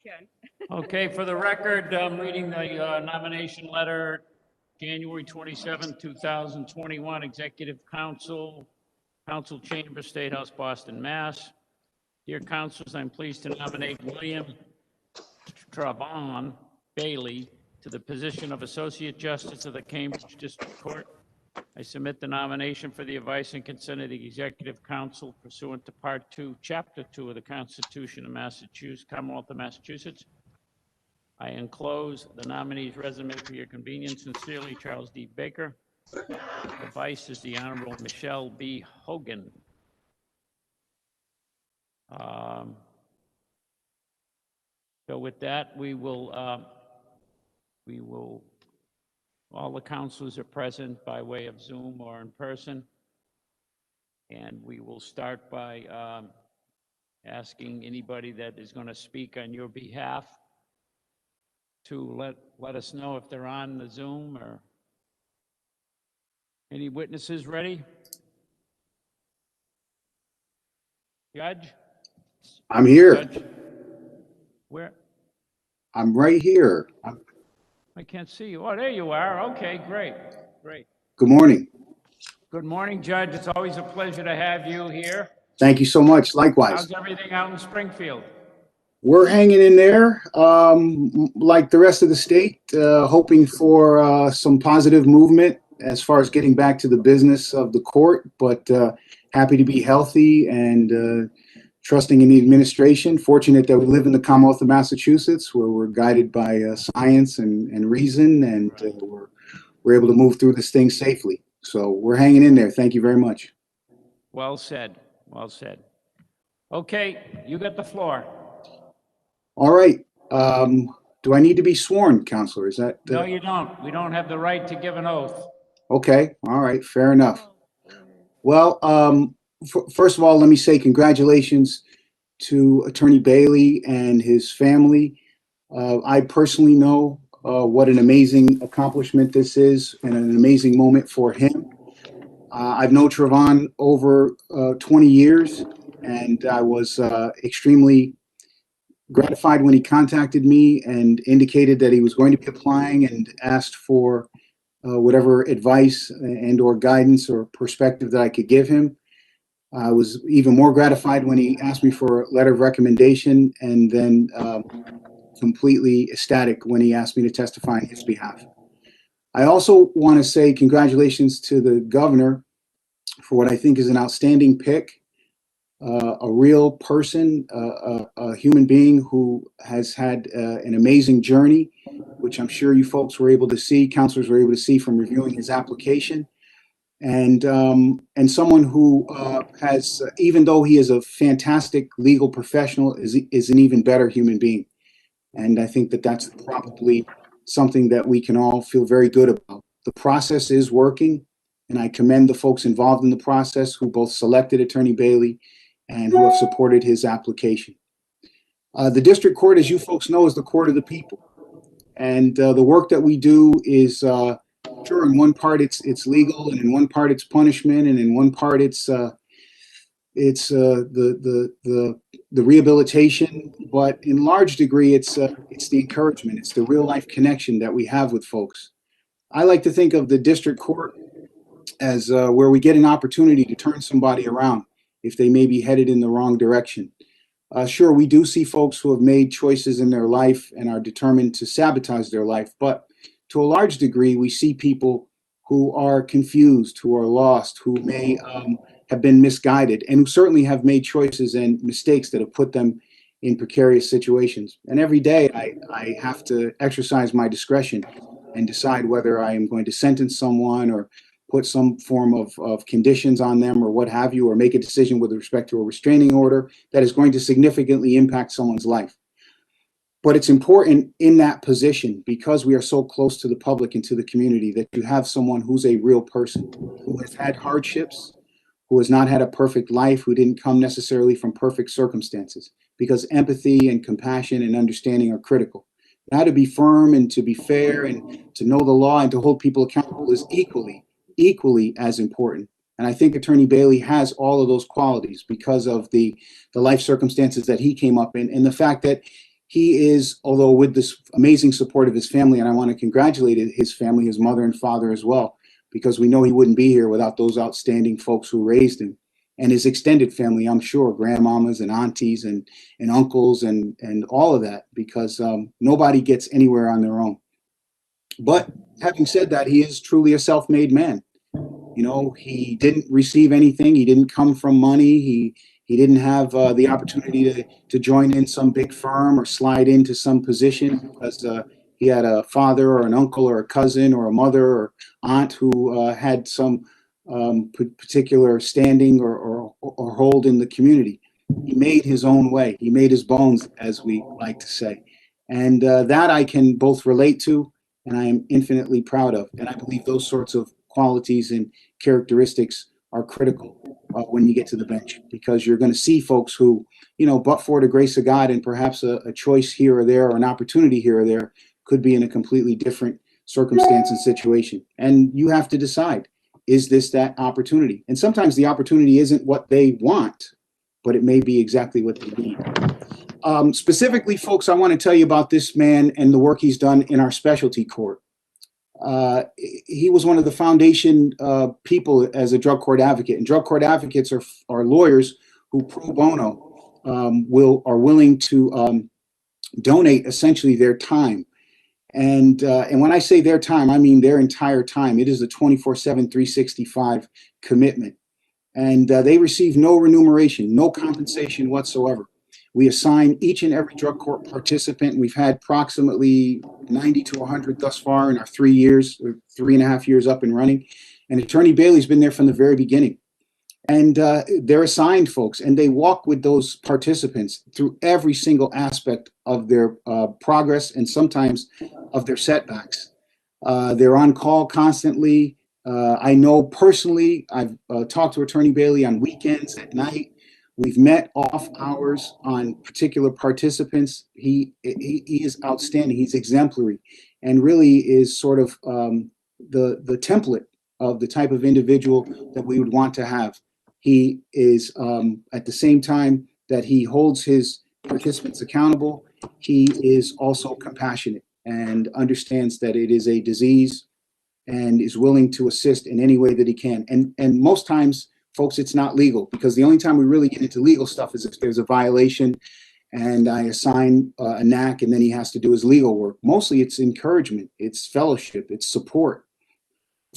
Ken. Okay, for the record, I'm reading the nomination letter, January 27, 2021, Executive Council, Council Chamber, State House, Boston, Mass. Dear councilors, I'm pleased to nominate William Travaun Bailey to the position of Associate Justice of the Cambridge District Court. I submit the nomination for the advice and consent of the Executive Council pursuant to Part 2, Chapter 2 of the Constitution of Massachusetts, Commonwealth of Massachusetts. I enclose the nominee's resume for your convenience. Sincerely, Charles D. Baker. The vice is the Honorable Michelle B. Hogan. So with that, we will, all the councilors are present by way of Zoom or in person. And we will start by asking anybody that is going to speak on your behalf to let us know if they're on the Zoom. Or any witnesses ready? Judge? I'm here. Judge? Where? I'm right here. I can't see you. Oh, there you are. Okay, great, great. Good morning. Good morning, Judge. It's always a pleasure to have you here. Thank you so much. Likewise. How's everything out in Springfield? We're hanging in there, like the rest of the state, hoping for some positive movement as far as getting back to the business of the court, but happy to be healthy and trusting in the administration. Fortunate that we live in the Commonwealth of Massachusetts, where we're guided by science and reason, and we're able to move through this thing safely. So we're hanging in there. Thank you very much. Well said. Well said. Okay, you got the floor. All right. Do I need to be sworn, Counselor? Is that? No, you don't. We don't have the right to give an oath. Okay. All right. Fair enough. Well, first of all, let me say congratulations to Attorney Bailey and his family. I personally know what an amazing accomplishment this is and an amazing moment for him. I've known Travaun over 20 years, and I was extremely gratified when he contacted me and indicated that he was going to be applying and asked for whatever advice and or guidance or perspective that I could give him. I was even more gratified when he asked me for a letter of recommendation, and then completely ecstatic when he asked me to testify on his behalf. I also want to say congratulations to the governor for what I think is an outstanding pick. A real person, a human being who has had an amazing journey, which I'm sure you folks were able to see, counselors were able to see from reviewing his application, and someone who has, even though he is a fantastic legal professional, is an even better human being. And I think that that's probably something that we can all feel very good about. The process is working, and I commend the folks involved in the process who both selected Attorney Bailey and who have supported his application. The district court, as you folks know, is the court of the people. And the work that we do is, sure, in one part it's legal, and in one part it's punishment, and in one part it's the rehabilitation. But in large degree, it's the encouragement. It's the real life connection that we have with folks. I like to think of the district court as where we get an opportunity to turn somebody around if they may be headed in the wrong direction. Sure, we do see folks who have made choices in their life and are determined to sabotage their life, but to a large degree, we see people who are confused, who are lost, who may have been misguided, and who certainly have made choices and mistakes that have put them in precarious situations. And every day I have to exercise my discretion and decide whether I am going to sentence someone or put some form of conditions on them or what have you, or make a decision with respect to a restraining order that is going to significantly impact someone's life. But it's important in that position, because we are so close to the public and to the community, that you have someone who's a real person, who has had hardships, who has not had a perfect life, who didn't come necessarily from perfect circumstances, because empathy and compassion and understanding are critical. Now, to be firm and to be fair and to know the law and to hold people accountable is equally as important. And I think Attorney Bailey has all of those qualities because of the life circumstances that he came up in, and the fact that he is, although with this amazing support of his family, and I want to congratulate his family, his mother and father as well, because we know he wouldn't be here without those outstanding folks who raised him, and his extended family, I'm sure, grandmamas and aunties and uncles and all of that, because nobody gets anywhere on their own. But having said that, he is truly a self-made man. You know, he didn't receive anything. He didn't come from money. He didn't have the opportunity to join in some big firm or slide into some position because he had a father or an uncle or a cousin or a mother or aunt who had some particular standing or hold in the community. He made his own way. He made his bones, as we like to say. And that I can both relate to and I am infinitely proud of. And I believe those sorts of qualities and characteristics are critical when you get to the bench, because you're going to see folks who, you know, but for the grace of God and perhaps a choice here or there or an opportunity here or there, could be in a completely different circumstance and situation. And you have to decide, is this that opportunity? And sometimes the opportunity isn't what they want, but it may be exactly what they need. Specifically, folks, I want to tell you about this man and the work he's done in our specialty court. He was one of the foundation people as a drug court advocate, and drug court advocates are lawyers who pro bono are willing to donate essentially their time. And when I say their time, I mean their entire time. It is a 24/7, 365 commitment. And they receive no remuneration, no compensation whatsoever. We assign each and every drug court participant. We've had approximately 90 to 100 thus far in our 3 years, or 3.5 years up and running. And Attorney Bailey's been there from the very beginning. And they're assigned folks, and they walk with those participants through every single aspect of their progress and sometimes of their setbacks. They're on call constantly. I know personally, I've talked to Attorney Bailey on weekends, at night. We've met off hours on particular participants. He is outstanding. He's exemplary, and really is sort of the template of the type of individual that we would want to have. He is at the same time that he holds his participants accountable, he is also compassionate and understands that it is a disease and is willing to assist in any way that he can. And most times, folks, it's not legal, because the only time we really get into legal stuff is if there's a violation and I assign a NAC and then he has to do his legal work. Mostly it's encouragement, it's fellowship, it's support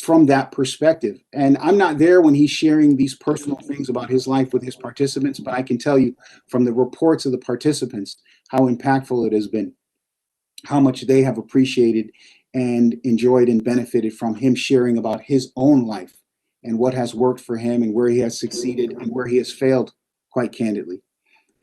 from that perspective. And I'm not there when he's sharing these personal things about his life with his participants, but I can tell you from the reports of the participants how impactful it has been, how much they have appreciated and enjoyed and benefited from him sharing about his own life and what has worked for him and where he has succeeded and where he has failed, quite candidly.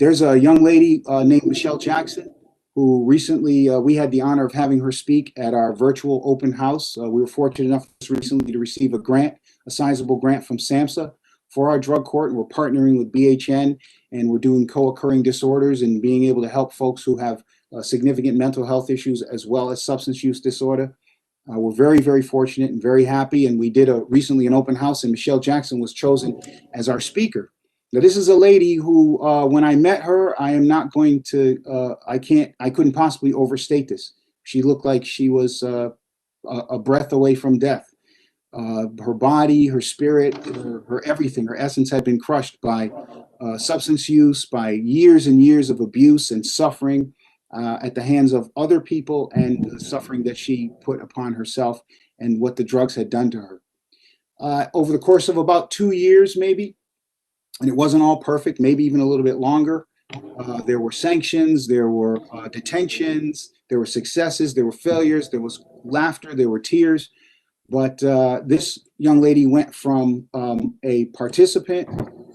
There's a young lady named Michelle Jackson who recently, we had the honor of having her speak at our virtual open house. We were fortunate enough recently to receive a grant, a sizable grant from SAMHSA for our drug court, and we're partnering with BHN, and we're doing co-occurring disorders and being able to help folks who have significant mental health issues as well as substance use disorder. We're very, very fortunate and very happy. And we did recently an open house, and Michelle Jackson was chosen as our speaker. Now, this is a lady who, when I met her, I am not going to, I couldn't possibly overstate this. She looked like she was a breath away from death. Her body, her spirit, her everything, her essence had been crushed by substance use, by years and years of abuse and suffering at the hands of other people, and the suffering that she put upon herself and what the drugs had done to her. Over the course of about 2 years, maybe, and it wasn't all perfect, maybe even a little bit longer, there were sanctions, there were detentions, there were successes, there were failures, there was laughter, there were tears. But this young lady went from a participant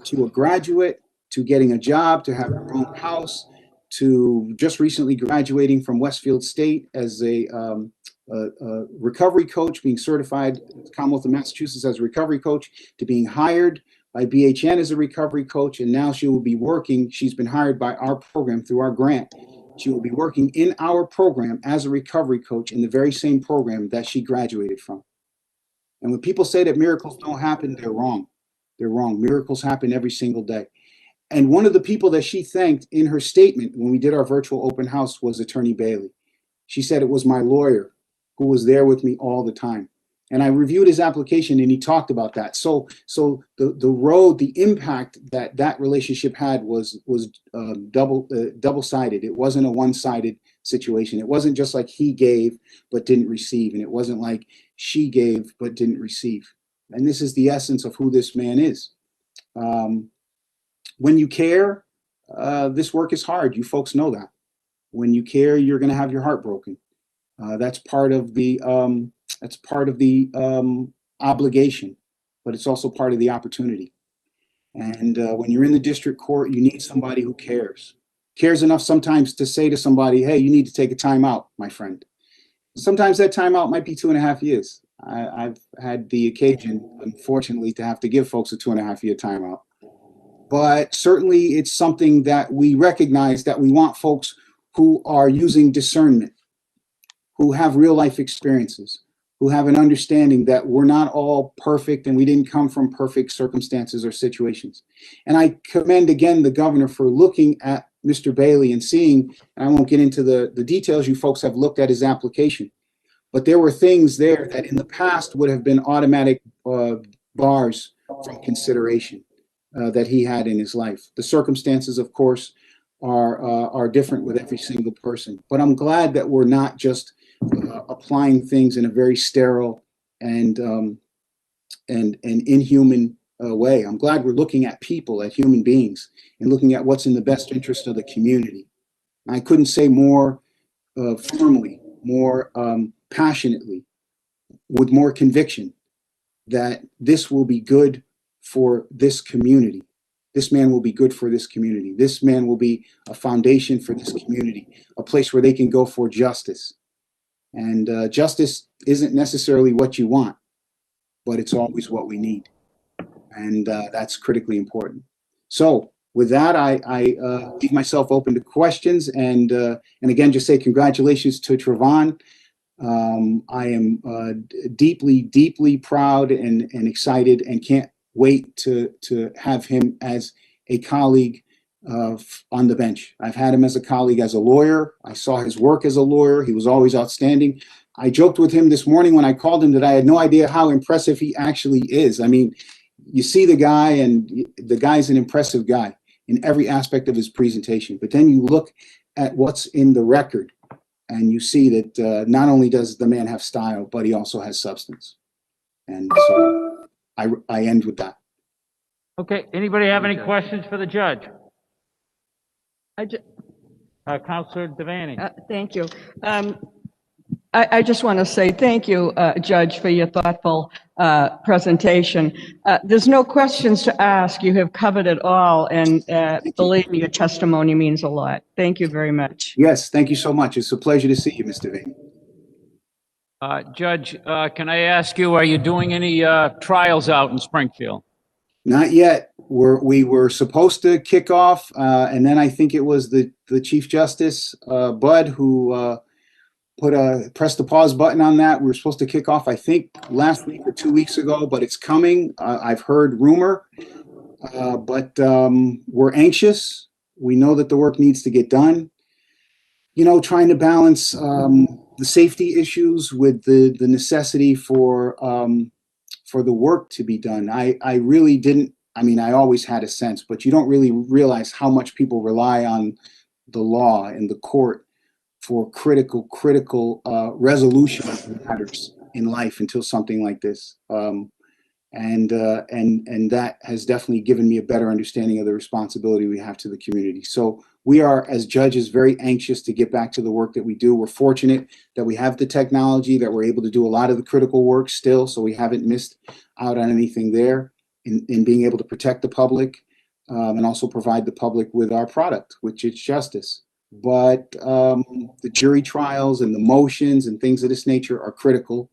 to a graduate, to getting a job, to having her own house, to just recently graduating from Westfield State as a recovery coach, being certified at the Commonwealth of Massachusetts as a recovery coach, to being hired by BHN as a recovery coach. And now she will be working, she's been hired by our program through our grant. She will be working in our program as a recovery coach in the very same program that she graduated from. And when people say that miracles don't happen, they're wrong. They're wrong. Miracles happen every single day. And one of the people that she thanked in her statement when we did our virtual open house was Attorney Bailey. She said it was my lawyer who was there with me all the time. And I reviewed his application and he talked about that. So the impact that relationship had was double-sided. It wasn't a one-sided situation. It wasn't just like he gave but didn't receive, and it wasn't like she gave but didn't receive. And this is the essence of who this man is. When you care, this work is hard. You folks know that. When you care, you're going to have your heart broken. That's part of the obligation, but it's also part of the opportunity. And when you're in the district court, you need somebody who cares enough sometimes to say to somebody, hey, you need to take a time out, my friend. Sometimes that time out might be 2.5 years. I've had the occasion, unfortunately, to have to give folks a 2.5-year timeout. But certainly it's something that we recognize, that we want folks who are using discernment, who have real life experiences, who have an understanding that we're not all perfect and we didn't come from perfect circumstances or situations. And I commend again the governor for looking at Mr. Bailey and seeing, and I won't get into the details, you folks have looked at his application, but there were things there that in the past would have been automatic bars from consideration that he had in his life. The circumstances, of course, are different with every single person, but I'm glad that we're not just applying things in a very sterile and inhuman way. I'm glad we're looking at people, at human beings, and looking at what's in the best interest of the community. I couldn't say more firmly, more passionately, with more conviction, that this will be good for this community. This man will be good for this community. This man will be a foundation for this community, a place where they can go for justice. And justice isn't necessarily what you want, but it's always what we need. And that's critically important. So with that, I leave myself open to questions, and again, just say congratulations to Travaun. I am deeply, deeply proud and excited, and can't wait to have him as a colleague on the bench. I've had him as a colleague, as a lawyer. I saw his work as a lawyer. He was always outstanding. I joked with him this morning when I called him that I had no idea how impressive he actually is. I mean, you see the guy, and the guy's an impressive guy in every aspect of his presentation. But then you look at what's in the record, and you see that not only does the man have style, but he also has substance. And so I end with that. Okay, anybody have any questions for the judge? Counselor Devaney. Thank you. I just want to say thank you, Judge, for your thoughtful presentation. There's no questions to ask. You have covered it all, and believe me, your testimony means a lot. Thank you very much. Yes, thank you so much. It's a pleasure to see you, Mr. Vane. Judge, can I ask you, are you doing any trials out in Springfield? Not yet. We were supposed to kick off, and then I think it was the Chief Justice, Bud, who pressed the pause button on that. We were supposed to kick off, I think, last week or 2 weeks ago, but it's coming. I've heard rumor, but we're anxious. We know that the work needs to get done. You know, trying to balance the safety issues with the necessity for the work to be done. I really didn't. I mean, I always had a sense, but you don't really realize how much people rely on the law and the court for critical resolution of matters in life until something like this. And that has definitely given me a better understanding of the responsibility we have to the community. So we are, as judges, very anxious to get back to the work that we do. We're fortunate that we have the technology, that we're able to do a lot of the critical work still, so we haven't missed out on anything there in being able to protect the public and also provide the public with our product, which is justice. But the jury trials and the motions and things of this nature are critical.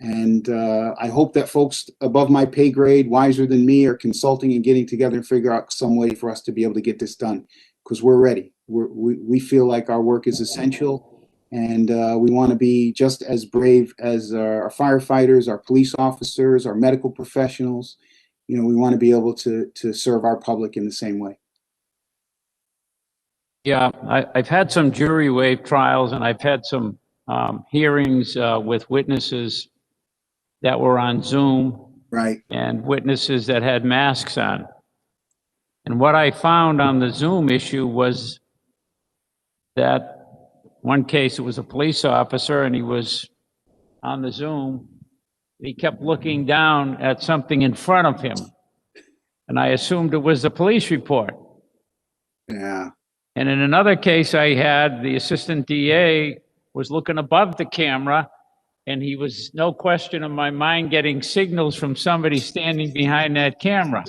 And I hope that folks above my pay grade, wiser than me, are consulting and getting together and figure out some way for us to be able to get this done, because we're ready. We feel like our work is essential, and we want to be just as brave as our firefighters, our police officers, our medical professionals. You know, we want to be able to serve our public in the same way. Yeah, I've had some jury waive trials, and I've had some hearings with witnesses that were on Zoom Right. and witnesses that had masks on. And what I found on the Zoom issue was that one case, it was a police officer, and he was on the Zoom. He kept looking down at something in front of him, and I assumed it was the police report. Yeah. And in another case I had, the assistant DA was looking above the camera, and he was, no question in my mind, getting signals from somebody standing behind that camera.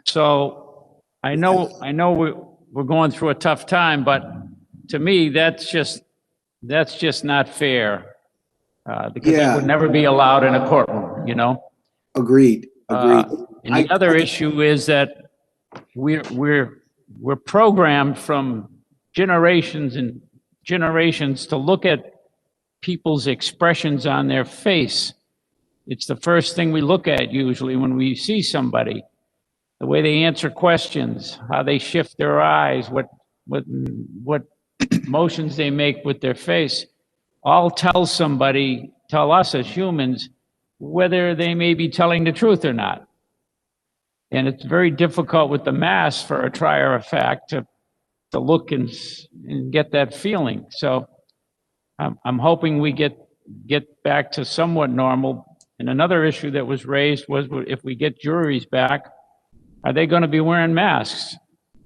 So I know we're going through a tough time, but to me, that's just not fair. Because that would never be allowed in a courtroom, you know? Agreed. Agreed. And the other issue is that we're programmed from generations and generations to look at people's expressions on their face. It's the first thing we look at usually when we see somebody. The way they answer questions, how they shift their eyes, what motions they make with their face, all tell us as humans whether they may be telling the truth or not. And it's very difficult with the mask for a trier of fact to look and get that feeling. So I'm hoping we get back to somewhat normal. And another issue that was raised was, if we get juries back, are they going to be wearing masks?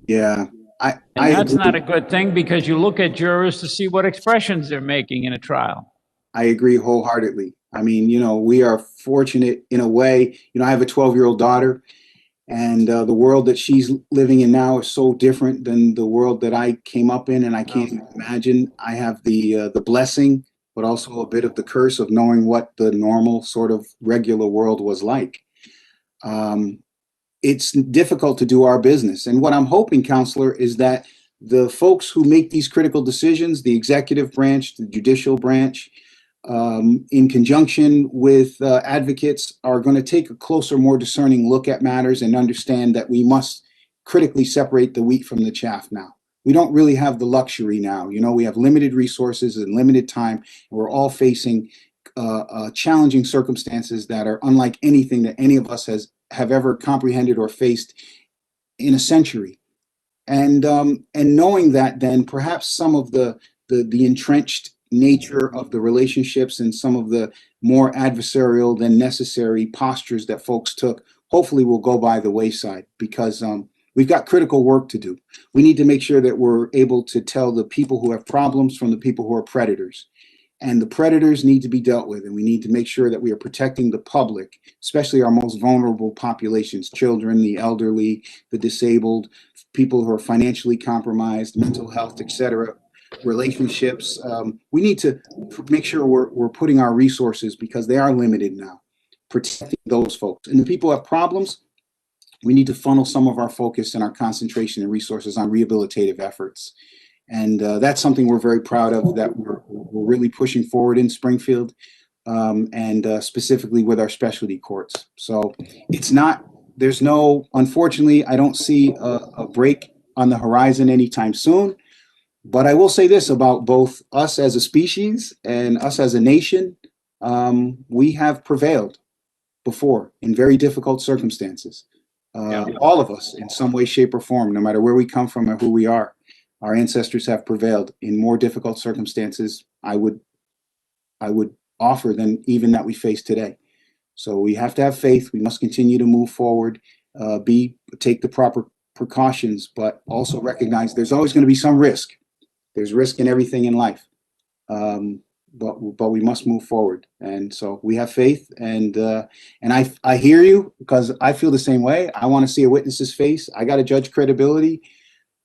Yeah. And that's not a good thing, because you look at jurors to see what expressions they're making in a trial. I agree wholeheartedly. I mean, we are fortunate in a way. I have a 12-year-old daughter, and the world that she's living in now is so different than the world that I came up in, and I can't even imagine. I have the blessing, but also a bit of the curse of knowing what the normal sort of regular world was like. It's difficult to do our business. And what I'm hoping, Counselor, is that the folks who make these critical decisions, the executive branch, the judicial branch, in conjunction with advocates, are going to take a closer, more discerning look at matters and understand that we must critically separate the wheat from the chaff now. We don't really have the luxury now. We have limited resources and limited time, and we're all facing challenging circumstances that are unlike anything that any of us have ever comprehended or faced in a century. And knowing that, then perhaps some of the entrenched nature of the relationships and some of the more adversarial than necessary postures that folks took hopefully will go by the wayside, because we've got critical work to do. We need to make sure that we're able to tell the people who have problems from the people who are predators. And the predators need to be dealt with, and we need to make sure that we are protecting the public, especially our most vulnerable populations, children, the elderly, the disabled, people who are financially compromised, mental health, etc., relationships. We need to make sure we're putting our resources, because they are limited now, protecting those folks. And the people who have problems, we need to funnel some of our focus and our concentration and resources on rehabilitative efforts. And that's something we're very proud of, that we're really pushing forward in Springfield, and specifically with our specialty courts. So unfortunately, I don't see a break on the horizon anytime soon. But I will say this about both us as a species and us as a nation: we have prevailed before in very difficult circumstances. All of us, in some way, shape, or form, no matter where we come from or who we are. Our ancestors have prevailed in more difficult circumstances, I would offer, than even that we face today. So we have to have faith. We must continue to move forward, take the proper precautions, but also recognize there's always going to be some risk. There's risk in everything in life, but we must move forward. And so we have faith, and I hear you, because I feel the same way. I want to see a witness's face. I got to judge credibility.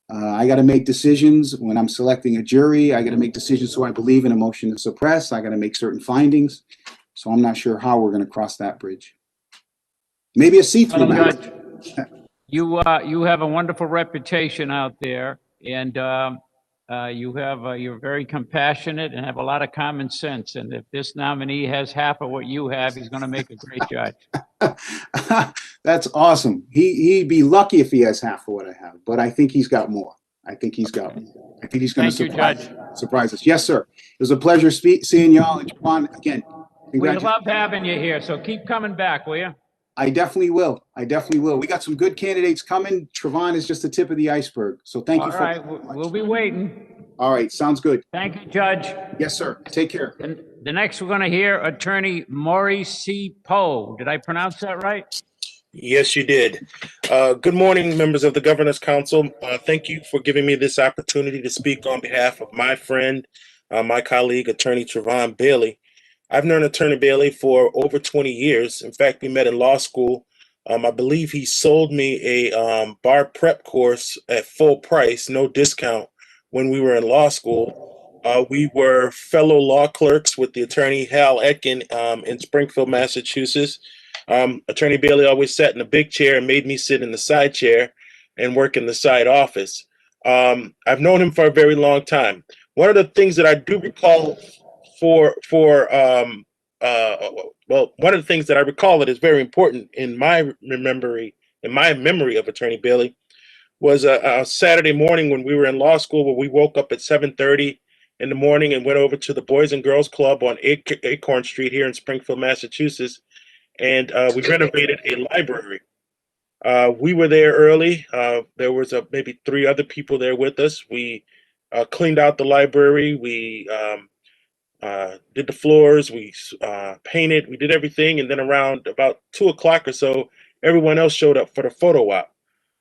I got to make decisions when I'm selecting a jury. I got to make decisions so I believe in a motion to suppress. I got to make certain findings. So I'm not sure how we're going to cross that bridge. Maybe a see-through mask. You have a wonderful reputation out there, and you're very compassionate and have a lot of common sense. And if this nominee has half of what you have, he's going to make a great judge. That's awesome. He'd be lucky if he has half of what I have, but I think he's got more. I think he's going to Thank you, Judge. surprise us. Yes, sir. It was a pleasure seeing y'all. And Travaun, again, We congratulations. love having you here, so keep coming back, will you? I definitely will. We got some good candidates coming. Travaun is just the tip of the iceberg. So thank you All for. right, we'll be waiting. All right, sounds good. Thank you, Judge. Yes, sir. Take care. And the next we're going to hear Attorney Maury C. Poe. Did I pronounce that right? Yes, you did. Good morning, members of the Governor's Council. Thank you for giving me this opportunity to speak on behalf of my friend, my colleague, Attorney Travaun Bailey. I've known Attorney Bailey for over 20 years. In fact, we met in law school. I believe he sold me a bar prep course at full price, no discount, when we were in law school. We were fellow law clerks with the attorney Hal Etkin in Springfield, Massachusetts. Attorney Bailey always sat in the big chair and made me sit in the side chair and work in the side office. I've known him for a very long time. One of the things that I do recall one of the things that I recall that is very important in my memory of Attorney Bailey was a Saturday morning when we were in law school, where we woke up at 7:30 in the morning and went over to the Boys and Girls Club on Acorn Street here in Springfield, Massachusetts, and we renovated a library. We were there early. There was maybe 3 other people there with us. We cleaned out the library. We did the floors. We painted. We did everything. And then around about 2 o'clock or so, everyone else showed up for the photo op.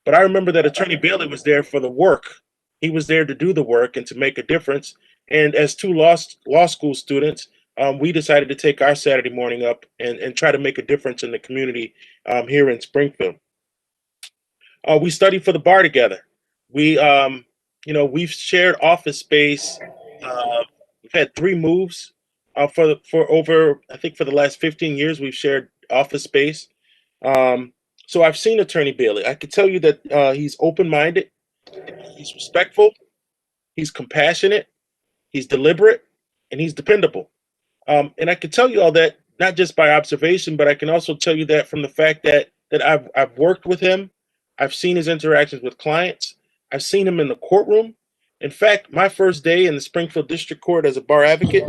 But I remember that Attorney Bailey was there for the work. He was there to do the work and to make a difference. And as 2 law school students, we decided to take our Saturday morning up and try to make a difference in the community here in Springfield. We studied for the bar together. We've shared office space. We've had 3 moves for over, I think for the last 15 years, we've shared office space. So I've seen Attorney Bailey. I can tell you that he's open-minded, he's respectful, he's compassionate, he's deliberate, and he's dependable. And I can tell you all that not just by observation, but I can also tell you that from the fact that I've worked with him. I've seen his interactions with clients. I've seen him in the courtroom. In fact, my first day in the Springfield District Court as a bar advocate,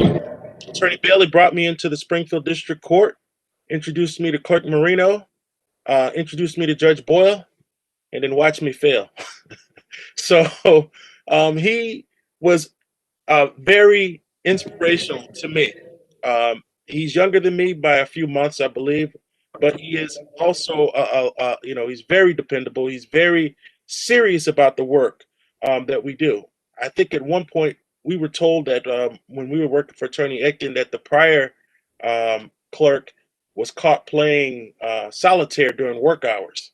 Attorney Bailey brought me into the Springfield District Court, introduced me to Clerk Marino, introduced me to Judge Boyle, and then watched me fail. So he was very inspirational to me. He's younger than me by a few months, I believe, but he is also, he's very dependable. He's very serious about the work that we do. I think at one point we were told that when we were working for Attorney Etkin that the prior clerk was caught playing solitaire during work hours,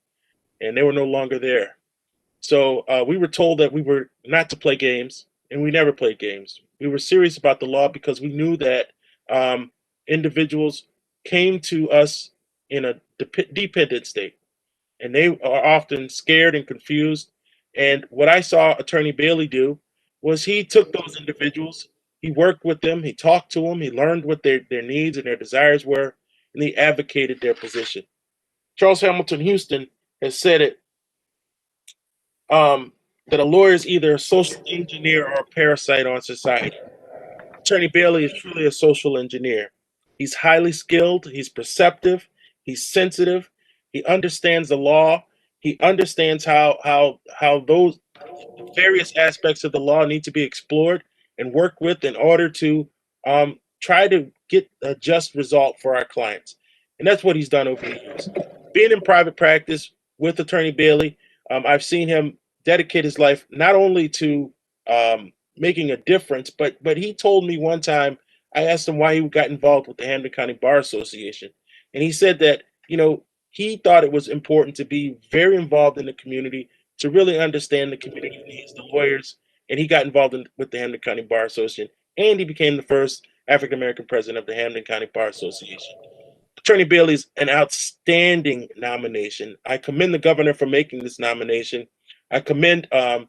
and they were no longer there. So we were told that we were not to play games, and we never played games. We were serious about the law because we knew that individuals came to us in a dependent state, and they are often scared and confused. And what I saw Attorney Bailey do was he took those individuals, he worked with them, he talked to them, he learned what their needs and their desires were, and he advocated their position. Charles Hamilton Houston has said it, that a lawyer is either a social engineer or a parasite on society. Attorney Bailey is truly a social engineer. He's highly skilled, he's perceptive, he's sensitive, he understands the law, he understands how those various aspects of the law need to be explored and worked with in order to try to get a just result for our clients. And that's what he's done over the years. Being in private practice with Attorney Bailey, I've seen him dedicate his life not only to making a difference, but he told me one time, I asked him why he got involved with the Hampden County Bar Association. And he said that, he thought it was important to be very involved in the community, to really understand the community needs, the lawyers, and he got involved with the Hampden County Bar Association, and he became the first African-American president of the Hampden County Bar Association. Attorney Bailey is an outstanding nomination. I commend the governor for making this nomination. I commend the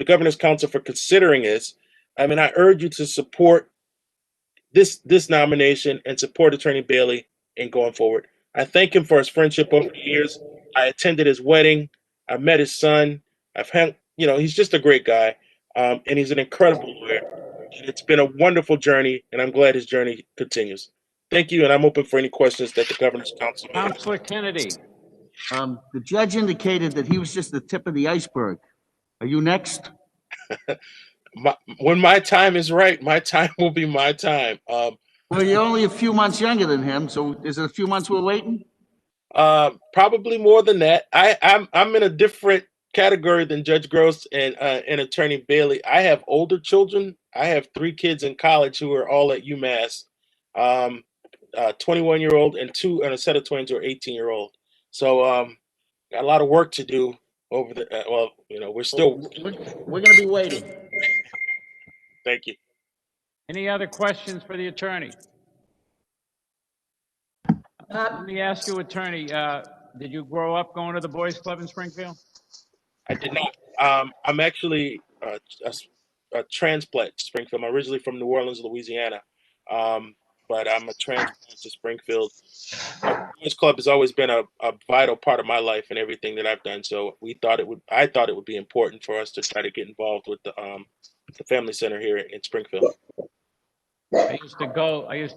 Governor's Council for considering this. I urge you to support this nomination and support Attorney Bailey in going forward. I thank him for his friendship over the years. I attended his wedding. I met his son. I've he's just a great guy, and he's an incredible lawyer. And it's been a wonderful journey, and I'm glad his journey continues. Thank you, and I'm open for any questions that the Governor's Council may have. Counselor Kennedy. The judge indicated that he was just the tip of the iceberg. Are you next? When my time is right, my time will be my time. Well, you're only a few months younger than him, so is it a few months we're waiting? Probably more than that. I'm in a different category than Judge Gross and Attorney Bailey. I have older children. I have 3 kids in college who are all at UMass. 21-year-old and a set of twins who are 18-year-old. So got a lot of work to do over the. We're still. We're going to be waiting. Thank you. Any other questions for the attorney? Let me ask you, attorney, did you grow up going to the boys club in Springfield? I did not. I'm actually a transplant to Springfield. I'm originally from New Orleans, Louisiana, but I'm a transplant to Springfield. Boys Club has always been a vital part of my life and everything that I've done. So I thought it would be important for us to try to get involved with the family center here in Springfield. I used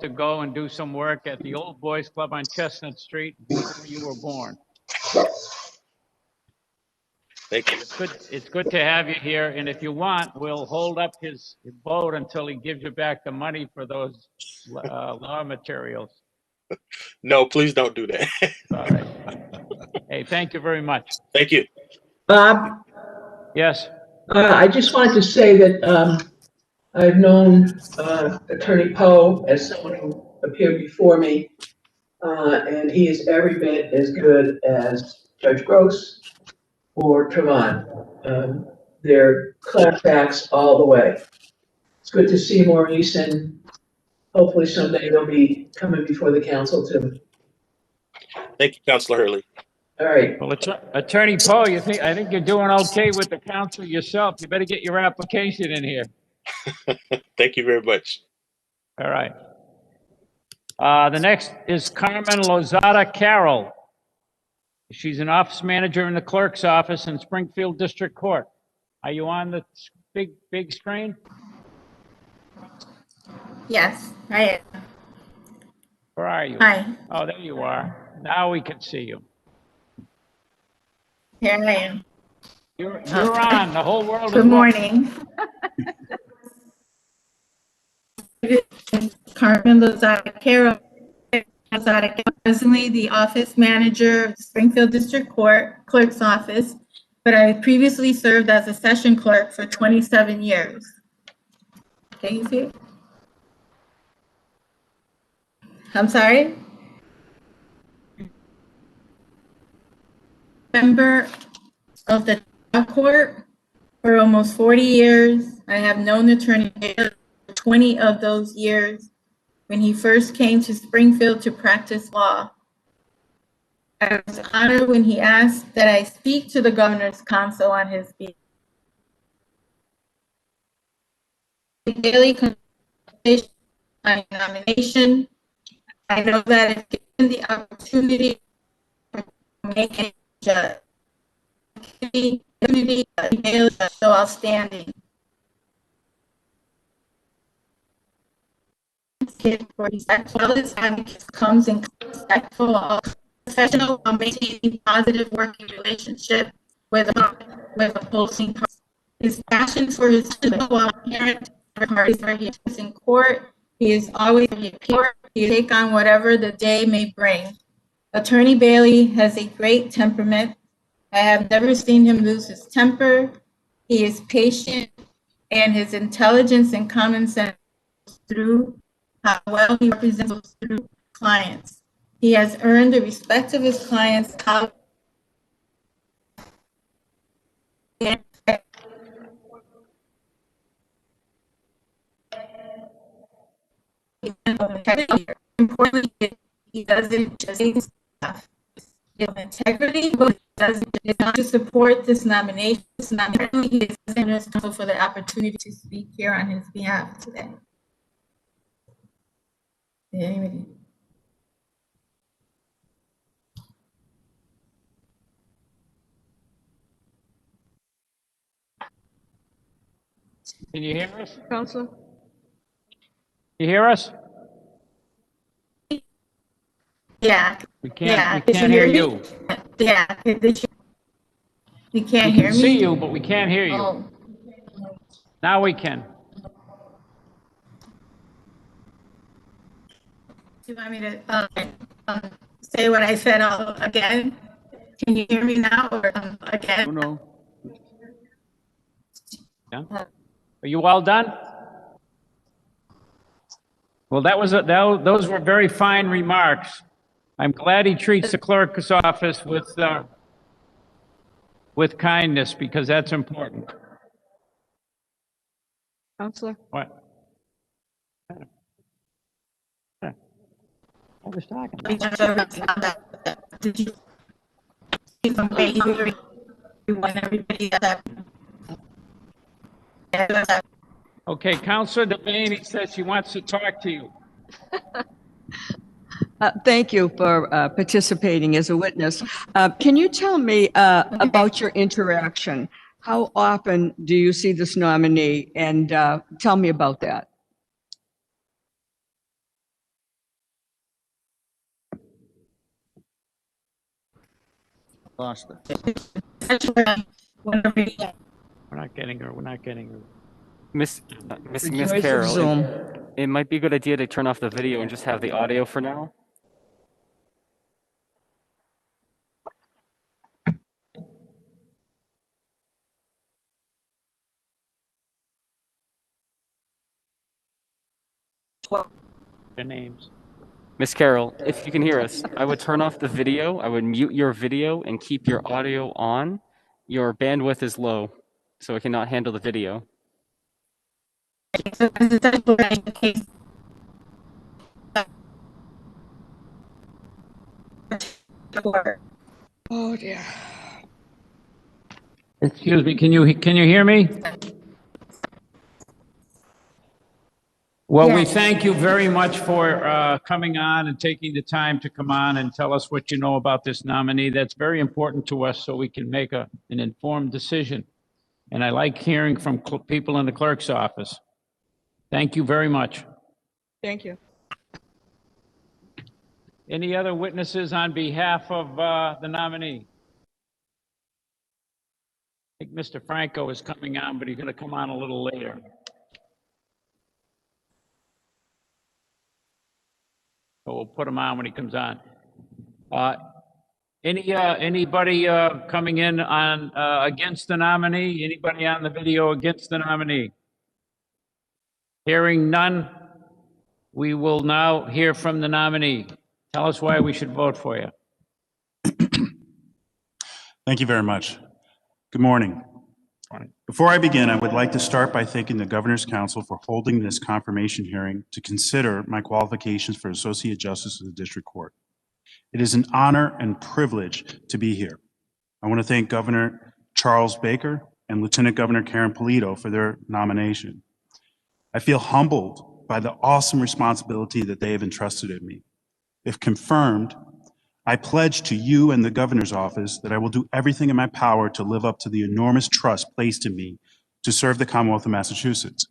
to go and do some work at the old boys club on Chestnut Street before you were born. Thank you. It's good to have you here, and if you want, we'll hold up his vote until he gives you back the money for those law materials. No, please don't do that. All right. Hey, thank you very much. Thank you. Bob, Yes. I just wanted to say that I've known Attorney Poe as someone who appeared before me, and he is every bit as good as Judge Gross or Travaun. They're class acts all the way. It's good to see Maurice, and hopefully someday they'll be coming before the council too. Thank you, Councilor Hurley. All right. Well, Attorney Poe, I think you're doing okay with the council yourself. You better get your application in here. Thank you very much. All right. The next is Carmen Lozada Carroll. She's an office manager in the clerk's office in Springfield District Court. Are you on the big screen? Yes, I am. Where are you? Hi, Oh, there you are. Now we can see you. here I am. You're on. The whole world is Good watching. morning. Carmen Lozada Carroll, presently the office manager of the Springfield District Court Clerk's Office, but I previously served as a session clerk for 27 years. Can you see? I'm sorry? Member of the trial court for almost 40 years. I have known Attorney Bailey for 20 of those years when he first came to Springfield to practice law. I was honored when he asked that I speak to the Governor's Council on his behalf. Daily consultation on nomination. I know that if given the opportunity to make a judge, community is so outstanding. For respectful advocates comes in respectful, professional, while maintaining positive working relationship with opposing parties. His passion for his children while parent parties where he is in court, he is always here. He take on whatever the day may bring. Attorney Bailey has a great temperament. I have never seen him lose his temper. He is patient, and his intelligence and common sense through how well he represents through clients. He has earned the respect of his clients. Importantly, he doesn't just say stuff. Integrity, but doesn't is not to support this nomination. He is responsible for the opportunity to speak here on his behalf today. Anybody? Can you hear us? Counselor? You hear us? Yeah, We yeah. can't Did hear me? you. Yeah, you We can't hear can me? see you, but we can't hear you. Oh, Now we can. do you want me to say what I said all again? Can you hear me now or Oh, again? no. Yeah. Are you all done? Well, those were very fine remarks. I'm glad he treats the clerk's office with kindness, because that's important. Counselor? What? I was talking. Did you? You want everybody that. Okay, Counselor Devaney says she wants to talk to you. Thank you for participating as a witness. Can you tell me about your interaction? How often do you see this nominee? And tell me about that. Lost her. We're not getting her. We're not getting her. Miss The joys of Carroll, Zoom. it might be a good idea to turn off the video and just have the audio for now. Their names. Miss Carroll, if you can hear us, I would turn off the video. I would mute your video and keep your audio on. Your bandwidth is low, so it cannot handle the video. Oh, dear. Excuse me, can you hear me? Well, we thank you very much for coming on and taking the time to come on and tell us what you know about this nominee. That's very important to us so we can make an informed decision. And I like hearing from people in the clerk's office. Thank you very much. Thank you. Any other witnesses on behalf of the nominee? I think Mr. Franco is coming on, but he's going to come on a little later. So we'll put him on when he comes on. Anybody coming in on against the nominee? Anybody on the video against the nominee? Hearing none, we will now hear from the nominee. Tell us why we should vote for you. Thank you very much. Good morning. Before I begin, I would like to start by thanking the Governor's Council for holding this confirmation hearing to consider my qualifications for Associate Justice of the District Court. It is an honor and privilege to be here. I want to thank Governor Charles Baker and Lieutenant Governor Karen Polito for their nomination. I feel humbled by the awesome responsibility that they have entrusted in me. If confirmed, I pledge to you and the Governor's office that I will do everything in my power to live up to the enormous trust placed in me to serve the Commonwealth of Massachusetts.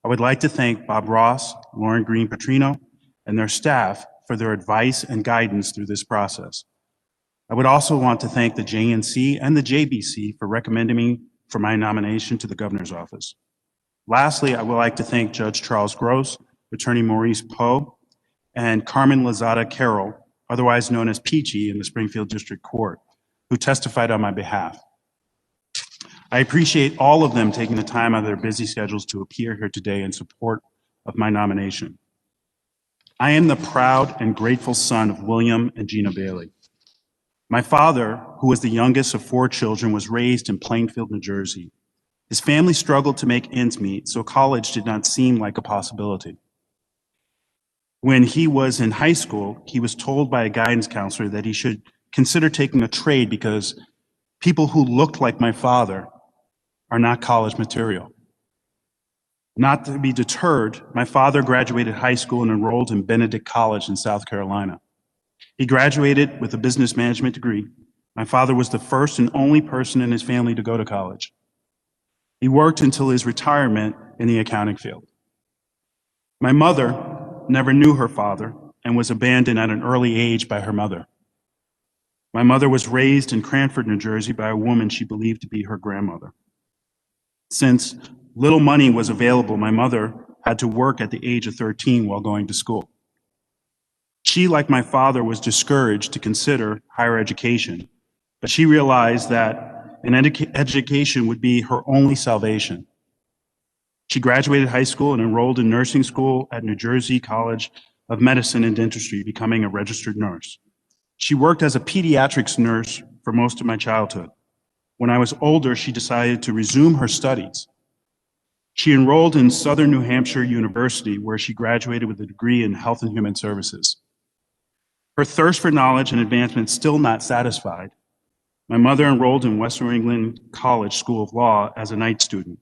I would like to thank Bob Ross, Lauren Green Petrino, and their staff for their advice and guidance through this process. I would also want to thank the JNC and the JBC for recommending me for my nomination to the Governor's office. Lastly, I would like to thank Judge Charles Gross, Attorney Maurice Poe, and Carmen Lozada Carroll, otherwise known as Peachy in the Springfield District Court, who testified on my behalf. I appreciate all of them taking the time out of their busy schedules to appear here today in support of my nomination. I am the proud and grateful son of William and Gina Bailey. My father, who was the youngest of 4 children, was raised in Plainfield, New Jersey. His family struggled to make ends meet, so college did not seem like a possibility. When he was in high school, he was told by a guidance counselor that he should consider taking a trade because people who looked like my father are not college material. Not to be deterred, my father graduated high school and enrolled in Benedict College in South Carolina. He graduated with a business management degree. My father was the first and only person in his family to go to college. He worked until his retirement in the accounting field. My mother never knew her father and was abandoned at an early age by her mother. My mother was raised in Cranford, New Jersey by a woman she believed to be her grandmother. Since little money was available, my mother had to work at the age of 13 while going to school. She, like my father, was discouraged to consider higher education, but she realized that an education would be her only salvation. She graduated high school and enrolled in nursing school at New Jersey College of Medicine and Dentistry, becoming a registered nurse. She worked as a pediatrics nurse for most of my childhood. When I was older, she decided to resume her studies. She enrolled in Southern New Hampshire University, where she graduated with a degree in Health and Human Services. Her thirst for knowledge and advancement still not satisfied, my mother enrolled in West New England College School of Law as a night student.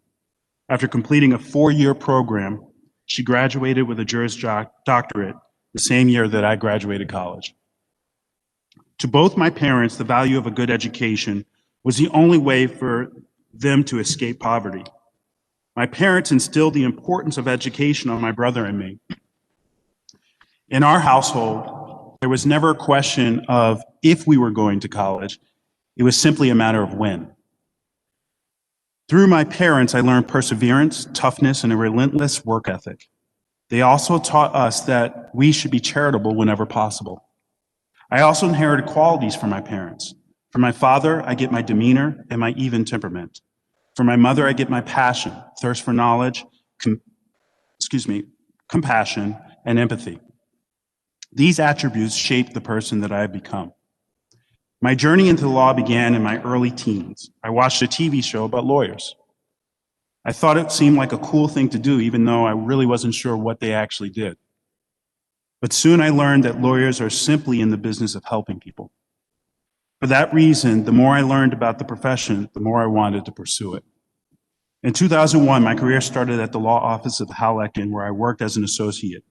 After completing a 4-year program, she graduated with a Juris Doctorate the same year that I graduated college. To both my parents, the value of a good education was the only way for them to escape poverty. My parents instilled the importance of education on my brother and me. In our household, there was never a question of if we were going to college. It was simply a matter of when. Through my parents, I learned perseverance, toughness, and a relentless work ethic. They also taught us that we should be charitable whenever possible. I also inherited qualities from my parents. From my father, I get my demeanor and my even temperament. From my mother, I get my passion, thirst for knowledge, compassion, and empathy. These attributes shaped the person that I have become. My journey into the law began in my early teens. I watched a TV show about lawyers. I thought it seemed like a cool thing to do, even though I really wasn't sure what they actually did. But soon I learned that lawyers are simply in the business of helping people. For that reason, the more I learned about the profession, the more I wanted to pursue it. In 2001, my career started at the law office of Hal Ecken, where I worked as an associate.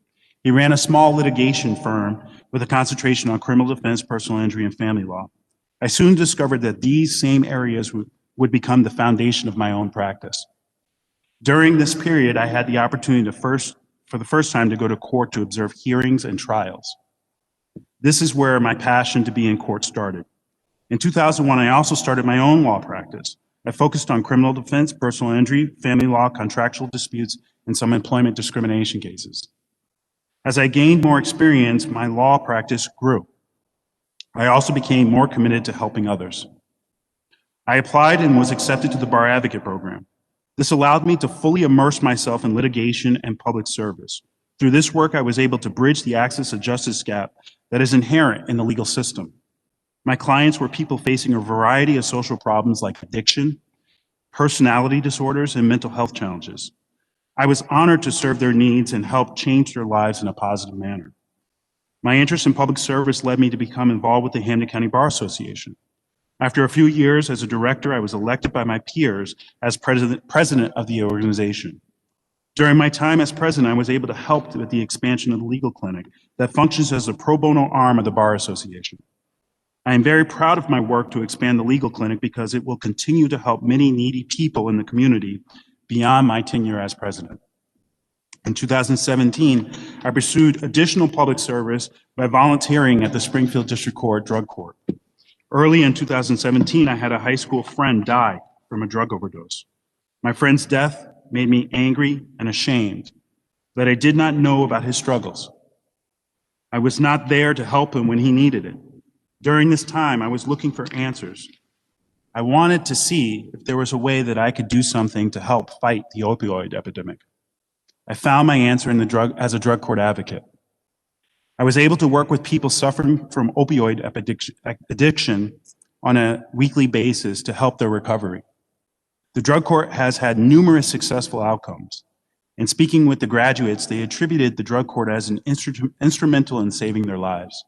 He ran a small litigation firm with a concentration on criminal defense, personal injury, and family law. I soon discovered that these same areas would become the foundation of my own practice. During this period, I had the opportunity for the first time to go to court to observe hearings and trials. This is where my passion to be in court started. In 2001, I also started my own law practice. I focused on criminal defense, personal injury, family law, contractual disputes, and some employment discrimination cases. As I gained more experience, my law practice grew. I also became more committed to helping others. I applied and was accepted to the Bar Advocate program. This allowed me to fully immerse myself in litigation and public service. Through this work, I was able to bridge the access to justice gap that is inherent in the legal system. My clients were people facing a variety of social problems like addiction, personality disorders, and mental health challenges. I was honored to serve their needs and help change their lives in a positive manner. My interest in public service led me to become involved with the Hampden County Bar Association. After a few years as a director, I was elected by my peers as president of the organization. During my time as president, I was able to help with the expansion of the legal clinic that functions as a pro bono arm of the Bar Association. I am very proud of my work to expand the legal clinic because it will continue to help many needy people in the community beyond my tenure as president. In 2017, I pursued additional public service by volunteering at the Springfield District Court Drug Court. Early in 2017, I had a high school friend die from a drug overdose. My friend's death made me angry and ashamed that I did not know about his struggles. I was not there to help him when he needed it. During this time, I was looking for answers. I wanted to see if there was a way that I could do something to help fight the opioid epidemic. I found my answer as a drug court advocate. I was able to work with people suffering from opioid addiction on a weekly basis to help their recovery. The drug court has had numerous successful outcomes. In speaking with the graduates, they attributed the drug court as an instrumental in saving their lives.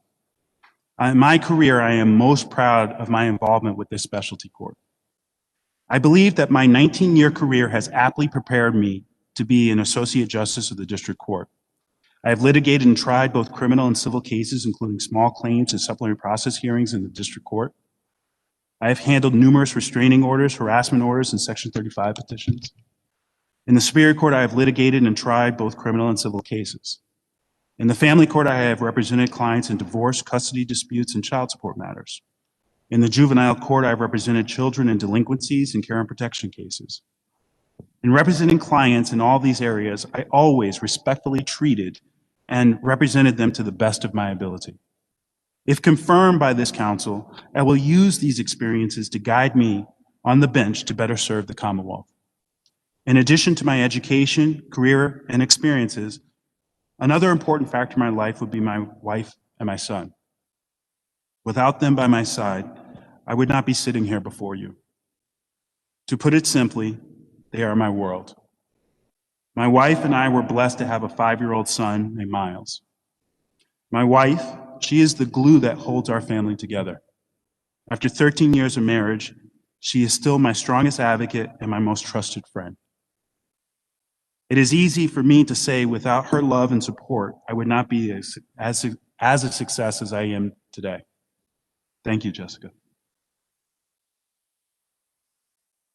In my career, I am most proud of my involvement with this specialty court. I believe that my 19-year career has aptly prepared me to be an associate justice of the district court. I have litigated and tried both criminal and civil cases, including small claims and supplementary process hearings in the district court. I have handled numerous restraining orders, harassment orders, and Section 35 petitions. In the Superior Court, I have litigated and tried both criminal and civil cases. In the Family Court, I have represented clients in divorce, custody disputes, and child support matters. In the Juvenile Court, I have represented children in delinquencies and care and protection cases. In representing clients in all these areas, I always respectfully treated and represented them to the best of my ability. If confirmed by this council, I will use these experiences to guide me on the bench to better serve the Commonwealth. In addition to my education, career, and experiences, another important factor in my life would be my wife and my son. Without them by my side, I would not be sitting here before you. To put it simply, they are my world. My wife and I were blessed to have a 5-year-old son named Miles. My wife, she is the glue that holds our family together. After 13 years of marriage, she is still my strongest advocate and my most trusted friend. It is easy for me to say without her love and support, I would not be as a success as I am today. Thank you, Jessica.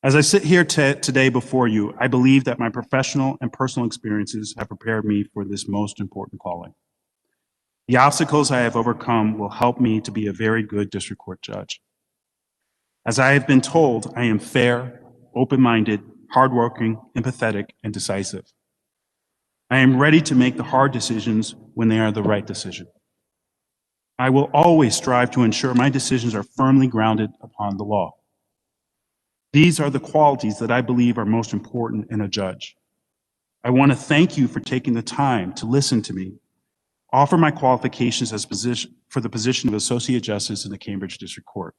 As I sit here today before you, I believe that my professional and personal experiences have prepared me for this most important calling. The obstacles I have overcome will help me to be a very good district court judge. As I have been told, I am fair, open-minded, hardworking, empathetic, and decisive. I am ready to make the hard decisions when they are the right decision. I will always strive to ensure my decisions are firmly grounded upon the law. These are the qualities that I believe are most important in a judge. I want to thank you for taking the time to listen to me, offer my qualifications for the position of Associate Justice in the Cambridge District Court.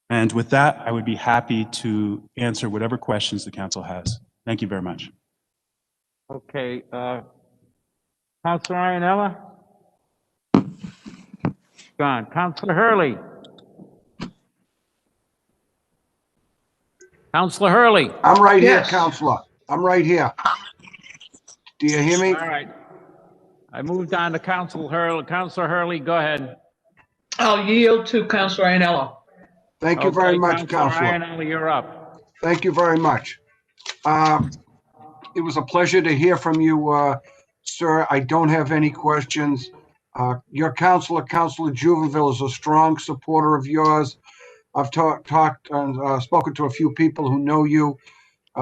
And with that, I would be happy to answer whatever questions the council has. Thank you very much. Okay, Councilor Iannella? Gone. Councilor Hurley? Councilor Hurley? I'm right here, Yes. Counselor. I'm right here. Do you hear me? All right. I moved on to Councilor Hurley. Councilor Hurley, go ahead. I'll yield to Councilor Iannella. Thank you very Okay, much, Councilor Counselor. Iannella, you're up. Thank you very much. It was a pleasure to hear from you, sir. I don't have any questions. Your counselor, Counselor Juvenile, is a strong supporter of yours. I've talked and spoken to a few people who know you.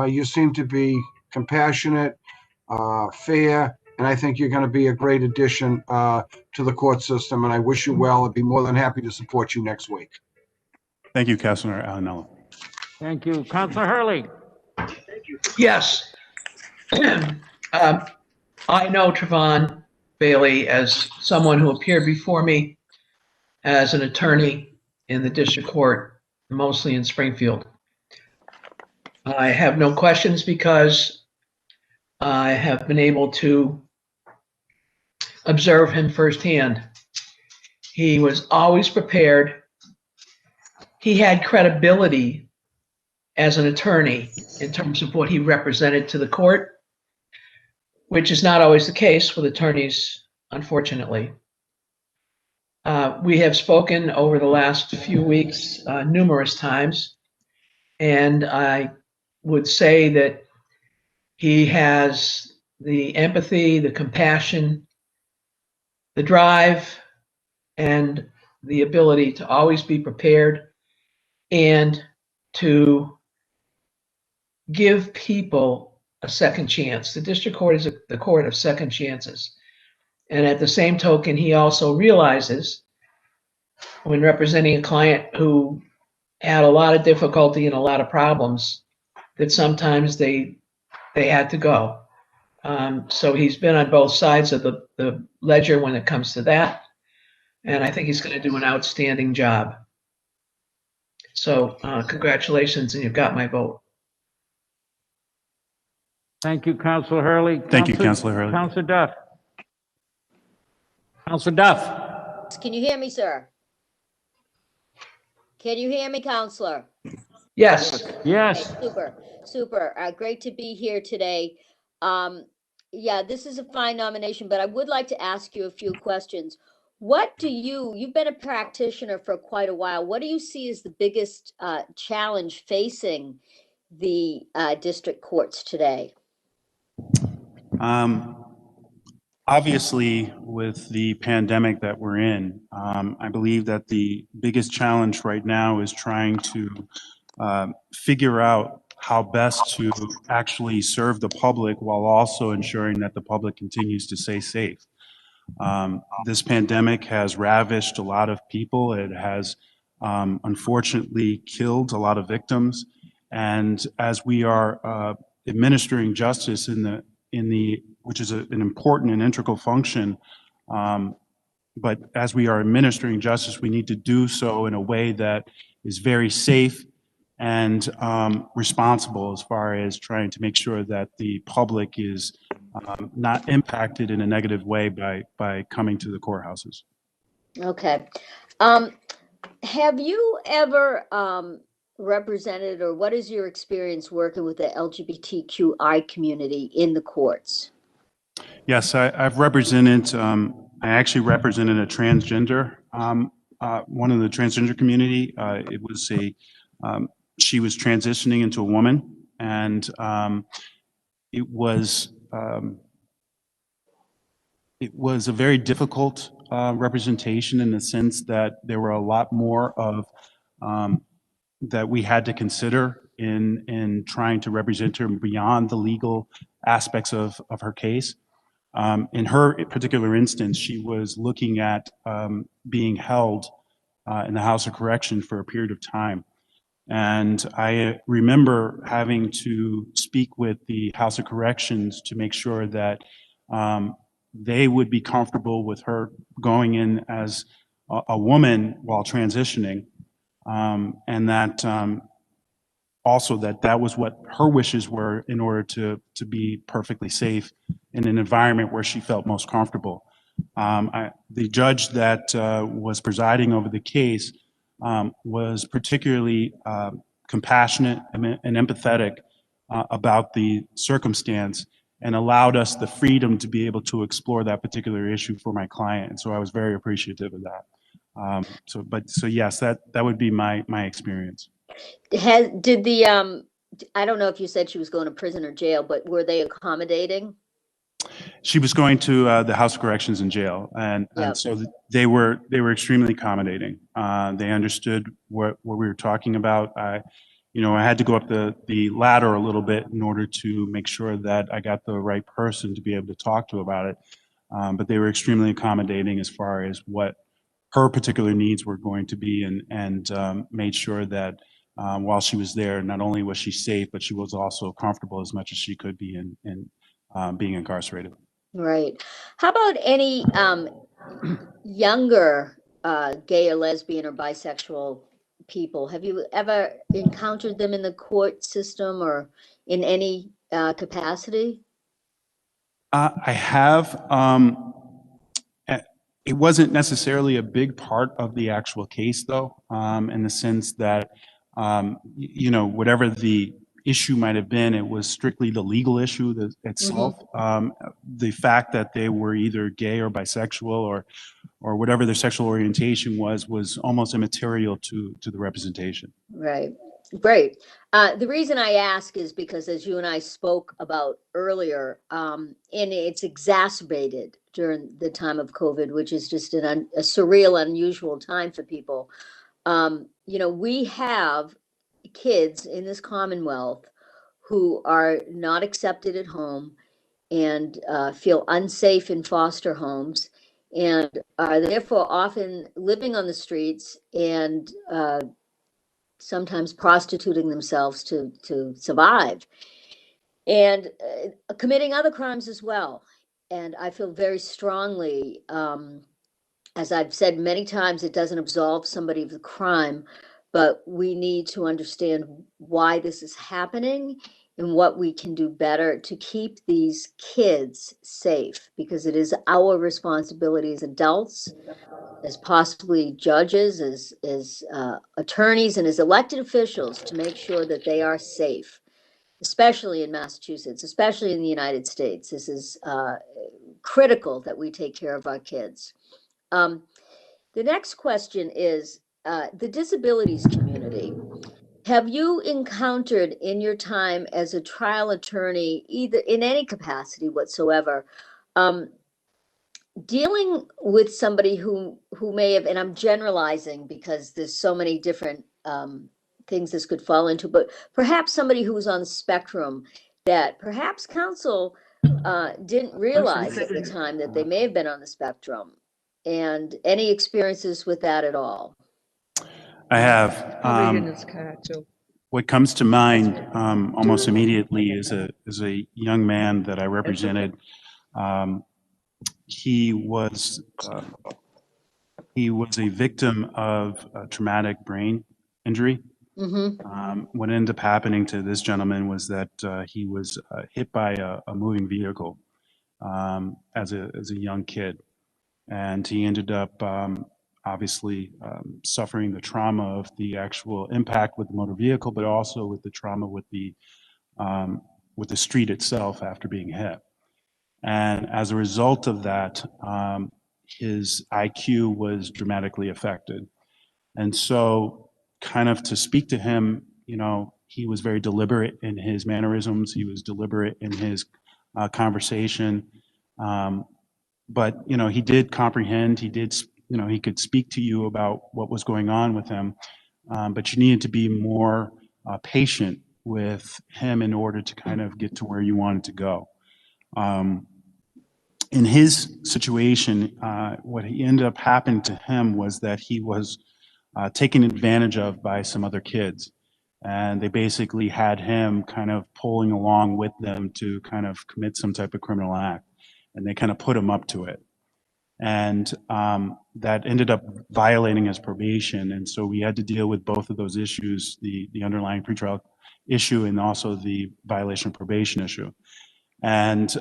You seem to be compassionate, fair, and I think you're going to be a great addition to the court system, and I wish you well. I'd be more than happy to support you next week. Thank you, Councilor Iannella. Thank you. Councilor Hurley? Yes. I know Travaun Bailey as someone who appeared before me as an attorney in the district court, mostly in Springfield. I have no questions because I have been able to observe him firsthand. He was always prepared. He had credibility as an attorney in terms of what he represented to the court, which is not always the case with attorneys, unfortunately. We have spoken over the last few weeks numerous times, and I would say that he has the empathy, the compassion, the drive, and the ability to always be prepared and to give people a second chance. The district court is the court of second chances. And at the same token, he also realizes when representing a client who had a lot of difficulty and a lot of problems that sometimes they had to go. So he's been on both sides of the ledger when it comes to that. And I think he's going to do an outstanding job. So congratulations, and you've got my vote. Thank you, Councilor Hurley. Thank you, Councilor Hurley. Councilor Duff? Councilor Duff? Can you hear me, sir? Can you hear me, Counselor? Yes. Yes. Okay, super. Great to be here today. Yeah, this is a fine nomination, but I would like to ask you a few questions. You've been a practitioner for quite a while. What do you see as the biggest challenge facing the district courts today? Obviously, with the pandemic that we're in, I believe that the biggest challenge right now is trying to figure out how best to actually serve the public while also ensuring that the public continues to stay safe. This pandemic has ravished a lot of people. It has unfortunately killed a lot of victims. And as we are administering justice which is an important and integral function, but as we are administering justice, we need to do so in a way that is very safe and responsible as far as trying to make sure that the public is not impacted in a negative way by coming to the courthouses. Okay. Have you ever represented, or what is your experience working with the LGBTQI community in the courts? Yes, I've represented, I actually represented a transgender, one of the transgender community. She was transitioning into a woman, and it was a very difficult representation in the sense that there were a lot more of that we had to consider in trying to represent her beyond the legal aspects of her case. In her particular instance, she was looking at being held in the House of Correction for a period of time. And I remember having to speak with the House of Corrections to make sure that they would be comfortable with her going in as a woman while transitioning, and that also that was what her wishes were in order to be perfectly safe in an environment where she felt most comfortable. The judge that was presiding over the case was particularly compassionate and empathetic about the circumstance, and allowed us the freedom to be able to explore that particular issue for my client. And so I was very appreciative of that. So yes, that would be my experience. Did the I don't know if you said she was going to prison or jail, but were they accommodating? She was going to the House of Corrections and jail, and so they were extremely accommodating. They understood what we were talking about. I had to go up the ladder a little bit in order to make sure that I got the right person to be able to talk to about it. But they were extremely accommodating as far as what her particular needs were going to be, and made sure that while she was there, not only was she safe, but she was also comfortable as much as she could be in being incarcerated. Right. How about any younger gay or lesbian or bisexual people? Have you ever encountered them in the court system or in any capacity? I have. It wasn't necessarily a big part of the actual case, though, in the sense that, whatever the issue might have been, it was strictly the legal issue itself. The fact that they were either gay or bisexual or whatever their sexual orientation was almost immaterial to the representation. Right. Great. The reason I ask is because, as you and I spoke about earlier, and it's exacerbated during the time of COVID, which is just a surreal, unusual time for people. We have kids in this Commonwealth who are not accepted at home and feel unsafe in foster homes and are therefore often living on the streets and sometimes prostituting themselves to survive and committing other crimes as well. And I feel very strongly, as I've said many times, it doesn't absolve somebody of the crime, but we need to understand why this is happening and what we can do better to keep these kids safe, because it is our responsibility as adults, as possibly judges, as attorneys, and as elected officials to make sure that they are safe, especially in Massachusetts, especially in the United States. This is critical that we take care of our kids. The next question is the disabilities community. Have you encountered in your time as a trial attorney, either in any capacity whatsoever, dealing with somebody who may have, and I'm generalizing because there's so many different things this could fall into, but perhaps somebody who's on the spectrum that perhaps counsel didn't realize at the time that they may have been on the spectrum, and any experiences with that at all? I have. Probably in his car too. What comes to mind almost immediately is a young man that I represented. He was a victim of a traumatic brain injury. What ended up happening to this gentleman was that he was hit by a moving vehicle as a young kid, and he ended up obviously suffering the trauma of the actual impact with the motor vehicle, but also with the trauma with the street itself after being hit. And as a result of that, his IQ was dramatically affected. And so, kind of to speak to him, you know, he was very deliberate in his mannerisms. He was deliberate in his conversation. But, you know, he did comprehend. He did, you know, he could speak to you about what was going on with him. But you needed to be more patient with him in order to kind of get to where you wanted to go. In his situation, what he ended up happening to him was that he was taken advantage of by some other kids. And they basically had him kind of pulling along with them to kind of commit some type of criminal act. And they kind of put him up to it. And that ended up violating his probation. And so we had to deal with both of those issues, the underlying pretrial issue and also the violation of probation issue. And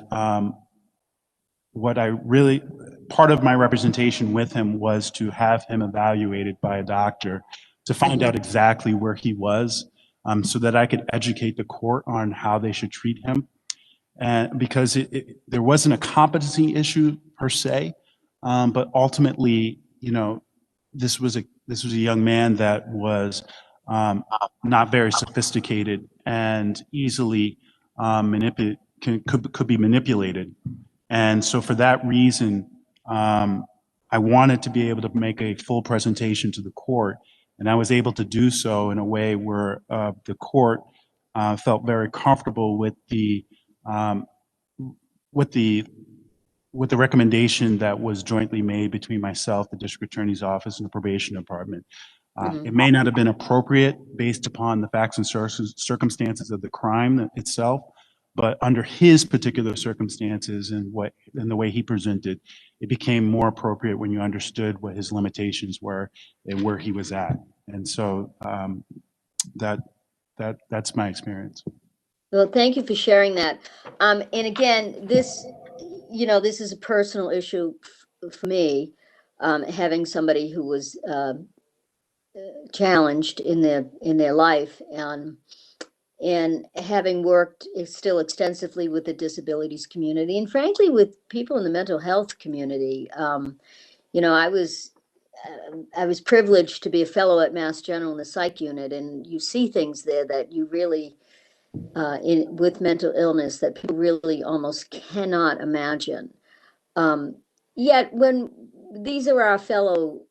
part of my representation with him was to have him evaluated by a doctor to find out exactly where he was, so that I could educate the court on how they should treat him. And because there wasn't a competency issue per se, but ultimately, you know, this was a young man that was not very sophisticated and easily could be manipulated. And so for that reason, I wanted to be able to make a full presentation to the court, and I was able to do so in a way where the court felt very comfortable with the recommendation that was jointly made between myself, the district attorney's office, and the probation department. It may not have been appropriate based upon the facts and circumstances of the crime itself, but under his particular circumstances and the way he presented, it became more appropriate when you understood what his limitations were and where he was at. And so that's my experience. Well, thank you for sharing that. And again, this is a personal issue for me, having somebody who was challenged in their life, and having worked still extensively with the disabilities community, and frankly with people in the mental health community. You know, I was privileged to be a fellow at Mass General in the psych unit, and you see things there that you really with mental illness that people really almost cannot imagine. Yet when these are our fellow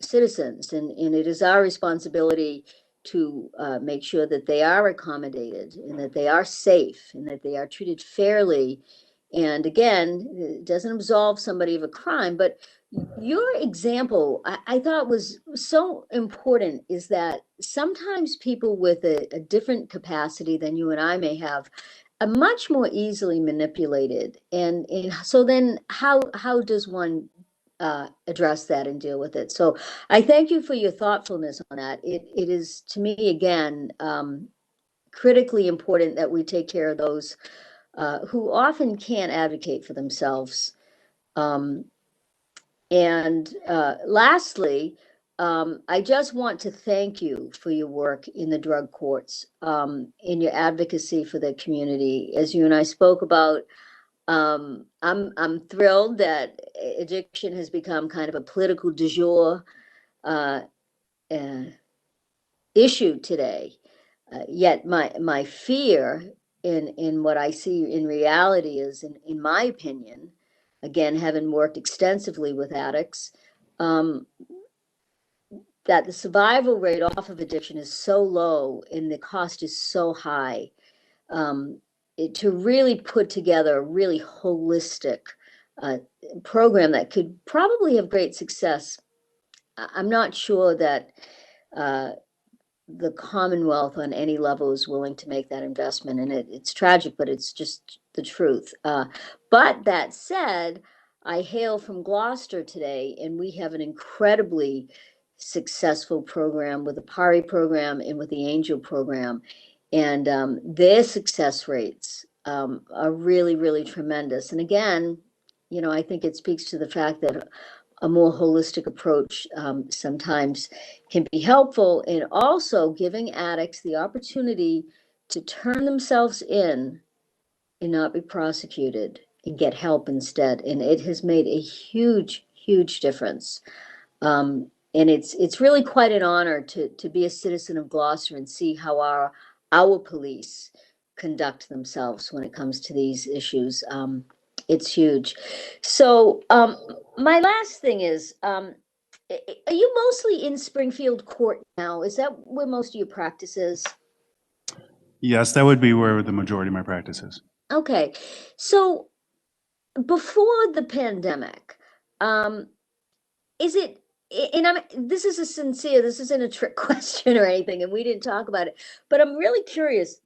citizens, and it is our responsibility to make sure that they are accommodated and that they are safe and that they are treated fairly. And again, it doesn't absolve somebody of a crime, but your example I thought was so important, is that sometimes people with a different capacity than you and I may have are much more easily manipulated. And so then how does one address that and deal with it? So I thank you for your thoughtfulness on that. It is, to me, again, critically important that we take care of those who often can't advocate for themselves. And lastly, I just want to thank you for your work in the drug courts, in your advocacy for the community. As you and I spoke about, I'm thrilled that addiction has become kind of a political du jour uh, issue today. Yet my fear in what I see in reality is, in my opinion, again, having worked extensively with addicts, that the survival rate off of addiction is so low and the cost is so high. To really put together a really holistic program that could probably have great success, I'm not sure that the Commonwealth on any level is willing to make that investment. And it's tragic, but it's just the truth. But that said, I hail from Gloucester today, and we have an incredibly successful program with the PARI program and with the Angel program. And their success rates are really, really tremendous. And again, I think it speaks to the fact that a more holistic approach sometimes can be helpful in also giving addicts the opportunity to turn themselves in and not be prosecuted and get help instead. And it has made a huge, huge difference. And it's really quite an honor to be a citizen of Gloucester and see how our police conduct themselves when it comes to these issues. It's huge. So my last thing is, are you mostly in Springfield Court now? Is that where most of your practice is? Yes, that would be where the majority of my practice is. Okay. So before the pandemic, is it, and this isn't a trick question or anything, and we didn't talk about it, but I'm really curious,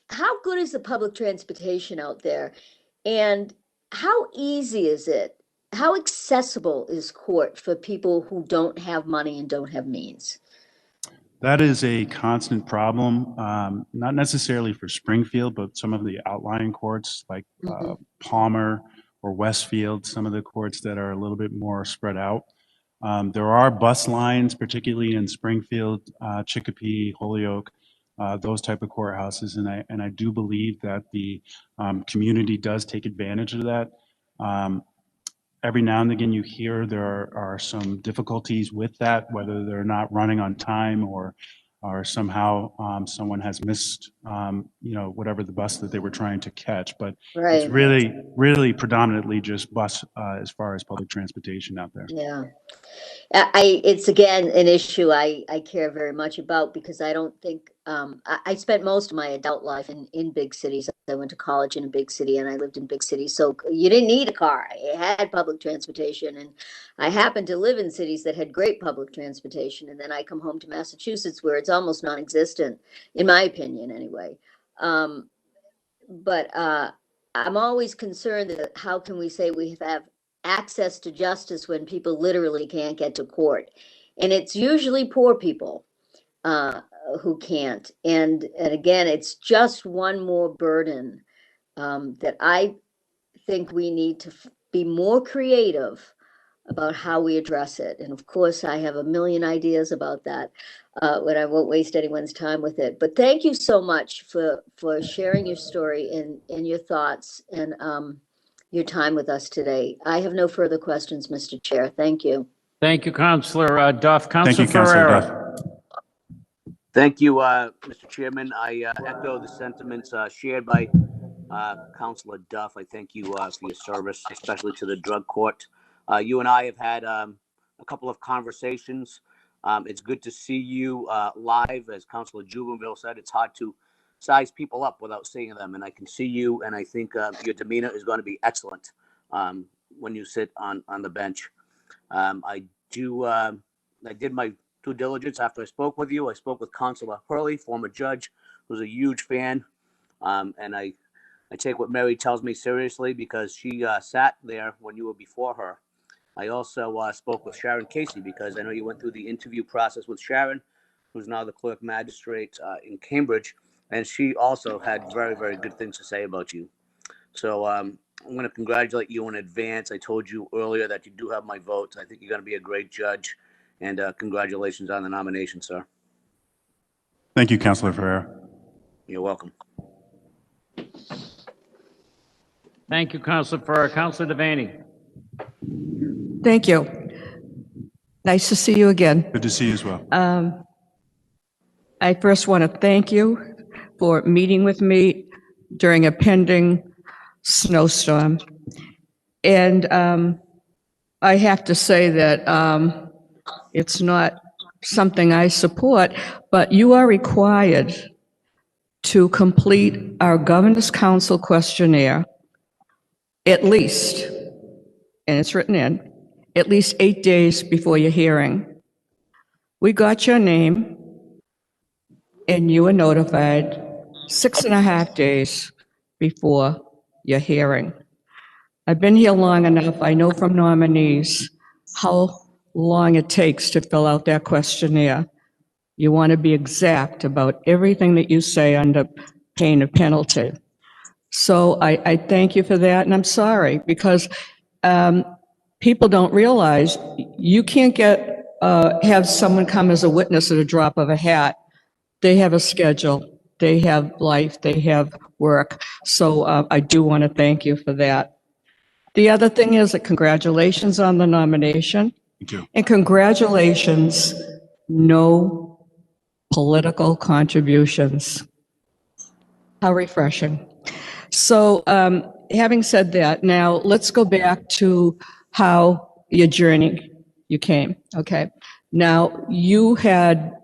how good is the public transportation out there? And how easy is it? How accessible is court for people who don't have money and don't have means? That is a constant problem, not necessarily for Springfield, but some of the outlying courts like Palmer or Westfield, some of the courts that are a little bit more spread out. There are bus lines, particularly in Springfield, Chicopee, Holyoke, those type of courthouses, and I do believe that the community does take advantage of that. Every now and again, you hear there are some difficulties with that, whether they're not running on time or somehow someone has missed, whatever the bus that they were trying to catch. But it's Right. really predominantly just bus as far as public transportation out there. Yeah. It's again an issue I care very much about, because I don't think I spent most of my adult life in big cities. I went to college in a big city and I lived in big cities. So you didn't need a car. You had public transportation. And I happened to live in cities that had great public transportation. And then I come home to Massachusetts where it's almost non-existent, in my opinion anyway. But I'm always concerned that how can we say we have access to justice when people literally can't get to court? And it's usually poor people who can't. And again, it's just one more burden that I think we need to be more creative about how we address it. And of course, I have a million ideas about that, but I won't waste anyone's time with it. But thank you so much for sharing your story and your thoughts and your time with us today. I have no further questions, Mr. Chair. Thank you. Thank you, Councilor Duff. Thank you, Councilor Councilor Ferrera. Duff. Thank you, Mr. Chairman. I echo the sentiments shared by Councilor Duff. I thank you for your service, especially to the drug court. You and I have had a couple of conversations. It's good to see you live. As Councilor Juvenile said, it's hard to size people up without seeing them. And I can see you, and I think your demeanor is going to be excellent when you sit on the bench. I did my due diligence after I spoke with you. I spoke with Councilor Hurley, former judge, who's a huge fan. And I take what Mary tells me seriously, because she sat there when you were before her. I also spoke with Sharon Casey, because I know you went through the interview process with Sharon, who's now the clerk magistrate in Cambridge. And she also had very, very good things to say about you. So I'm going to congratulate you in advance. I told you earlier that you do have my vote. I think you're going to be a great judge. And congratulations on the nomination, sir. Thank you, Councilor Ferrer. You're welcome. Thank you, Counselor Farrar. Counselor Devaney. Thank you. Nice to see you again. Good to see you as well. I first want to thank you for meeting with me during a pending snowstorm. And I have to say that it's not something I support, but you are required to complete our Governor's Council questionnaire at least, and it's written in, at least 8 days before your hearing. We got your name and you were notified 6.5 days before your hearing. I've been here long enough. I know from nominees how long it takes to fill out that questionnaire. You want to be exact about everything that you say under pain of penalty. So I thank you for that, and I'm sorry, because people don't realize you can't have someone come as a witness at a drop of a hat. They have a schedule, they have life, they have work. So I do want to thank you for that. The other thing is that congratulations on the nomination. Thank you. And congratulations, no political contributions. How refreshing. So having said that, now let's go back to how your journey you came, okay? Now, you had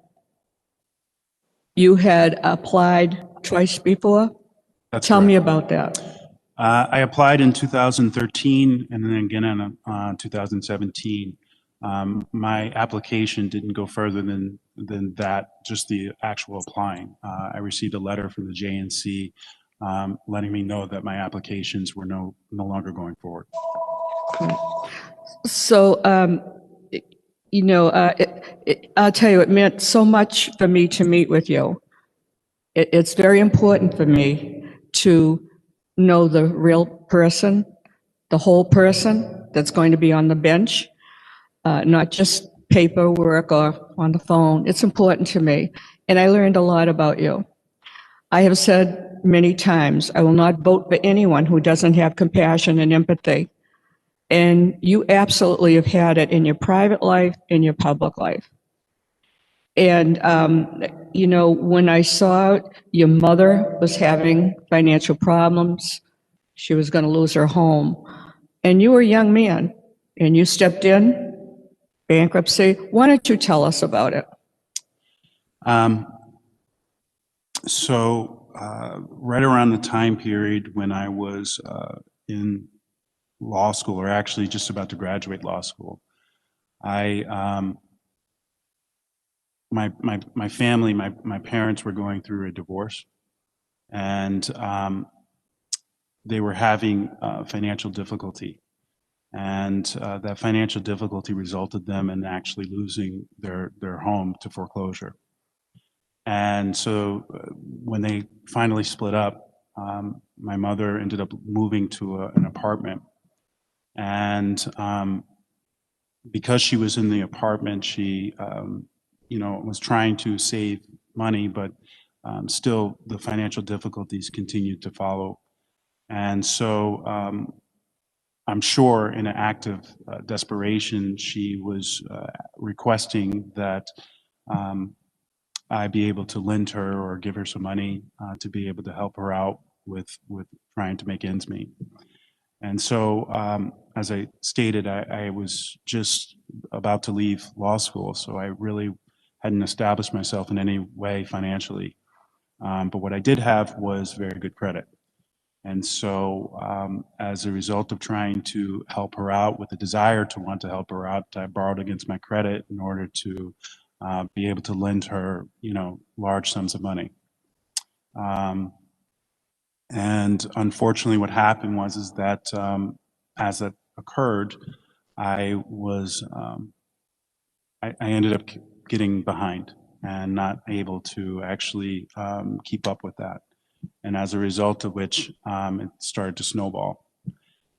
applied twice before? That's Tell me correct. about that. I applied in 2013 and then again in 2017. My application didn't go further than that, just the actual applying. I received a letter from the JNC letting me know that my applications were no longer going forward. So, I'll tell you, it meant so much for me to meet with you. It's very important for me to know the real person, the whole person that's going to be on the bench, not just paperwork or on the phone. It's important to me. And I learned a lot about you. I have said many times, I will not vote for anyone who doesn't have compassion and empathy. And you absolutely have had it in your private life, in your public life. And, when I saw your mother was having financial problems, she was going to lose her home, and you were a young man, and you stepped in, bankruptcy. Why don't you tell us about it? So right around the time period when I was in law school, or actually just about to graduate law school, my family, my parents were going through a divorce, and they were having financial difficulty. And that financial difficulty resulted them in actually losing their home to foreclosure. And so when they finally split up, my mother ended up moving to an apartment. And because she was in the apartment, she was trying to save money, but still the financial difficulties continued to follow. And so I'm sure in an act of desperation, she was requesting that I be able to lend her or give her some money to be able to help her out with trying to make ends meet. And so, as I stated, I was just about to leave law school, so I really hadn't established myself in any way financially. But what I did have was very good credit. And so, as a result of trying to help her out with the desire to want to help her out, I borrowed against my credit in order to be able to lend her, large sums of money. And unfortunately, what happened was that as it occurred, I ended up getting behind and not able to actually keep up with that. And as a result of which, it started to snowball.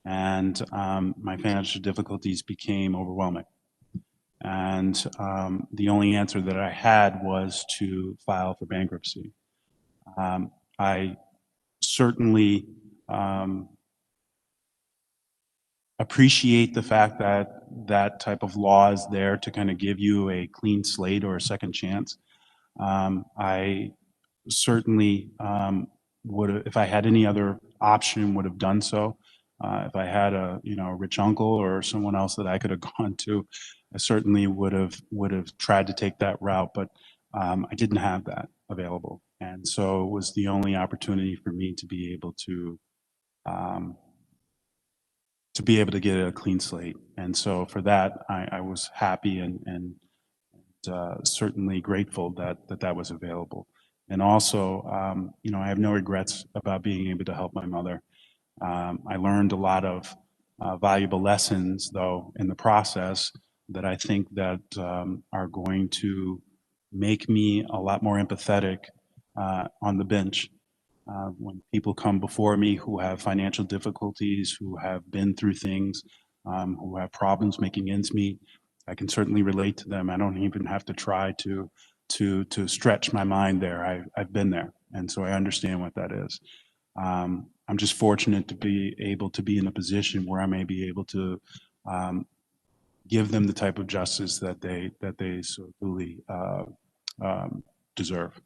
And my financial difficulties became overwhelming. And the only answer that I had was to file for bankruptcy. I certainly appreciate the fact that that type of law is there to kind of give you a clean slate or a second chance. I certainly would, if I had any other option, would have done so. If I had a rich uncle or someone else that I could have gone to, I certainly would have tried to take that route. But I didn't have that available, and so it was the only opportunity for me to be able to get a clean slate. And so for that, I was happy and certainly grateful that was available. And also, I have no regrets about being able to help my mother. I learned a lot of valuable lessons, though, in the process that I think that are going to make me a lot more empathetic on the bench. When people come before me who have financial difficulties, who have been through things, who have problems making ends meet, I can certainly relate to them. I don't even have to try to stretch my mind there. I've been there, and so I understand what that is. I'm just fortunate to be able to be in a position where I may be able to give them the type of justice that they so duly deserve.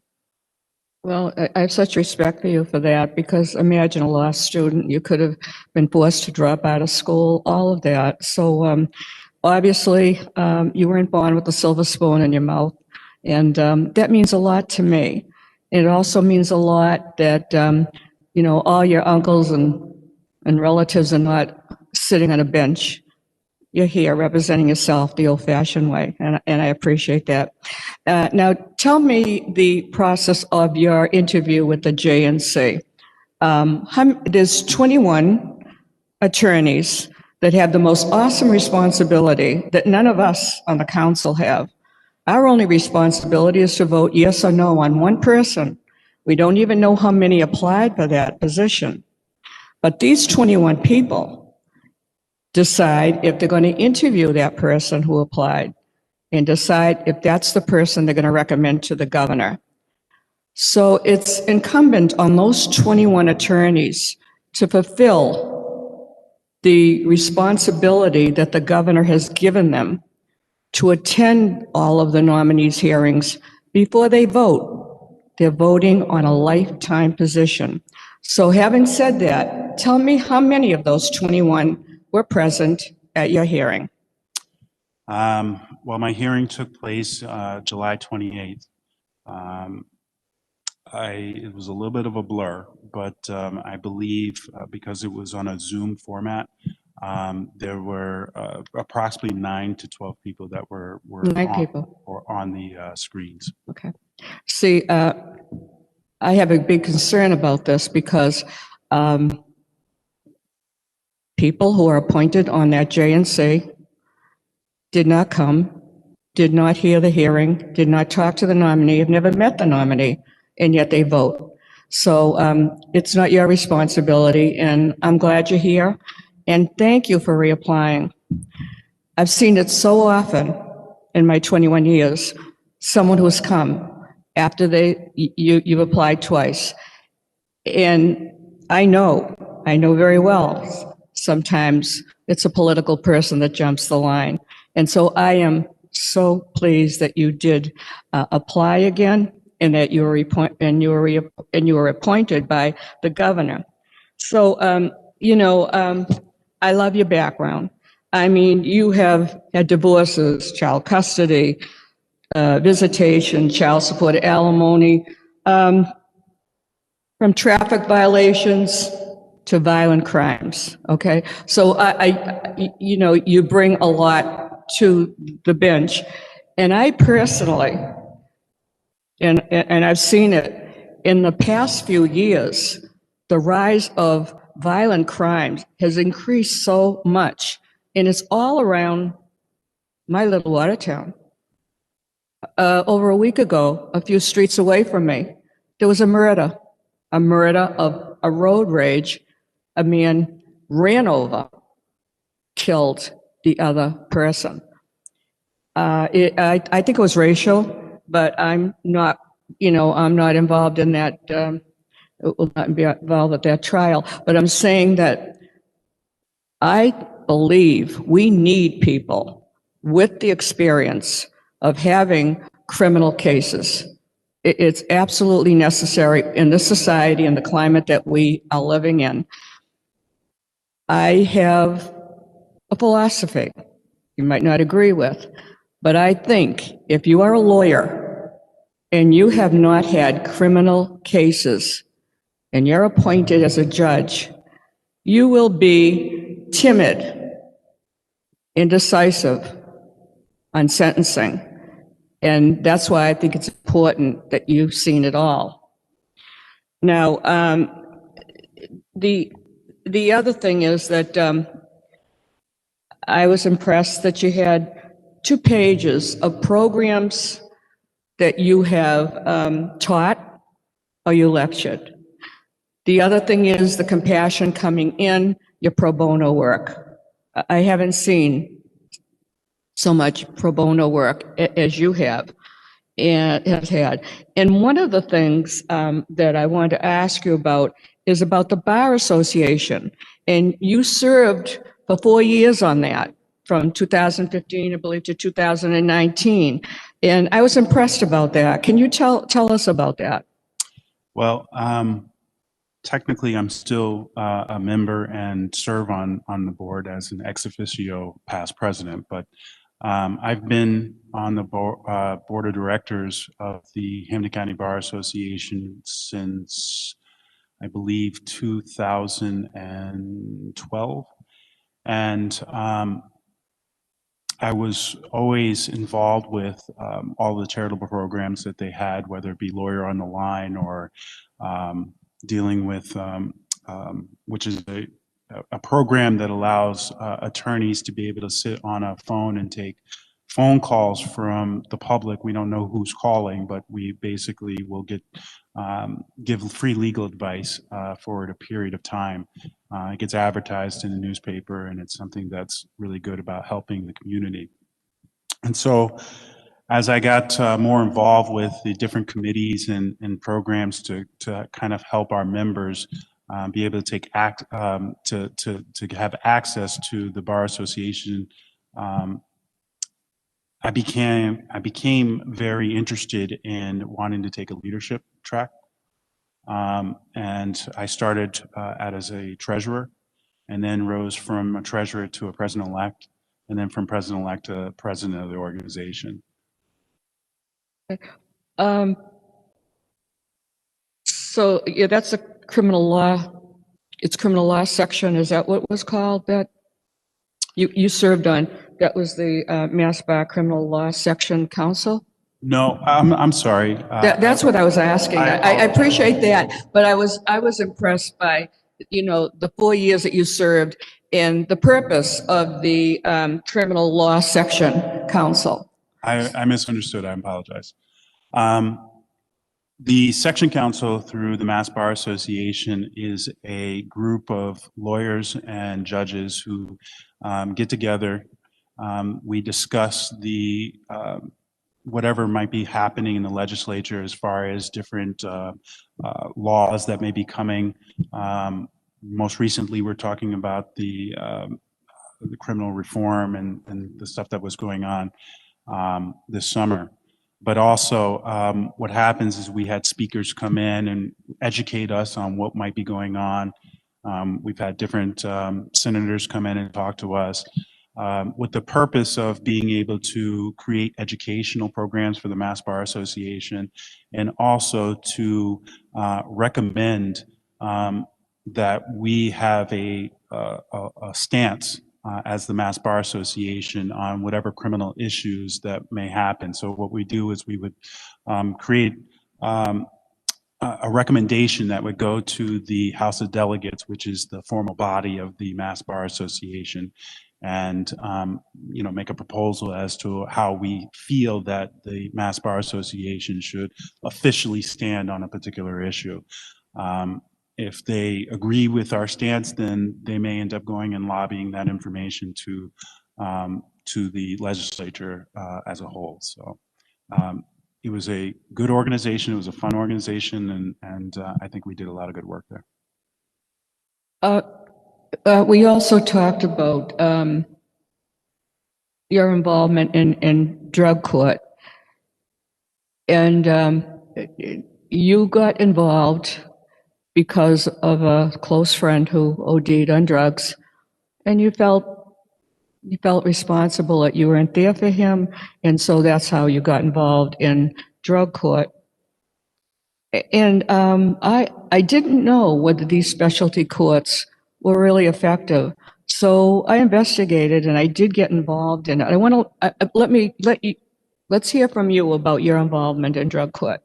Well, I have such respect for you for that, because imagine a law student, you could have been forced to drop out of school, all of that. So obviously, you weren't born with a silver spoon in your mouth, and that means a lot to me. It also means a lot that, all your uncles and relatives are not sitting on a bench. You're here representing yourself the old-fashioned way, and I appreciate that. Now, tell me the process of your interview with the JNC. There's 21 attorneys that have the most awesome responsibility that none of us on the council have. Our only responsibility is to vote yes or no on one person. We don't even know how many applied for that position. But these 21 people decide if they're going to interview that person who applied and decide if that's the person they're going to recommend to the governor. So it's incumbent on those 21 attorneys to fulfill the responsibility that the governor has given them to attend all of the nominees' hearings before they vote. They're voting on a lifetime position. So having said that, tell me how many of those 21 were present at your hearing. Well, my hearing took place July 28th. It was a little bit of a blur, but I believe because it was on a Zoom format, there were approximately 9 to 12 people that were on the screens. Okay. See, I have a big concern about this because people who are appointed on that JNC did not come, did not hear the hearing, did not talk to the nominee, have never met the nominee, and yet they vote. So it's not your responsibility, and I'm glad you're here, and thank you for reapplying. I've seen it so often in my 21 years, someone who's come after you've applied twice. And I know very well, sometimes it's a political person that jumps the line. And so I am so pleased that you did apply again and that you were appointed by the governor. So, I love your background. I mean, you have had divorces, child custody, visitation, child support, alimony, from traffic violations to violent crimes, okay? So you bring a lot to the bench. And I personally, and I've seen it in the past few years, the rise of violent crimes has increased so much, and it's all around my little water town. Over a week ago, a few streets away from me, there was a murder of a road rage. A man ran over, killed the other person. I think it was racial, but I'm not involved in that. Will not be involved at that trial. But I'm saying that I believe we need people with the experience of having criminal cases. It's absolutely necessary in this society and the climate that we are living in. I have a philosophy you might not agree with, but I think if you are a lawyer and you have not had criminal cases and you're appointed as a judge, you will be timid, indecisive on sentencing. And that's why I think it's important that you've seen it all. Now, the other thing is that I was impressed that you had 2 pages of programs that you have taught or you lectured. The other thing is the compassion coming in, your pro bono work. I haven't seen so much pro bono work as you have and have had. And one of the things that I wanted to ask you about is about the Bar Association. And you served for 4 years on that, from 2015, I believe, to 2019. And I was impressed about that. Can you tell us about that? Well, technically, I'm still a member and serve on the board as an ex officio past president, but I've been on the board of directors of the Hampden County Bar Association since, I believe, 2012. And I was always involved with all the charitable programs that they had, whether it be Lawyer on the Line or dealing with, which is a program that allows attorneys to be able to sit on a phone and take phone calls from the public. We don't know who's calling, but we basically will give free legal advice for a period of time. It gets advertised in the newspaper, and it's something that's really good about helping the community. And so as I got more involved with the different committees and programs to kind of help our members be able to take to have access to the Bar Association, I became very interested in wanting to take a leadership track. And I started as a treasurer, and then rose from a treasurer to a president-elect, and then from president-elect to president of the organization. So yeah, that's a criminal law. It's criminal law section. Is that what was called that you served on? That was the Mass Bar Criminal Law Section Council? No, I'm sorry. That's what I was asking. I appreciate that, but I was impressed by, the 4 years that you served and the purpose of the Criminal Law Section Council. I misunderstood. I apologize. The Section Council through the Mass Bar Association is a group of lawyers and judges who get together. We discuss the whatever might be happening in the legislature as far as different laws that may be coming. Most recently, we're talking about the criminal reform and the stuff that was going on this summer. But also, what happens is we had speakers come in and educate us on what might be going on. We've had different senators come in and talk to us with the purpose of being able to create educational programs for the Mass Bar Association, and also to recommend that we have a stance as the Mass Bar Association on whatever criminal issues that may happen. So what we do is we would create a recommendation that would go to the House of Delegates, which is the formal body of the Mass Bar Association, and make a proposal as to how we feel that the Mass Bar Association should officially stand on a particular issue. If they agree with our stance, then they may end up going and lobbying that information to the legislature as a whole. So it was a good organization. It was a fun organization, and I think we did a lot of good work there. We also talked about your involvement in drug court. And you got involved because of a close friend who OD'd on drugs, and you felt responsible that you weren't there for him, and so that's how you got involved in drug court. And I didn't know whether these specialty courts were really effective, so I investigated and I did get involved in it. I want to let's hear from you about your involvement in drug court.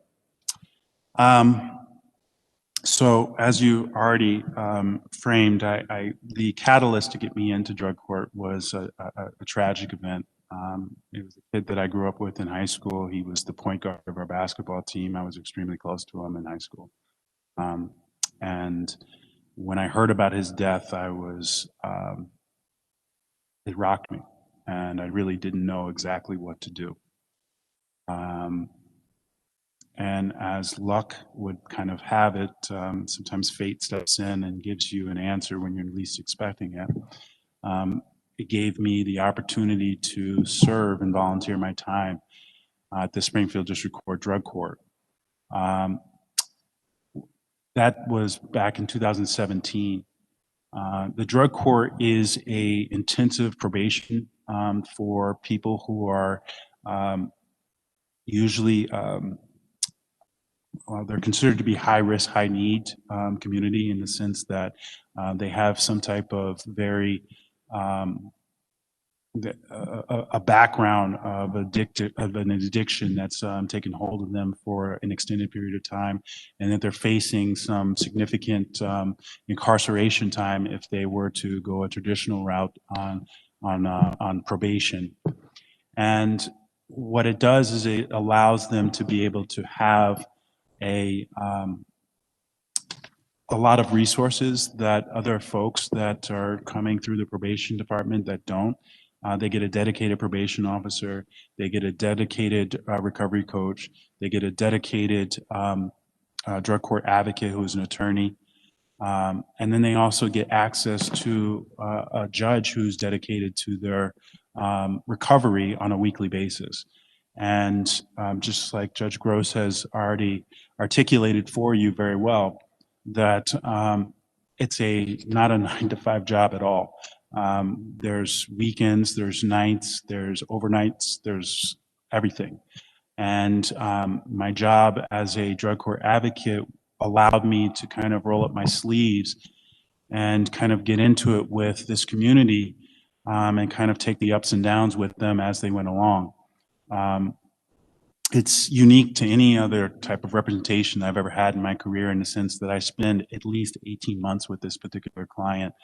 So as you already framed, the catalyst to get me into drug court was a tragic event. It was a kid that I grew up with in high school. He was the point guard of our basketball team. I was extremely close to him in high school. And when I heard about his death, it rocked me, and I really didn't know exactly what to do. And as luck would kind of have it, sometimes fate steps in and gives you an answer when you're least expecting it. It gave me the opportunity to serve and volunteer my time at the Springfield District Court Drug Court. That was back in 2017. The drug court is a intensive probation for people who are usually they're considered to be high risk, high need community in the sense that they have some type of very a background of an addiction that's taken hold of them for an extended period of time, and that they're facing some significant incarceration time if they were to go a traditional route on probation. And what it does is it allows them to be able to have a lot of resources that other folks that are coming through the probation department that don't. They get a dedicated probation officer. They get a dedicated recovery coach. They get a dedicated drug court advocate who is an attorney. And then they also get access to a judge who's dedicated to their recovery on a weekly basis. And just like Judge Gross has already articulated for you very well, that it's not a 9-to-5 job at all. There's weekends, there's nights, there's overnights, there's everything. And my job as a drug court advocate allowed me to kind of roll up my sleeves and kind of get into it with this community and kind of take the ups and downs with them as they went along. It's unique to any other type of representation I've ever had in my career in the sense that I spend at least 18 months with this particular client.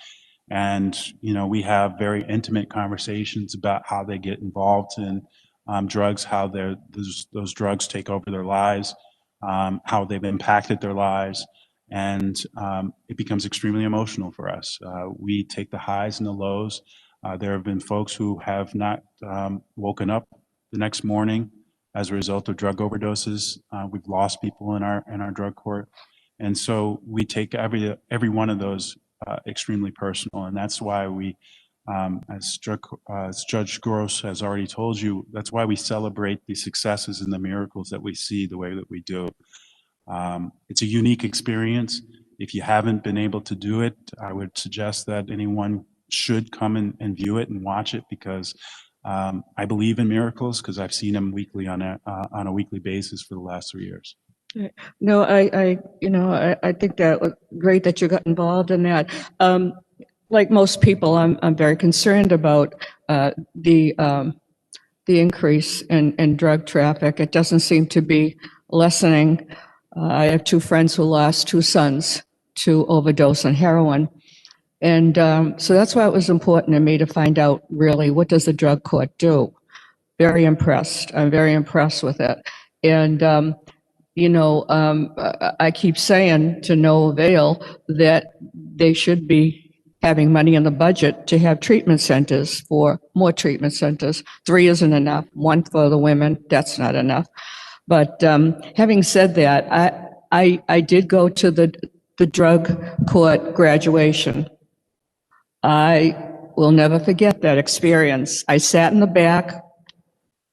And, you know, we have very intimate conversations about how they get involved in drugs, how those drugs take over their lives, how they've impacted their lives. And it becomes extremely emotional for us. We take the highs and the lows. There have been folks who have not woken up the next morning as a result of drug overdoses. We've lost people in our drug court. And so we take every one of those extremely personal. And that's why we, as Judge Gross has already told you, that's why we celebrate the successes and the miracles that we see the way that we do. It's a unique experience. If you haven't been able to do it, I would suggest that anyone should come and view it and watch it, because I believe in miracles because I've seen them weekly on a weekly basis for the last 3 years. No, I think that was great that you got involved in that. Like most people, I'm very concerned about the increase in drug traffic. It doesn't seem to be lessening. I have 2 friends who lost 2 sons to overdose on heroin. And so that's why it was important to me to find out really what does the drug court do. Very impressed. I'm very impressed with it. And, I keep saying to no avail that they should be having money in the budget to have treatment centers, for more treatment centers. 3 isn't enough. 1 for the women, that's not enough. But having said that, I did go to the drug court graduation. I will never forget that experience. I sat in the back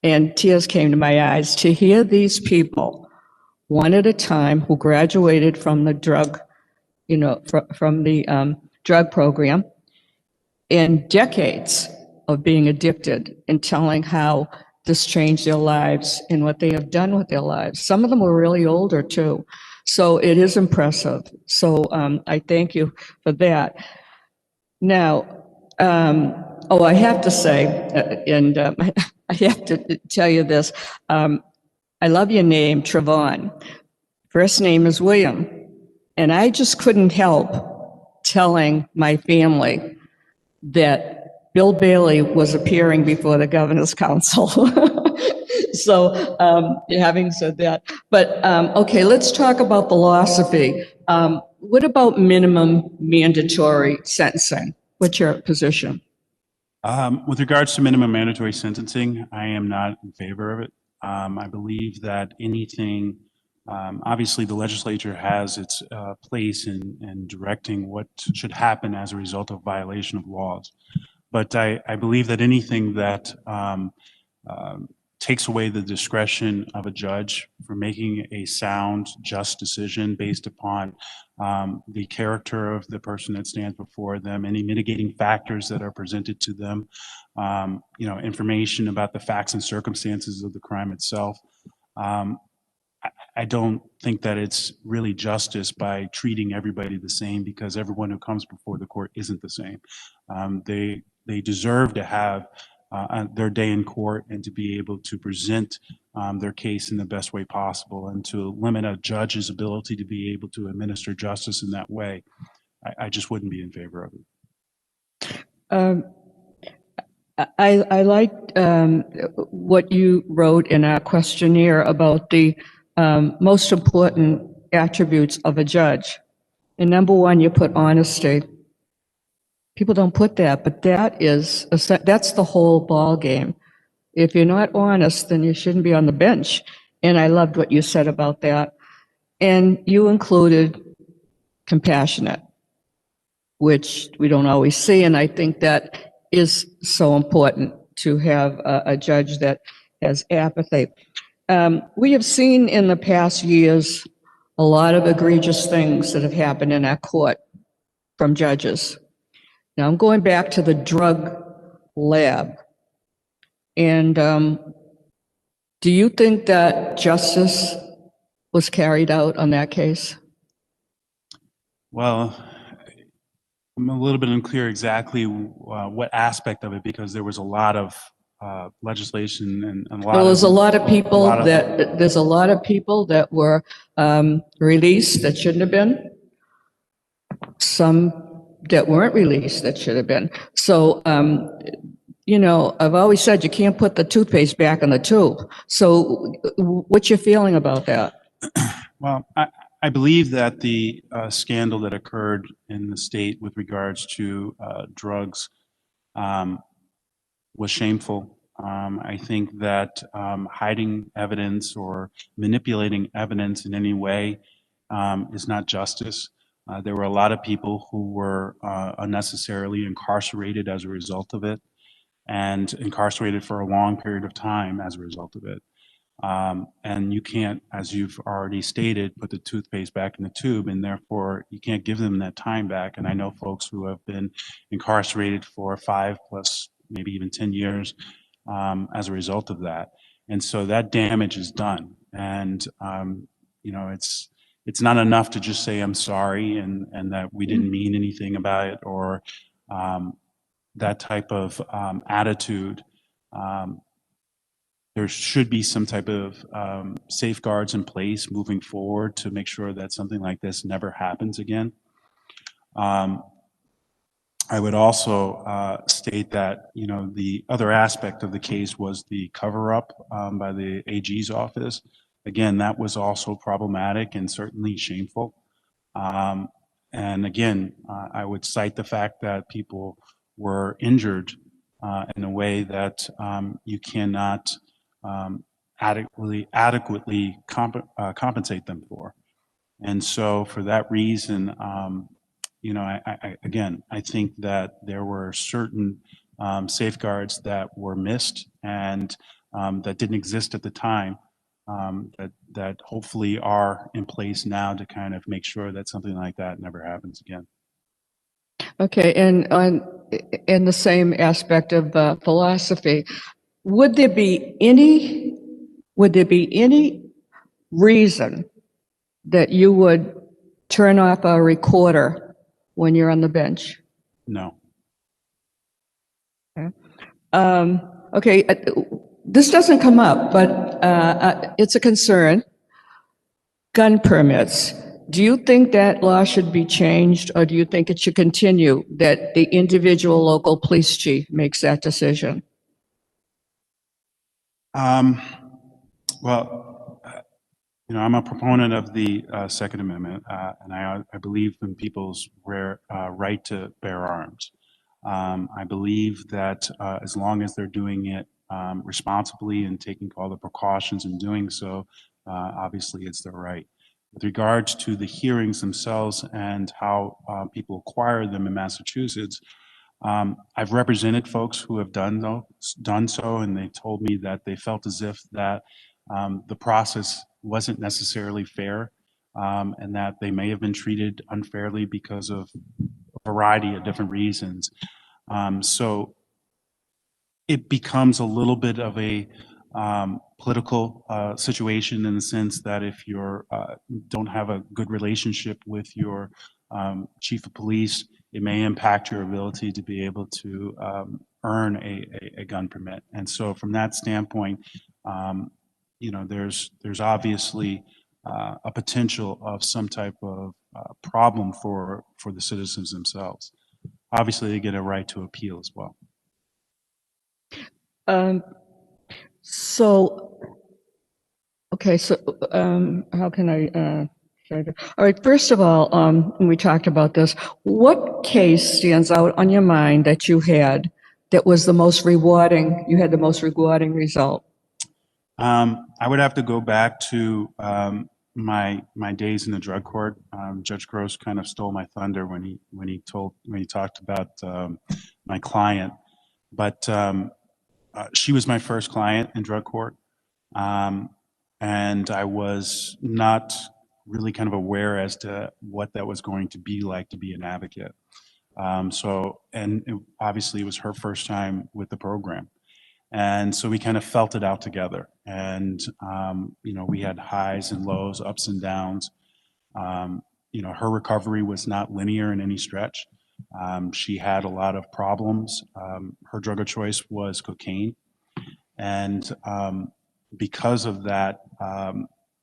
and tears came to my eyes to hear these people, one at a time, who graduated from the drug, from the drug program, and decades of being addicted, and telling how this changed their lives and what they have done with their lives. Some of them were really older too. So it is impressive. So I thank you for that. Now, I have to say, and I have to tell you this, I love your name, Travaun. First name is William. And I just couldn't help telling my family that Bill Bailey was appearing before the Governor's Council. So, having said that, but, okay, let's talk about philosophy. What about minimum mandatory sentencing? What's your position? With regards to minimum mandatory sentencing, I am not in favor of it. I believe that anything, obviously the legislature has its place in directing what should happen as a result of violation of laws. But I believe that anything that takes away the discretion of a judge for making a sound, just decision based upon the character of the person that stands before them, any mitigating factors that are presented to them, information about the facts and circumstances of the crime itself. I don't think that it's really justice by treating everybody the same, because everyone who comes before the court isn't the same. They deserve to have their day in court and to be able to present their case in the best way possible, and to limit a judge's ability to be able to administer justice in that way. I just wouldn't be in favor of it. I liked what you wrote in our questionnaire about the most important attributes of a judge. And number one, you put honesty. People don't put that, but that's the whole ball game. If you're not honest, then you shouldn't be on the bench. And I loved what you said about that. And you included compassionate, which we don't always see. And I think that is so important, to have a judge that has apathy. We have seen in the past years a lot of egregious things that have happened in our court from judges. Now, I'm going back to the drug lab. And do you think that justice was carried out on that case? Well, I'm a little bit unclear exactly what aspect of it, because there was a lot of legislation and a lot Well, there's a lot of people lot of- there's a lot of people that were released that shouldn't have been. Some that weren't released that should have been. So, I've always said you can't put the toothpaste back in the tube. So what's your feeling about that? Well, I believe that the scandal that occurred in the state with regards to drugs was shameful. I think that hiding evidence or manipulating evidence in any way is not justice. There were a lot of people who were unnecessarily incarcerated as a result of it, and incarcerated for a long period of time as a result of it. And you can't, as you've already stated, put the toothpaste back in the tube, and therefore you can't give them that time back. And I know folks who have been incarcerated for 5 plus, maybe even 10 years as a result of that. And so that damage is done. And, it's not enough to just say, I'm sorry, and that we didn't mean anything about it, or that type of attitude. There should be some type of safeguards in place moving forward to make sure that something like this never happens again. I would also state that, the other aspect of the case was the cover-up by the AG's office. Again, that was also problematic and certainly shameful. And again, I would cite the fact that people were injured in a way that you cannot adequately compensate them for. And so for that reason, you know, again, I think that there were certain safeguards that were missed and that didn't exist at the time, that hopefully are in place now to kind of make sure that something like that never happens again. Okay, and in the same aspect of philosophy, would there be any reason that you would turn off a recorder when you're on the bench? No. Okay, this doesn't come up, but it's a concern. Gun permits. Do you think that law should be changed, or do you think it should continue that the individual local police chief makes that decision? Well, you know, I'm a proponent of the Second Amendment, and I believe in people's right to bear arms. I believe that as long as they're doing it responsibly and taking all the precautions in doing so, obviously it's their right. With regards to the hearings themselves and how people acquire them in Massachusetts, I've represented folks who have done so, and they told me that they felt as if that the process wasn't necessarily fair, and that they may have been treated unfairly because of a variety of different reasons. So it becomes a little bit of a political situation in the sense that if you don't have a good relationship with your chief of police, it may impact your ability to be able to earn a gun permit. And so from that standpoint, you know, there's obviously a potential of some type of problem for the citizens themselves. Obviously, they get a right to appeal as well. So, okay, so how can I? All right, first of all, we talked about this. What case stands out on your mind that you had that was the most rewarding? You had the most rewarding result. I would have to go back to my days in the drug court. Judge Gross kind of stole my thunder when he talked about my client, but she was my first client in drug court, and I was not really kind of aware as to what that was going to be like to be an advocate. Obviously it was her first time with the program. And so we kind of felt it out together. And, you know, we had highs and lows, ups and downs. You know, her recovery was not linear in any stretch. She had a lot of problems. Her drug of choice was cocaine. And because of that,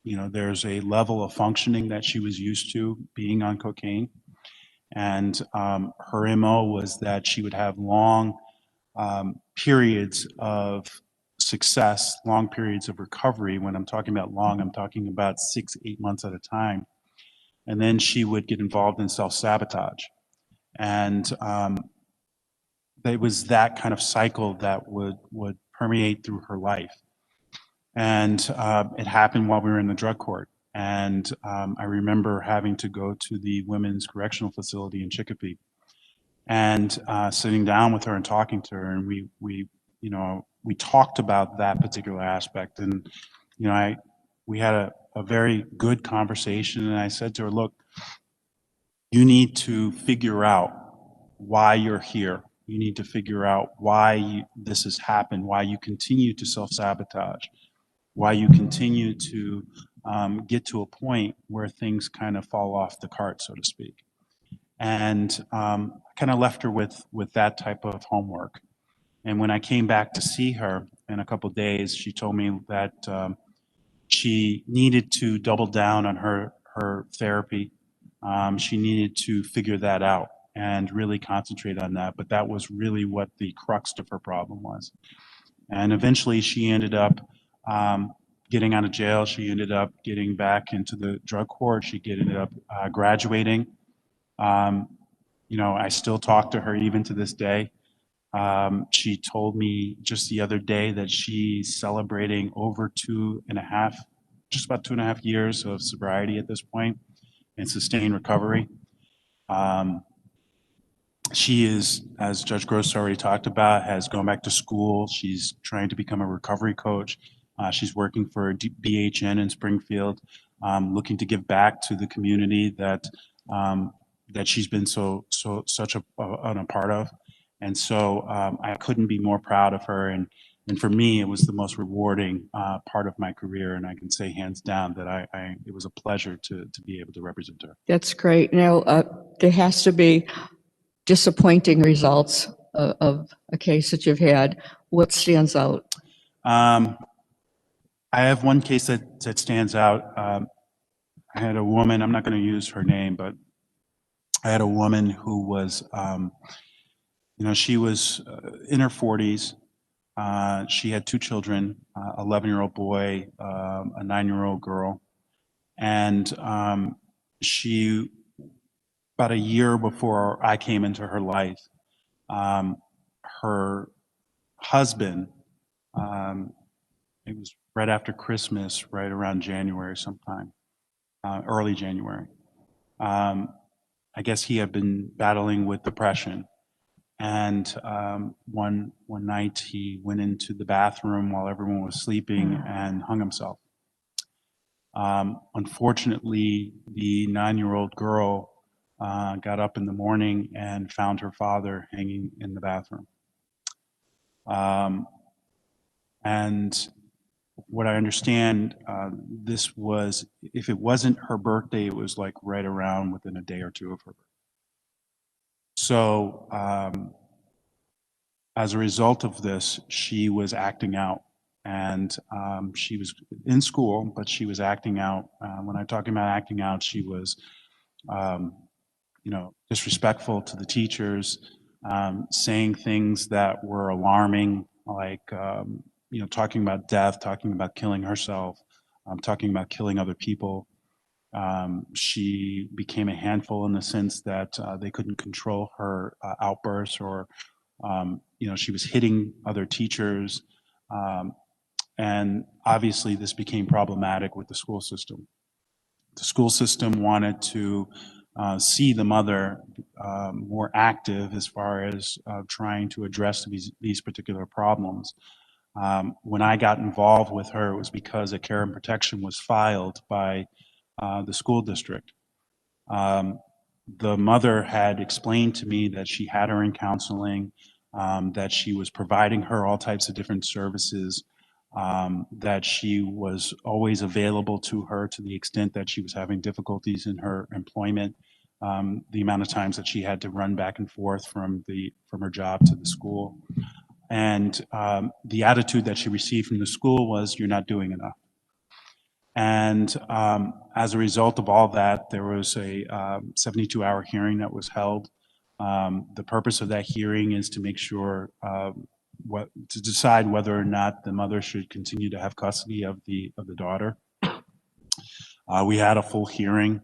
you know, there's a level of functioning that she was used to being on cocaine. And her MO was that she would have long periods of success, long periods of recovery. When I'm talking about long, I'm talking about 6-8 months at a time. And then she would get involved in self-sabotage. And it was that kind of cycle that would permeate through her life. And it happened while we were in the drug court. And I remember having to go to the women's correctional facility in Chicopee and sitting down with her and talking to her, and we talked about that particular aspect. And you know, we had a very good conversation, and I said to her, look, you need to figure out why you're here. You need to figure out why this has happened, why you continue to self-sabotage, why you continue to get to a point where things kind of fall off the cart, so to speak. And kind of left her with that type of homework. And when I came back to see her in a couple of days, she told me that she needed to double down on her therapy. She needed to figure that out and really concentrate on that. But that was really what the crux of her problem was. And eventually she ended up getting out of jail. She ended up getting back into the drug court. She ended up graduating. You know, I still talk to her even to this day. She told me just the other day that she's celebrating over just about 2.5 years of sobriety at this point and sustained recovery. She is, as Judge Gross already talked about, has gone back to school. She's trying to become a recovery coach. She's working for BHN in Springfield, looking to give back to the community that that she's been such a part of. And so I couldn't be more proud of her. And for me, it was the most rewarding part of my career. And I can say hands down that it was a pleasure to be able to represent her. That's great. Now, there has to be disappointing results of a case that you've had. What stands out? I have one case that stands out. I had a woman, I'm not going to use her name, but I had a woman who was, she was in her 40s. She had two children, 11-year-old boy, a 9-year-old girl. And she, about a year before I came into her life, her husband, it was right after Christmas, right around January sometime, early January. I guess he had been battling with depression. And one night he went into the bathroom while everyone was sleeping and hung himself. Unfortunately, the 9-year-old girl got up in the morning and found her father hanging in the bathroom. And what I understand, this was, if it wasn't her birthday, it was like right around within a day or two of her birthday. So as a result of this, she was acting out. And she was in school, but she was acting out. When I'm talking about acting out, she was, disrespectful to the teachers, saying things that were alarming, like, talking about death, talking about killing herself, talking about killing other people. She became a handful in the sense that they couldn't control her outbursts, or, she was hitting other teachers. And obviously this became problematic with the school system. The school system wanted to see the mother more active as far as trying to address these particular problems. When I got involved with her, it was because a care and protection was filed by the school district. The mother had explained to me that she had her in counseling, that she was providing her all types of different services, that she was always available to her to the extent that she was having difficulties in her employment, the amount of times that she had to run back and forth from her job to the school. And the attitude that she received from the school was, "You're not doing enough." And as a result of all that, there was a 72-hour hearing that was held. The purpose of that hearing is to make sure to decide whether or not the mother should continue to have custody of the daughter. We had a full hearing.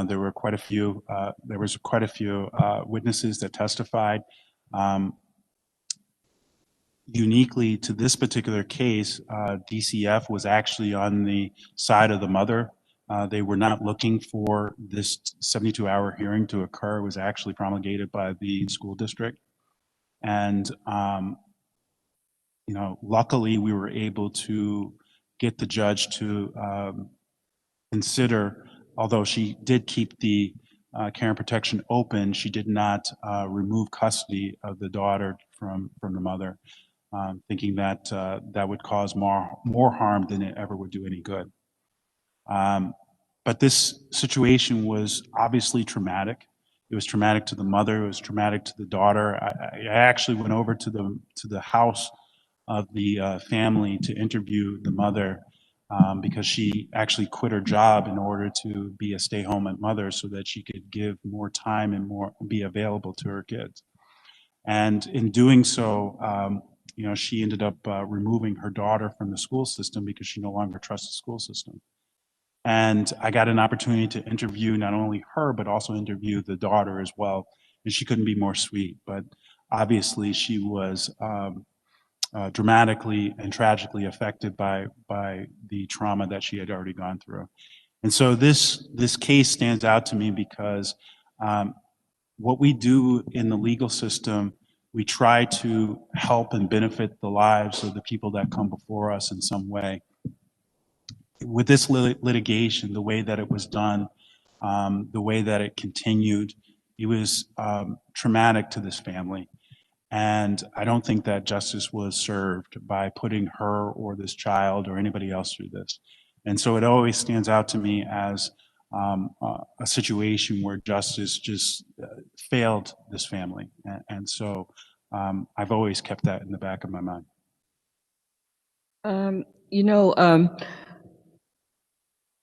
There were quite a few. There was quite a few witnesses that testified. Uniquely to this particular case, DCF was actually on the side of the mother. They were not looking for this 72-hour hearing to occur. It was actually promulgated by the school district. And, luckily we were able to get the judge to consider, although she did keep the care and protection open, she did not remove custody of the daughter from the mother. Thinking that that would cause more harm than it ever would do any good. But this situation was obviously traumatic. It was traumatic to the mother. It was traumatic to the daughter. I actually went over to the house of the family to interview the mother because she actually quit her job in order to be a stay-home mother so that she could give more time and be available to her kids. And in doing so, she ended up removing her daughter from the school system because she no longer trusts the school system. And I got an opportunity to interview not only her, but also interview the daughter as well. And she couldn't be more sweet, but obviously she was dramatically and tragically affected by the trauma that she had already gone through. And so this case stands out to me because what we do in the legal system, we try to help and benefit the lives of the people that come before us in some way. With this litigation, the way that it was done, the way that it continued, it was traumatic to this family. And I don't think that justice was served by putting her or this child or anybody else through this. And so it always stands out to me as a situation where justice just failed this family. And so I've always kept that in the back of my mind. You know,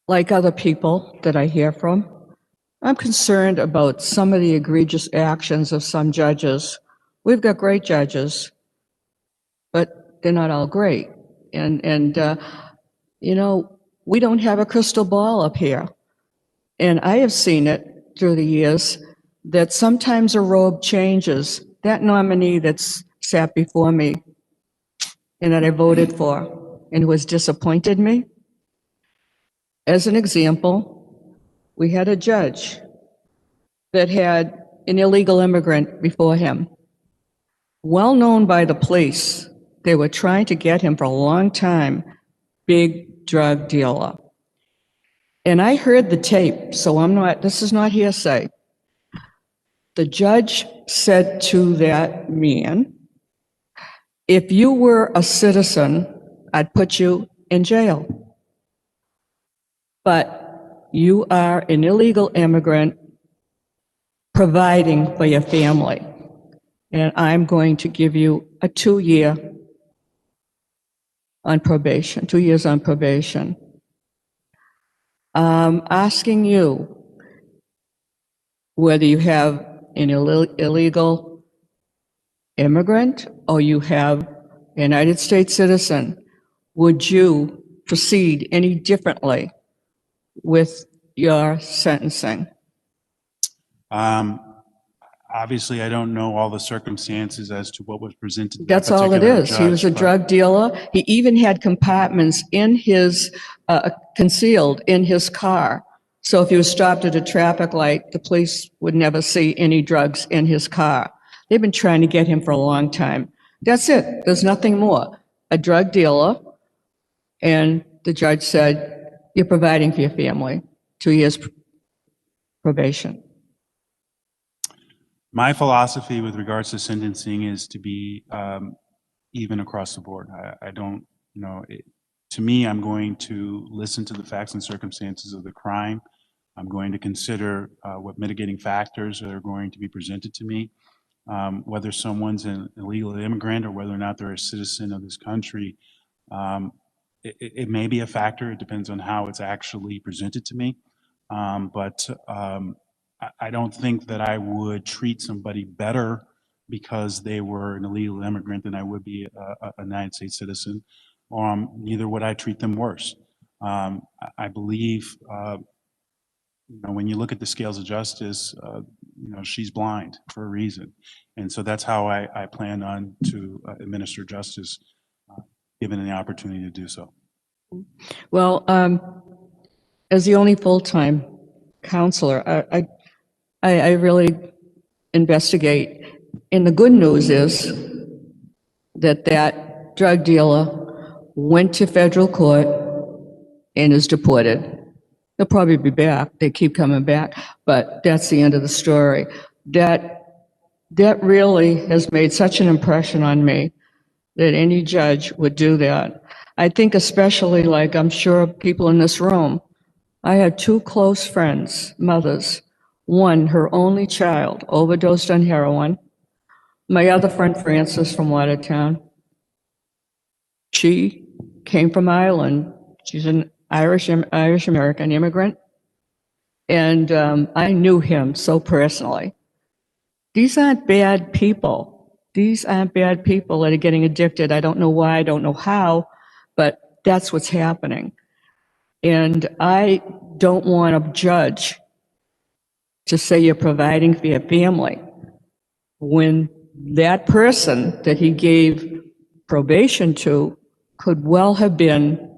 like other people that I hear from, I'm concerned about some of the egregious actions of some judges. We've got great judges, but they're not all great. And you know, we don't have a crystal ball up here. And I have seen it through the years that sometimes a robe changes. That nominee that's sat before me and that I voted for and who has disappointed me. As an example, we had a judge that had an illegal immigrant before him. Well known by the police, they were trying to get him for a long time, big drug dealer. And I heard the tape, so this is not hearsay. The judge said to that man, if you were a citizen, I'd put you in jail. But you are an illegal immigrant providing for your family. And I'm going to give you a 2-year on probation, 2 years on probation. I'm asking you whether you have an illegal immigrant or you have a United States citizen, would you proceed any differently with your sentencing? Obviously, I don't know all the circumstances as to what was presented. To That's all it is. He was a drug dealer. He even had compartments in his, concealed in his car. So if he was stopped at a traffic light, the police would never see any drugs in his car. They've been trying to get him for a long time. That's it. There's nothing more. A drug dealer, and the judge said, you're providing for your family, 2 years probation. My philosophy with regards to sentencing is to be even across the board. I don't, you know, to me, I'm going to listen to the facts and circumstances of the crime. I'm going to consider what mitigating factors are going to be presented to me. Whether someone's an illegal immigrant or whether or not they're a citizen of this country, it may be a factor. It depends on how it's actually presented to me. But I don't think that I would treat somebody better because they were an illegal immigrant than I would be a United States citizen. Neither would I treat them worse. I believe, you know, when you look at the scales of justice, you know, she's blind for a reason. And so that's how I plan on to administer justice, given the opportunity to do so. Well, as the only full-time counselor, I really investigate. And the good news is that that drug dealer went to federal court and is deported. He'll probably be back. They keep coming back, but that's the end of the story. That really has made such an impression on me that any judge would do that. I think especially, like I'm sure people in this room, I had 2 close friends, mothers. One, her only child, overdosed on heroin. My other friend, Frances, from Watertown. She came from Ireland. She's an Irish-American immigrant. And I knew him so personally. These aren't bad people. These aren't bad people that are getting addicted. I don't know why, I don't know how, but that's what's happening. And I don't want a judge to say you're providing for your family when that person that he gave probation to could well have been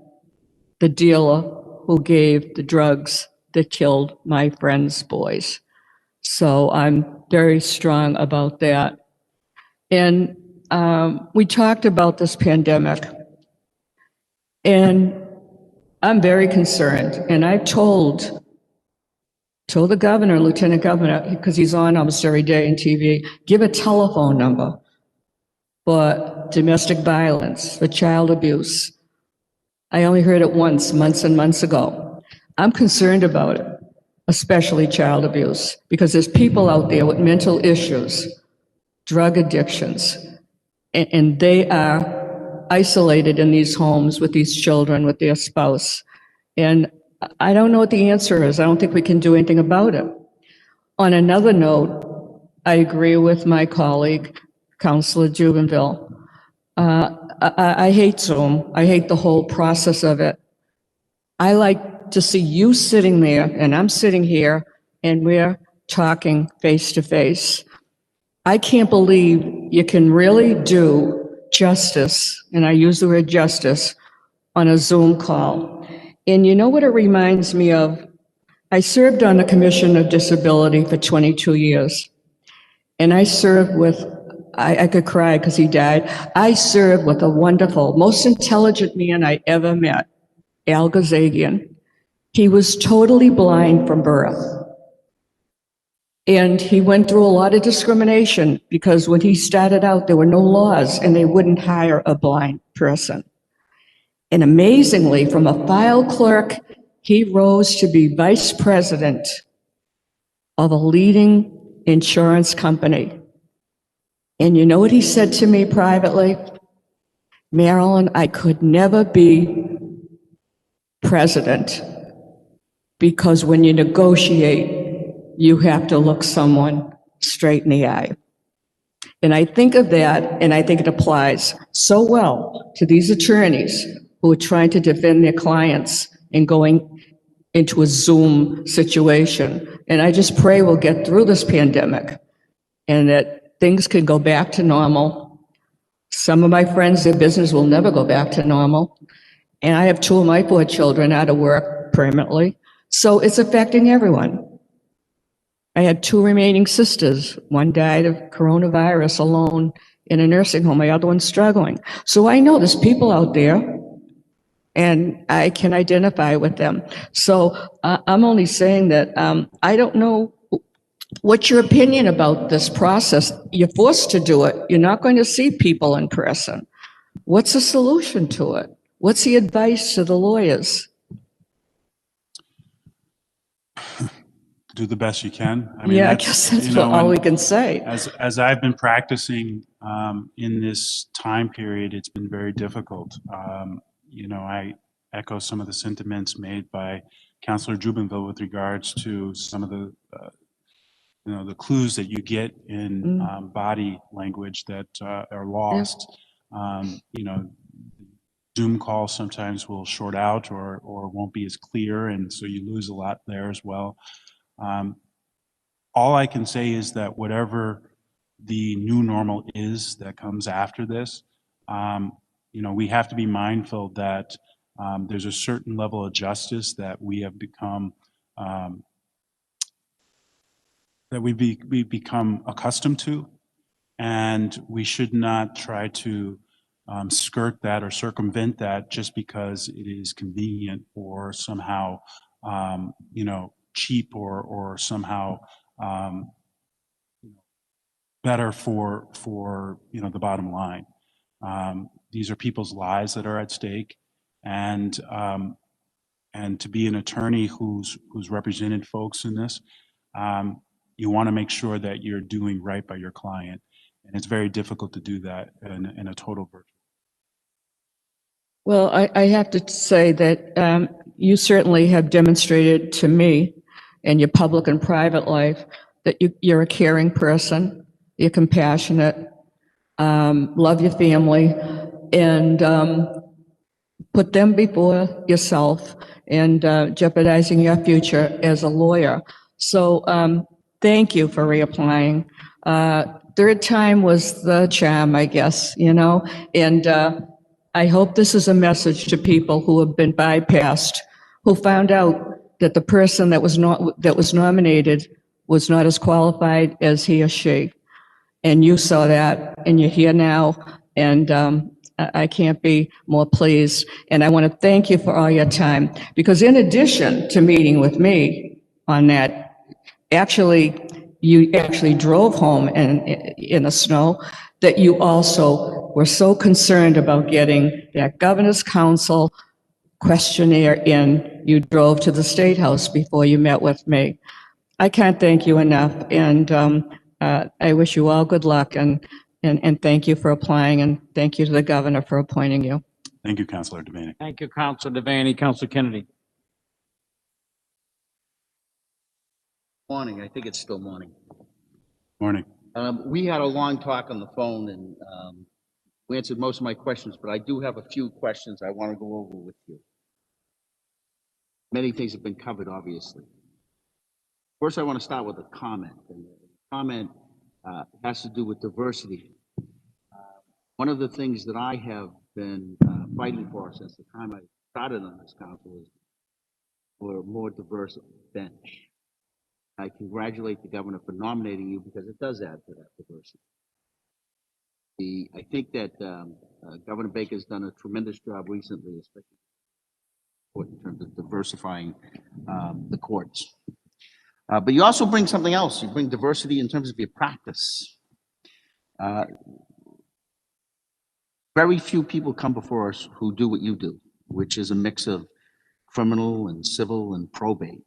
the dealer who gave the drugs that killed my friend's boys. So I'm very strong about that. And we talked about this pandemic, and I'm very concerned. And I've told the governor, lieutenant governor, because he's on almost every day on TV, give a telephone number for domestic violence, for child abuse. I only heard it once, months and months ago. I'm concerned about it, especially child abuse, because there's people out there with mental issues, drug addictions, and they are isolated in these homes with these children, with their spouse. And I don't know what the answer is. I don't think we can do anything about it. On another note, I agree with my colleague, Councilor Juvenile. I hate Zoom. I hate the whole process of it. I like to see you sitting there, and I'm sitting here, and we're talking face to face. I can't believe you can really do justice, and I use the word justice, on a Zoom call. And you know what it reminds me of? I served on the Commission of Disability for 22 years. And I served with, I could cry because he died. I served with a wonderful, most intelligent man I ever met, Al Gazagian. He was totally blind from birth. And he went through a lot of discrimination because when he started out, there were no laws and they wouldn't hire a blind person. And amazingly, from a file clerk, he rose to be vice president of a leading insurance company. And you know what he said to me privately? Marilyn, I could never be president because when you negotiate, you have to look someone straight in the eye. And I think of that, and I think it applies so well to these attorneys who are trying to defend their clients and going into a Zoom situation. And I just pray we'll get through this pandemic and that things can go back to normal. Some of my friends, their business will never go back to normal. And I have 2 of my 4 children out of work permanently. So it's affecting everyone. I had 2 remaining sisters. One died of coronavirus alone in a nursing home. My other one's struggling. So I know there's people out there, and I can identify with them. So I'm only saying that I don't know what's your opinion about this process. You're forced to do it. You're not going to see people in person. What's the solution to it? What's the advice to the lawyers? Do the best you can. I guess that's all we can say. As I've been practicing in this time period, it's been very difficult. I echo some of the sentiments made by Councilor Jubenville with regards to some of the, the clues that you get in body language that are lost. Zoom calls sometimes will short out or won't be as clear, and so you lose a lot there as well. All I can say is that whatever the new normal is that comes after this, we have to be mindful that there's a certain level of justice that we have become, that we've become accustomed to, and we should not try to skirt that or circumvent that just because it is convenient or somehow, cheap or somehow better for the bottom line. These are people's lives that are at stake, and to be an attorney who's represented folks in this, you want to make sure that you're doing right by your client, and it's very difficult to do that in a total virtual. Well, I have to say that you certainly have demonstrated to me in your public and private life that you're a caring person, you're compassionate, love your family, and put them before yourself and jeopardizing your future as a lawyer. So thank you for reapplying. Third time was the charm, I guess, and I hope this is a message to people who have been bypassed, who found out that the person that was nominated was not as qualified as he or she. And you saw that, and you're here now, and I can't be more pleased. And I want to thank you for all your time, because in addition to meeting with me on that, you actually drove home in the snow, that you also were so concerned about getting that governor's council questionnaire in. You drove to the State House before you met with me. I can't thank you enough, and I wish you all good luck, and thank you for applying, and thank you to the governor for appointing you. Thank you, Councilor Devaney. Thank you, Councilor Devaney. Councilor Kennedy. Morning, I think it's still morning. Morning. We had a long talk on the phone, and we answered most of my questions, but I do have a few questions I want to go over with you. Many things have been covered, obviously. First, I want to start with a comment, and the comment has to do with diversity. One of the things that I have been fighting for since the time I started on this council is for a more diverse bench. I congratulate the governor for nominating you, because it does add to that diversity. I think that Governor Baker's done a tremendous job recently, especially in terms of diversifying the courts. But you also bring something else. You bring diversity in terms of your practice. Very few people come before us who do what you do, which is a mix of criminal and civil and probate.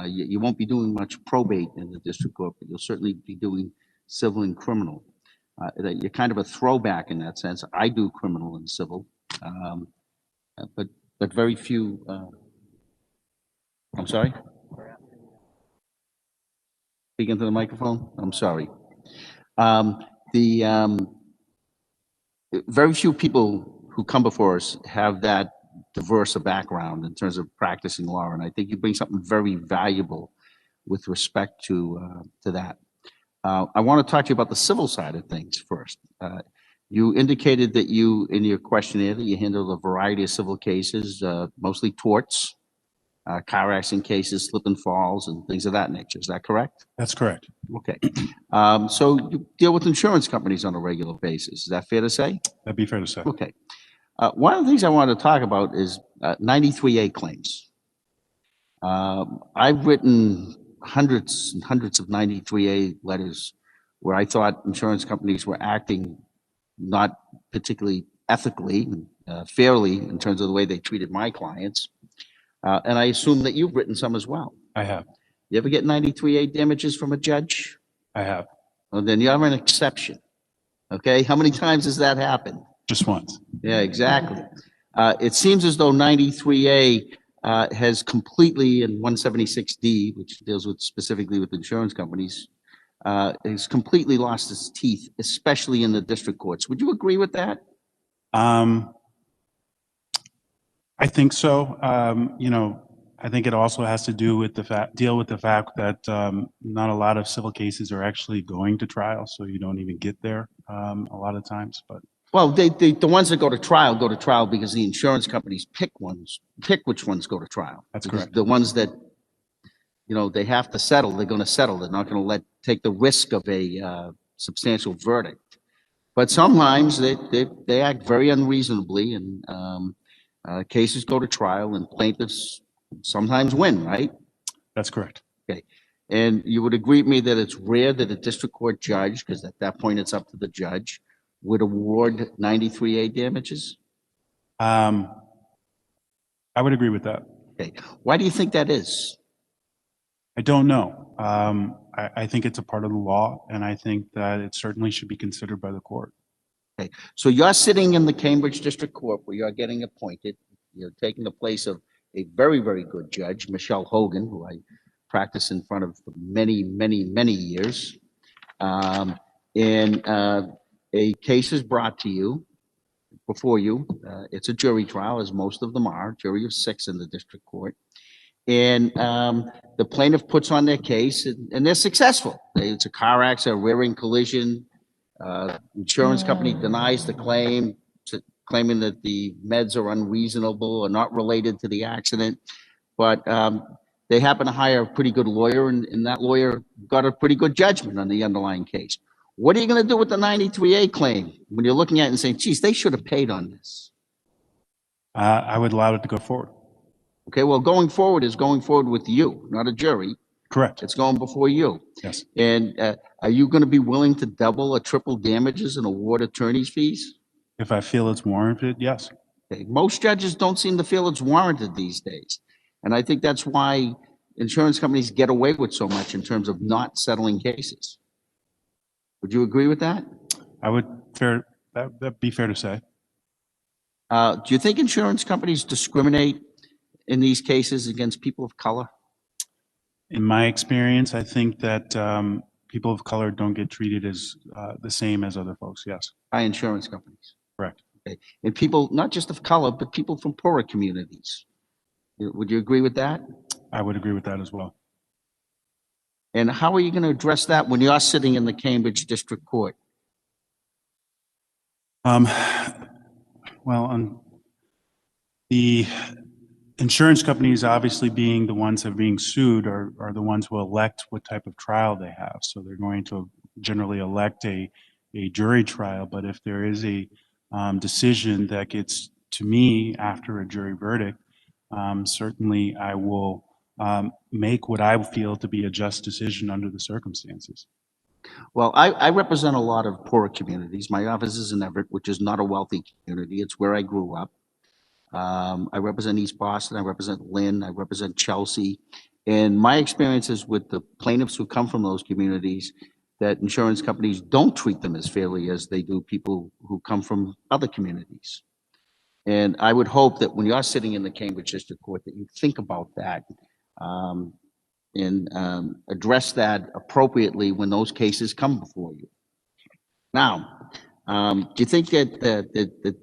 You won't be doing much probate in the district court, but you'll certainly be doing civil and criminal. You're kind of a throwback in that sense. I do criminal and civil, but very few. I'm sorry? Speak into the microphone. I'm sorry. Very few people who come before us have that diverse a background in terms of practicing law, and I think you bring something very valuable with respect to that. I want to talk to you about the civil side of things first. You indicated that you, in your questionnaire, that you handled a variety of civil cases, mostly torts, car accident cases, slip and falls, and things of that nature. Is that correct? That's correct. Okay. So you deal with insurance companies on a regular basis. Is that fair to say? That'd be fair to say. Okay. One of the things I wanted to talk about is 93A claims. I've written hundreds and hundreds of 93A letters where I thought insurance companies were acting not particularly ethically, fairly in terms of the way they treated my clients. And I assume that you've written some as well. I have. You ever get 93A damages from a judge? I have. Well, then you have an exception. Okay, how many times has that happened? Just once. Yeah, exactly. It seems as though 93A has completely, in 176D, which deals with specifically with insurance companies, has completely lost its teeth, especially in the district courts. Would you agree with that? I think so. I think it also has to do with the fact that not a lot of civil cases are actually going to trial, so you don't even get there a lot of times. But well, the ones that go to trial because the insurance companies pick which ones go to trial. That's because correct. The ones that they have to settle, they're going to settle. They're not going to take the risk of a substantial verdict. But sometimes they act very unreasonably, and cases go to trial, and plaintiffs sometimes win, right? That's correct. Okay. And you would agree with me that it's rare that a district court judge, because at that point it's up to the judge, would award 93A damages? I would agree with that. Okay. Why do you think that is? I don't know. I think it's a part of the law, and I think that it certainly should be considered by the court. Okay. So you're sitting in the Cambridge District Court where you're getting appointed. You're taking the place of a very, very good judge, Michelle Hogan, who I practiced in front of for many, many, many years. A case is brought to you, before you. It's a jury trial, as most of them are, jury of 6 in the district court. And the plaintiff puts on their case, and they're successful. It's a car accident, a rear-end collision. Insurance company denies the claim, claiming that the meds are unreasonable or not related to the accident. But they happen to hire a pretty good lawyer, and that lawyer got a pretty good judgment on the underlying case. What are you going to do with the 93A claim when you're looking at it and saying, geez, they should have paid on this? I would allow it to go forward. Okay, well, going forward is going forward with you, not a jury. Correct. It's going before you. Yes. And are you going to be willing to double or triple damages and award attorney's fees? If I feel it's warranted, yes. Okay. Most judges don't seem to feel it's warranted these days. And I think that's why insurance companies get away with so much in terms of not settling cases. Would you agree with that? I would that'd be fair to say. Do you think insurance companies discriminate in these cases against people of color? In my experience, I think that people of color don't get treated as the same as other folks. Yes. By insurance companies? Correct. Okay. And people, not just of color, but people from poorer communities. Would you agree with that? I would agree with that as well. And how are you going to address that when you're sitting in the Cambridge District Court? Well, the insurance companies, obviously being the ones that are being sued, are the ones who elect what type of trial they have. So they're going to generally elect a jury trial. But if there is a decision that gets to me after a jury verdict, certainly I will make what I feel to be a just decision under the circumstances. Well, I represent a lot of poorer communities. My office is in Everett, which is not a wealthy community. It's where I grew up. I represent East Boston. I represent Lynn. I represent Chelsea. And my experiences with the plaintiffs who come from those communities, that insurance companies don't treat them as fairly as they do people who come from other communities. And I would hope that when you're sitting in the Cambridge District Court, that you think about that and address that appropriately when those cases come before you. Now, do you think that the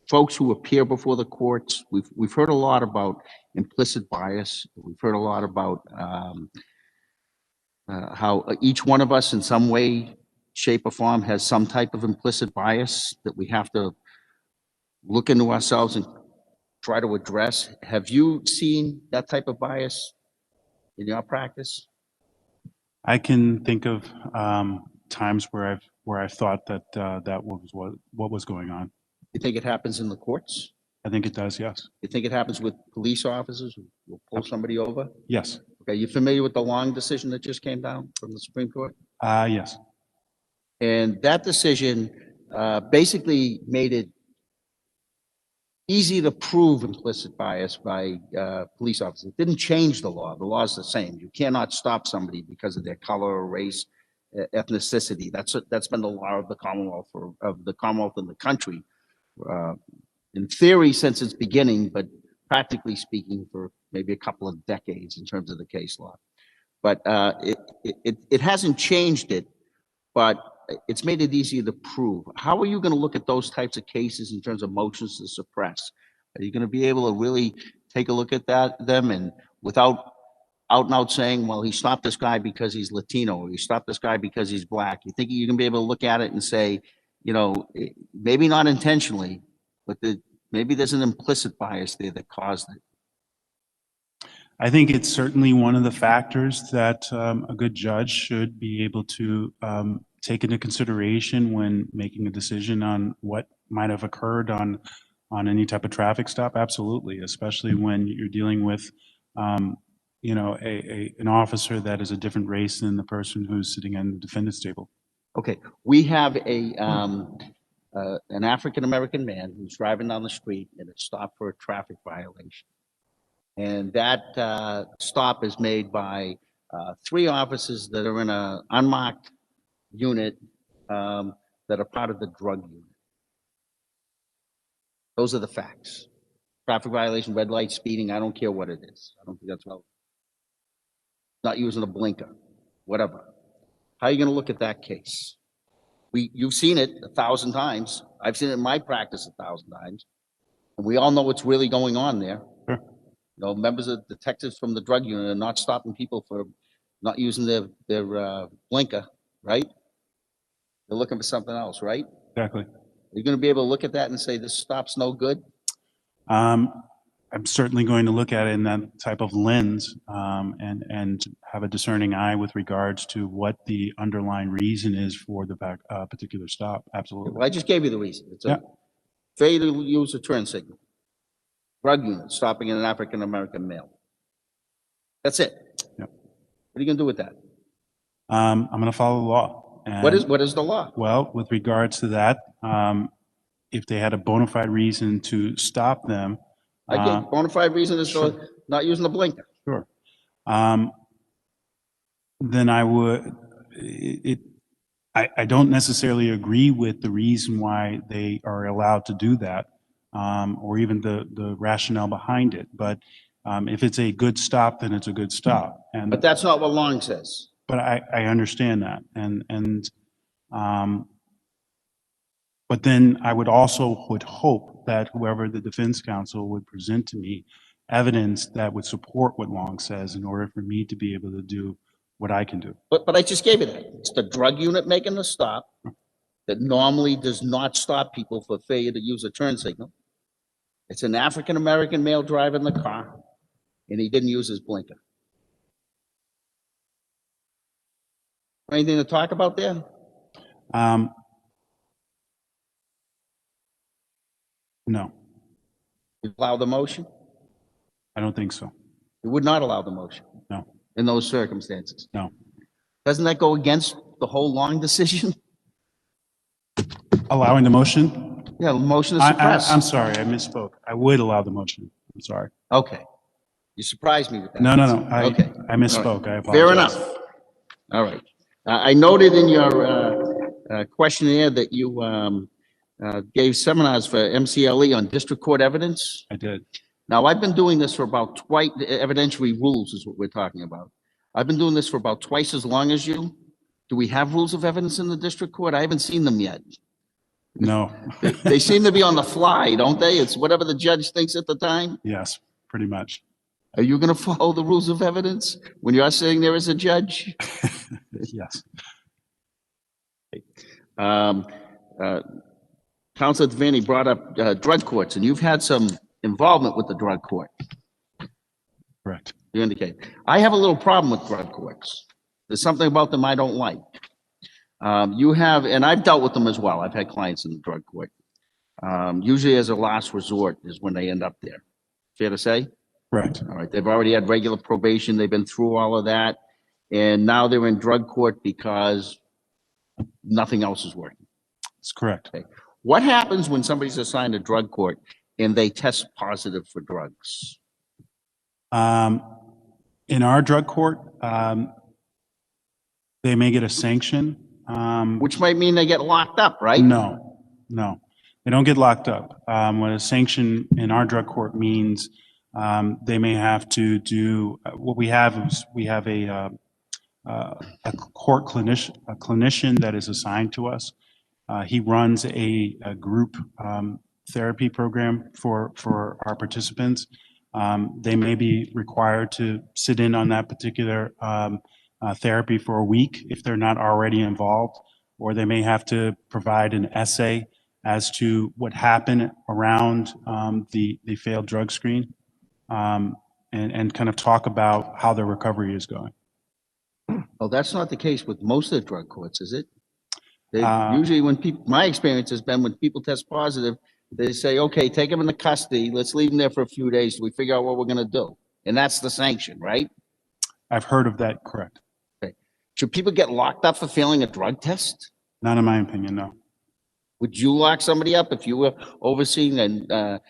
folks who appear before the courts, we've heard a lot about implicit bias. We've heard a lot about how each one of us in some way, shape, or form has some type of implicit bias that we have to look into ourselves and try to address. Have you seen that type of bias in your practice? I can think of times where I've thought that that was what was going on. You think it happens in the courts? I think it does. Yes. You think it happens with police officers who will pull somebody over? Yes. Okay. You familiar with the Long decision that just came down from the Supreme Court? Yes. And that decision basically made it easy to prove implicit bias by police officers. It didn't change the law. The law is the same. You cannot stop somebody because of their color or race, ethnicity. That's been the law of the Commonwealth in the country, in theory since its beginning, but practically speaking for maybe a couple of decades in terms of the case law. But it hasn't changed it, but it's made it easier to prove. How are you going to look at those types of cases in terms of motions to suppress? Are you going to be able to really take a look at them and without out and out saying, well, he stopped this guy because he's Latino, or he stopped this guy because he's black? You think you can be able to look at it and say, you know, maybe not intentionally, but maybe there's an implicit bias there that caused it? I think it's certainly one of the factors that a good judge should be able to take into consideration when making a decision on what might have occurred on any type of traffic stop. Absolutely, especially when you're dealing with you know, an officer that is a different race than the person who's sitting in the defendant's table. Okay, we have an African-American man who's driving down the street and it's stopped for a traffic violation. And that stop is made by 3 officers that are in an unmarked unit that are part of the drug unit. Those are the facts. Traffic violation, red light, speeding, I don't care what it is. I don't think that's relevant. Not using a blinker, whatever. How are you going to look at that case? You've seen it 1,000 times. I've seen it in my practice 1,000 times. And we all know what's really going on there. Sure. You know, members of detectives from the drug unit are not stopping people for not using their blinker, right? They're looking for something else, right? Exactly. Are you going to be able to look at that and say this stop's no good? I I'm certainly going to look at it in that type of lens, and have a discerning eye with regards to what the underlying reason is for the particular stop. Absolutely. Well, I just gave you the reason. It's Yeah. a failure to use a turn signal. Drug unit stopping an African-American male. That's it. Yep. What are you gonna do with that? I'm going to follow the law. And, What is the law? well, with regards to that, if they had a bona fide reason to stop them, I get bona fide reason is for Sure. not using the blinker. sure. Then I would, I don't necessarily agree with the reason why they are allowed to do that, or even the rationale behind it. But if it's a good stop, then it's a good stop. And But that's not what Long says. but I understand that, but then I would hope that whoever the defense counsel would present to me evidence that would support what Long says in order for me to be able to do what I can do. But I just gave you that. It's the drug unit making the stop that normally does not stop people for failure to use a turn signal. It's an African-American male driving the car, and he didn't use his blinker. Anything to talk about there? No, You allow the motion? I don't think so. You would not allow the motion No, in those circumstances. no. Doesn't that go against the whole Long decision? Allowing the motion? Yeah, the motion to I'm suppress. sorry, I misspoke. I would allow the motion. I'm sorry. Okay. You surprised me with that. No. Okay. I misspoke. I apologize. Fair enough. All right. I noted in your questionnaire that you gave seminars for MCLE on district court evidence. I did. Now, I've been doing this for about twice, evidentiary rules is what we're talking about. I've been doing this for about twice as long as you. Do we have rules of evidence in the district court? I haven't seen them yet. No. They seem to be on the fly, don't they? It's whatever the judge thinks at the time. Yes, pretty much. Are you going to follow the rules of evidence when you are sitting there as a judge? Yes. Councilor Devaney brought up drug courts, and you've had some involvement with the drug court. Correct. You indicate. I have a little problem with drug courts. There's something about them I don't like. You have, and I've dealt with them as well. I've had clients in the drug court. Usually as a last resort is when they end up there. Fair to say? Correct. All right. They've already had regular probation. They've been through all of that. And now they're in drug court because nothing else is working. That's correct. Okay. What happens when somebody's assigned a drug court and they test positive for drugs? In our drug court, they may get a sanction. Which might mean they get locked up, right? No, they don't get locked up. What a sanction in our drug court means, they may have to do, what we have is we have a court clinician that is assigned to us. He runs a group therapy program for our participants. They may be required to sit in on that particular therapy for a week if they're not already involved, or they may have to provide an essay as to what happened around the failed drug screen, and kind of talk about how their recovery is going. Well, that's not the case with most of the drug courts, is it? They usually, when people, my experience has been when people test positive, they say, okay, take them into custody. Let's leave them there for a few days till we figure out what we're going to do. And that's the sanction, right? I've heard of that, correct. Okay. Should people get locked up for failing a drug test? Not in my opinion, no. Would you lock somebody up if you were overseeing the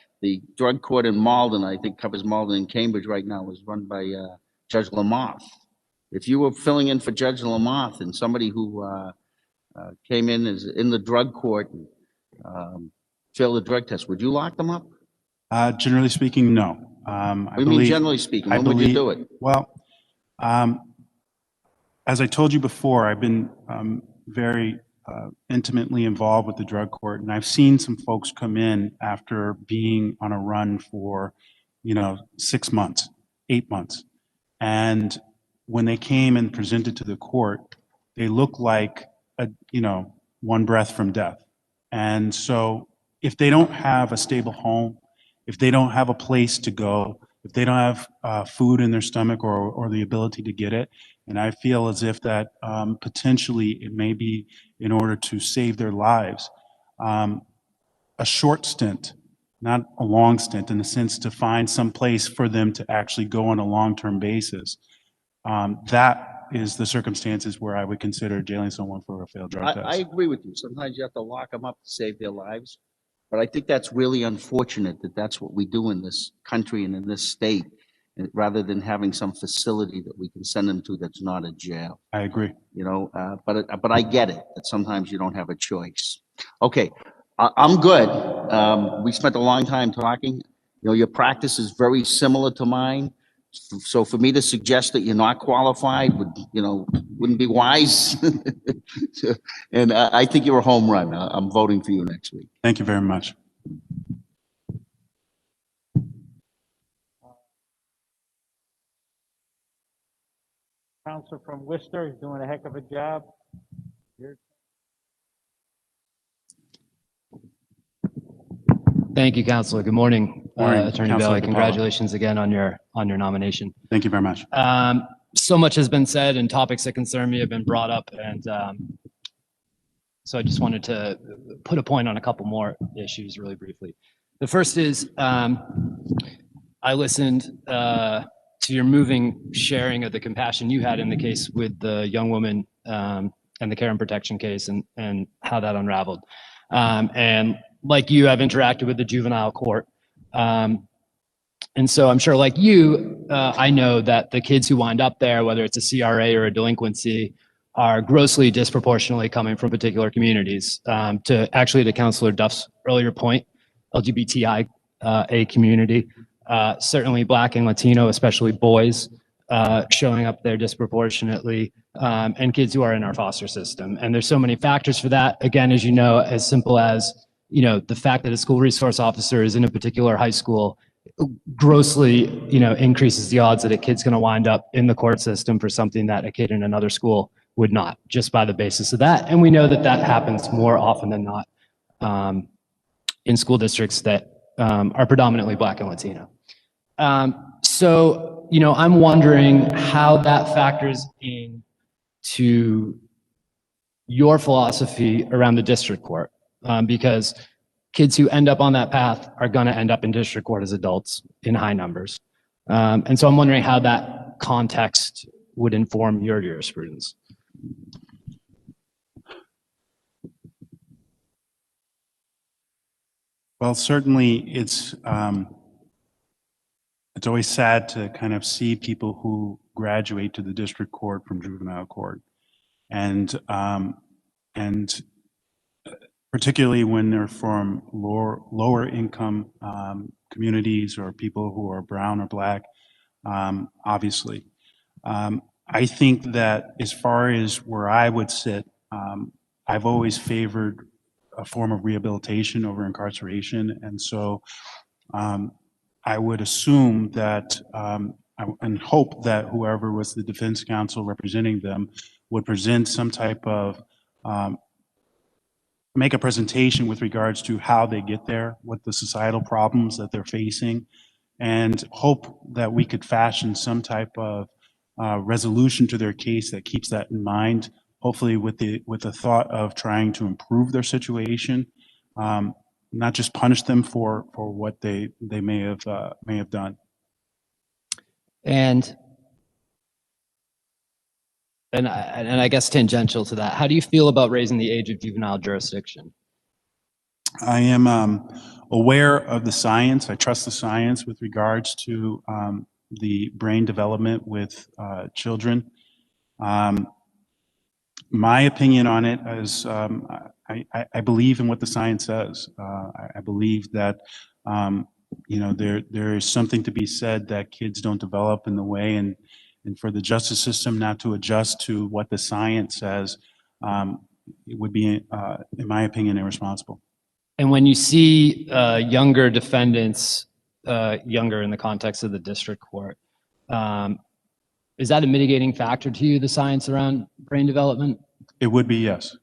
drug court in Malden? I think covers Malden and Cambridge right now, was run by Judge Lamoth. If you were filling in for Judge Lamoth and somebody who came in as in the drug court and failed the drug test, would you lock them up? Generally speaking, no. What do you mean generally speaking? When would you do it? Well, as I told you before, I've been very intimately involved with the drug court, and I've seen some folks come in after being on a run for, 6 months, 8 months. And when they came and presented to the court, they look like, one breath from death. And so if they don't have a stable home, if they don't have a place to go, if they don't have food in their stomach or the ability to get it. And I feel as if that potentially it may be in order to save their lives. A short stint, not a long stint, in the sense to find some place for them to actually go on a long-term basis. That is the circumstances where I would consider jailing someone for a failed drug test. I agree with you. Sometimes you have to lock them up to save their lives. But I think that's really unfortunate that that's what we do in this country and in this state, rather than having some facility that we can send them to that's not a jail. I agree. You know, but I get it, that sometimes you don't have a choice. Okay, I'm good. We spent a long time talking. You know, your practice is very similar to mine. So for me to suggest that you're not qualified wouldn't be wise. And I think you're a home run. I'm voting for you next week. Thank you very much. Counselor from Worcester is doing a heck of a job. Thank you, Counselor. Good morning, Morning, Attorney Counselor Bailey. DePaula. Congratulations again on your nomination. Thank you very much. So much has been said and topics that concern me have been brought up, and so I just wanted to put a point on a couple more issues really briefly. The first is I listened to your moving sharing of the compassion you had in the case with the young woman and the care and protection case and how that unraveled. And like you, I've interacted with the juvenile court. And so I'm sure like you, I know that the kids who wind up there, whether it's a CRA or a delinquency, are grossly disproportionately coming from particular communities. To Councilor Duff's earlier point, LGBTI a community, certainly Black and Latino, especially boys, showing up there disproportionately, and kids who are in our foster system. And there's so many factors for that. Again, as you know, as simple as, the fact that a school resource officer is in a particular high school grossly, increases the odds that a kid's going to wind up in the court system for something that a kid in another school would not, just by the basis of that. And we know that that happens more often than not in school districts that are predominantly Black and Latino. So, I'm wondering how that factors into your philosophy around the district court, because kids who end up on that path are going to end up in district court as adults in high numbers. And so I'm wondering how that context would inform your jurisprudence. Well, certainly it's always sad to kind of see people who graduate to the district court from juvenile court. And particularly when they're from lower income communities or people who are brown or Black, obviously. I think that as far as where I would sit, I've always favored a form of rehabilitation over incarceration. And so I would assume that and hope that whoever was the defense counsel representing them would present some type of make a presentation with regards to how they get there, what the societal problems that they're facing, and hope that we could fashion some type of resolution to their case that keeps that in mind, hopefully with the thought of trying to improve their situation, not just punish them for what they may have done. And I guess tangential to that, how do you feel about raising the age of juvenile jurisdiction? I am aware of the science. I trust the science with regards to the brain development with children. My opinion on it is I believe in what the science says. I believe that there is something to be said that kids don't develop in the way, and for the justice system not to adjust to what the science says, it would be, in my opinion, irresponsible. And when you see younger defendants, younger in the context of the district court, is that a mitigating factor to you, the science around brain development? It would be, yes.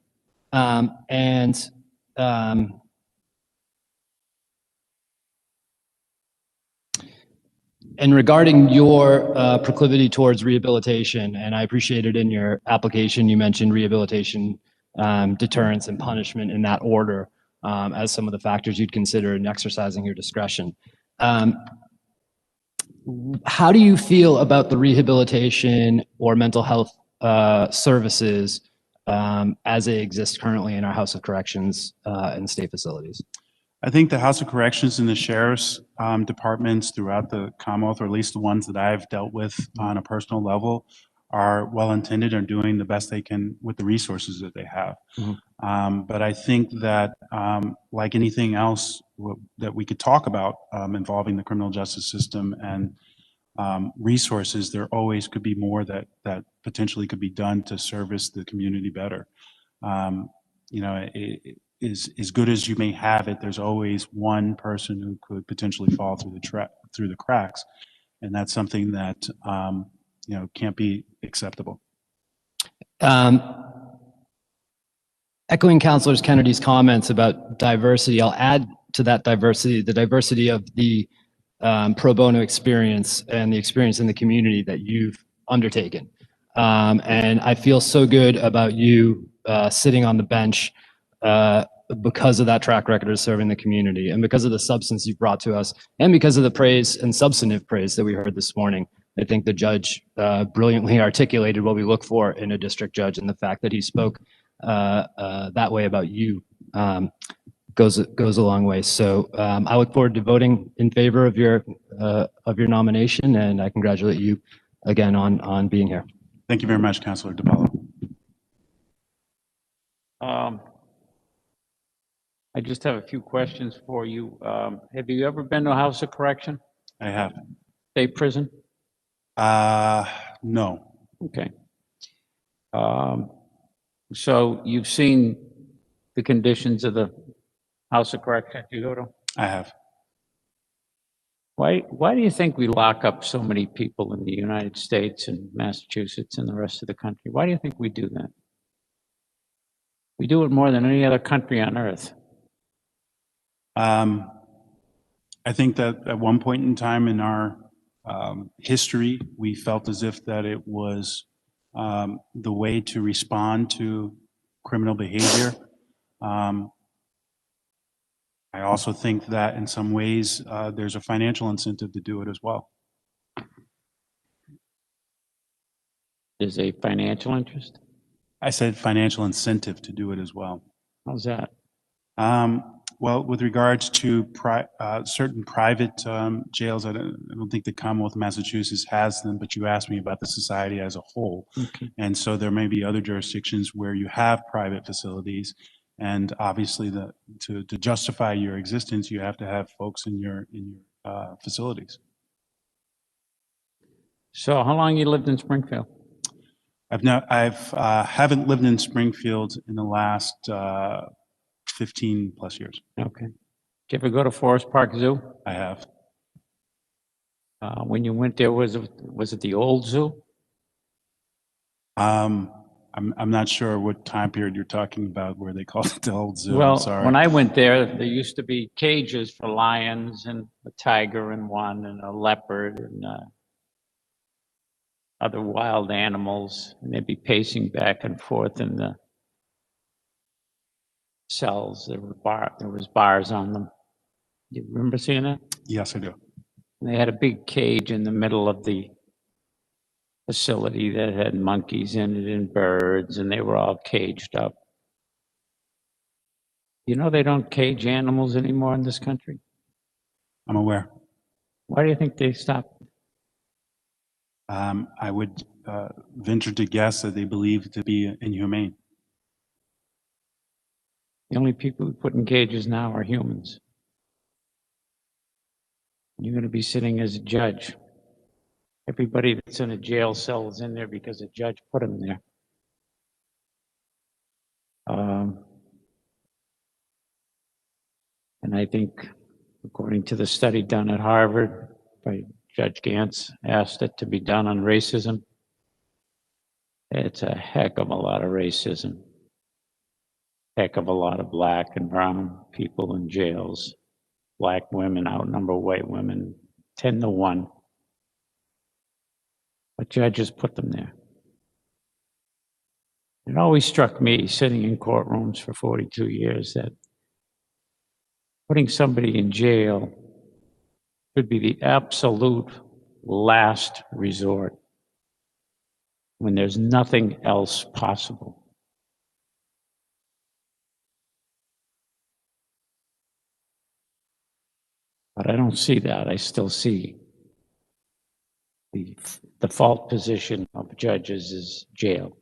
And regarding your proclivity towards rehabilitation, and I appreciated in your application, you mentioned rehabilitation, deterrence, and punishment in that order as some of the factors you'd consider in exercising your discretion. How do you feel about the rehabilitation or mental health services as they exist currently in our House of Corrections and state facilities? I think the House of Corrections and the sheriff's departments throughout the Commonwealth, or at least the ones that I've dealt with on a personal level, are well-intended and doing the best they can with the resources that they have. But I think that, like anything else that we could talk about involving the criminal justice system and resources, there always could be more that potentially could be done to service the community better. You know, as good as you may have it, there's always one person who could potentially fall through the cracks, and that's something that you know, can't be acceptable. Echoing Councilor Kennedy's comments about diversity, I'll add to that diversity, the diversity of the pro bono experience and the experience in the community that you've undertaken. And I feel so good about you sitting on the bench because of that track record of serving the community and because of the substance you've brought to us and because of the praise and substantive praise that we heard this morning. I think the judge brilliantly articulated what we look for in a district judge, and the fact that he spoke that way about you goes a long way. So I look forward to voting in favor of your nomination, and I congratulate you again on being here. Thank you very much, Councilor DiPaolo. I just have a few questions for you. Have you ever been to a House of Correction? I have. State prison? No. Okay. So you've seen the conditions of the House of Correction you go to? I have. Why do you think we lock up so many people in the United States and Massachusetts and the rest of the country? Why do you think we do that? We do it more than any other country on earth. I think that at one point in time in our history, we felt as if that it was the way to respond to criminal behavior. I also think that in some ways there's a financial incentive to do it as well. There's a financial interest? I said financial incentive to do it as well. How's that? Well, with regards to certain private jails, I don't think the Commonwealth of Massachusetts has them, but you asked me about the society as a whole. Okay. And so there may be other jurisdictions where you have private facilities, and obviously to justify your existence, you have to have folks in your facilities. So how long you lived in Springfield? Haven't lived in Springfield in the last 15 plus years. Okay. Did you ever go to Forest Park Zoo? I have. When you went there, was it the old zoo? I'm not sure what time period you're talking about where they call it the old zoo. Well, I'm sorry. when I went there used to be cages for lions and a tiger in one and a leopard and other wild animals, and they'd be pacing back and forth in the cells. There was bars on them. You remember seeing that? Yes, I do. And they had a big cage in the middle of the facility that had monkeys in it and birds, and they were all caged up. You know they don't cage animals anymore in this country? I'm aware. Why do you think they stopped? I would venture to guess that they believe it to be inhumane. The only people who put in cages now are humans. You're going to be sitting as a judge. Everybody that's in a jail cell is in there because a judge put them there. And I think, according to the study done at Harvard by Judge Gantz, asked it to be done on racism, it's a heck of a lot of racism. Heck of a lot of black and brown people in jails. Black women outnumber white women 10 to 1. but judges put them there. It always struck me, sitting in courtrooms for 42 years, that putting somebody in jail should be the absolute last resort when there's nothing else possible. But I don't see that. I still see the default position of judges is jail.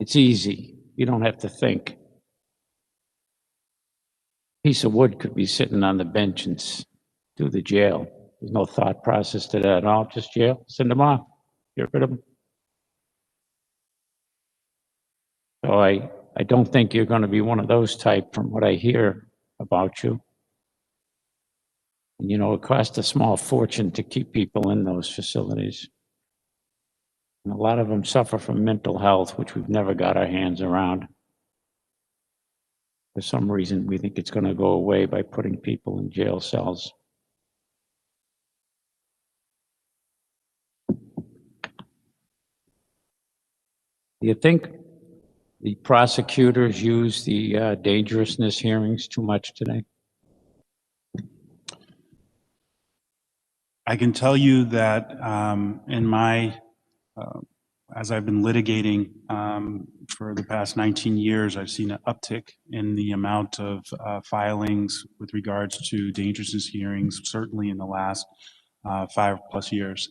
It's easy. You don't have to think. A piece of wood could be sitting on the bench and do the jail. There's no thought process to that at all. Just jail. Send them off. Get rid of them. So I don't think you're going to be one of those type from what I hear about you. And, you know, it costs a small fortune to keep people in those facilities. And a lot of them suffer from mental health, which we've never got our hands around. For some reason, we think it's going to go away by putting people in jail cells. Do you think the prosecutors use the dangerousness hearings too much today? I can tell you that in my, as I've been litigating for the past 19 years, I've seen an uptick in the amount of filings with regards to dangerousness hearings, certainly in the last 5+ years.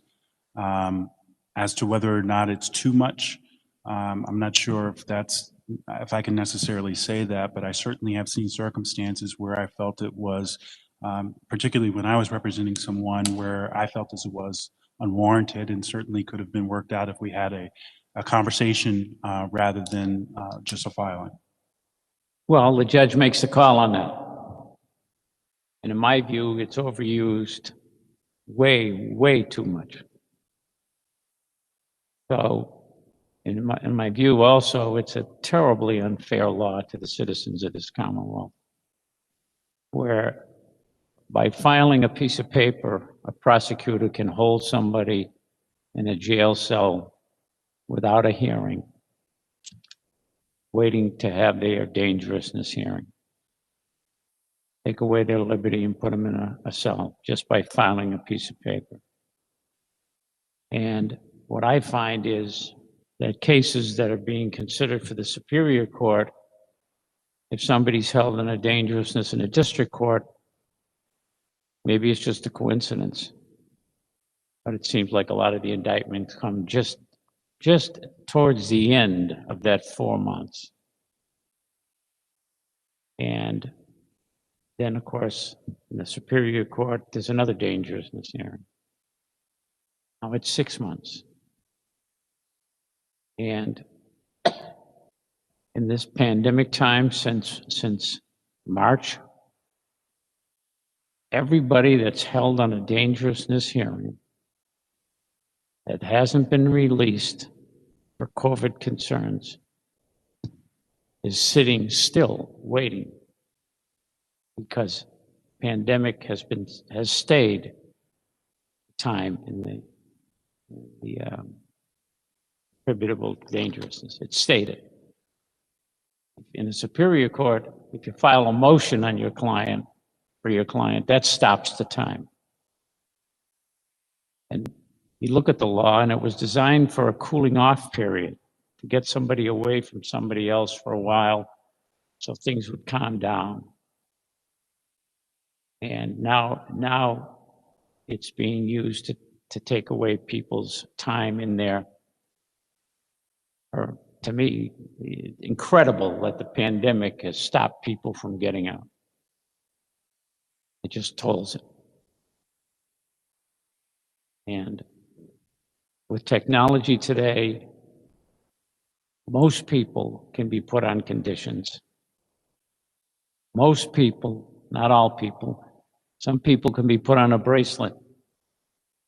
As to whether or not it's too much, I'm not sure if I can necessarily say that, but I certainly have seen circumstances where I felt it was, particularly when I was representing someone, where I felt as it was unwarranted and certainly could have been worked out if we had a conversation rather than just a filing. Well, the judge makes the call on that. And in my view, it's overused way, way too much. So in my view also, it's a terribly unfair law to the citizens of this Commonwealth, where by filing a piece of paper, a prosecutor can hold somebody in a jail cell without a hearing, waiting to have their dangerousness hearing. Take away their liberty and put them in a cell just by filing a piece of paper. And what I find is that cases that are being considered for the Superior Court, if somebody's held in a dangerousness in a district court, maybe it's just a coincidence. But it seems like a lot of the indictments come just towards the end of that 4 months. And then, of course, in the Superior Court, there's another dangerousness hearing. Now it's 6 months. And in this pandemic time, since March, everybody that's held on a dangerousness hearing that hasn't been released for COVID concerns is sitting still, waiting, because pandemic has stayed time in the attributable dangerousness. It's stated. In the Superior Court, if you file a motion on your client, for your client, that stops the time. And you look at the law, and it was designed for a cooling off period to get somebody away from somebody else for a while so things would calm down. And now it's being used to take away people's time in there. Or to me, incredible that the pandemic has stopped people from getting out. It just tolls it. And with technology today, most people can be put on conditions. Most people, not all people, some people can be put on a bracelet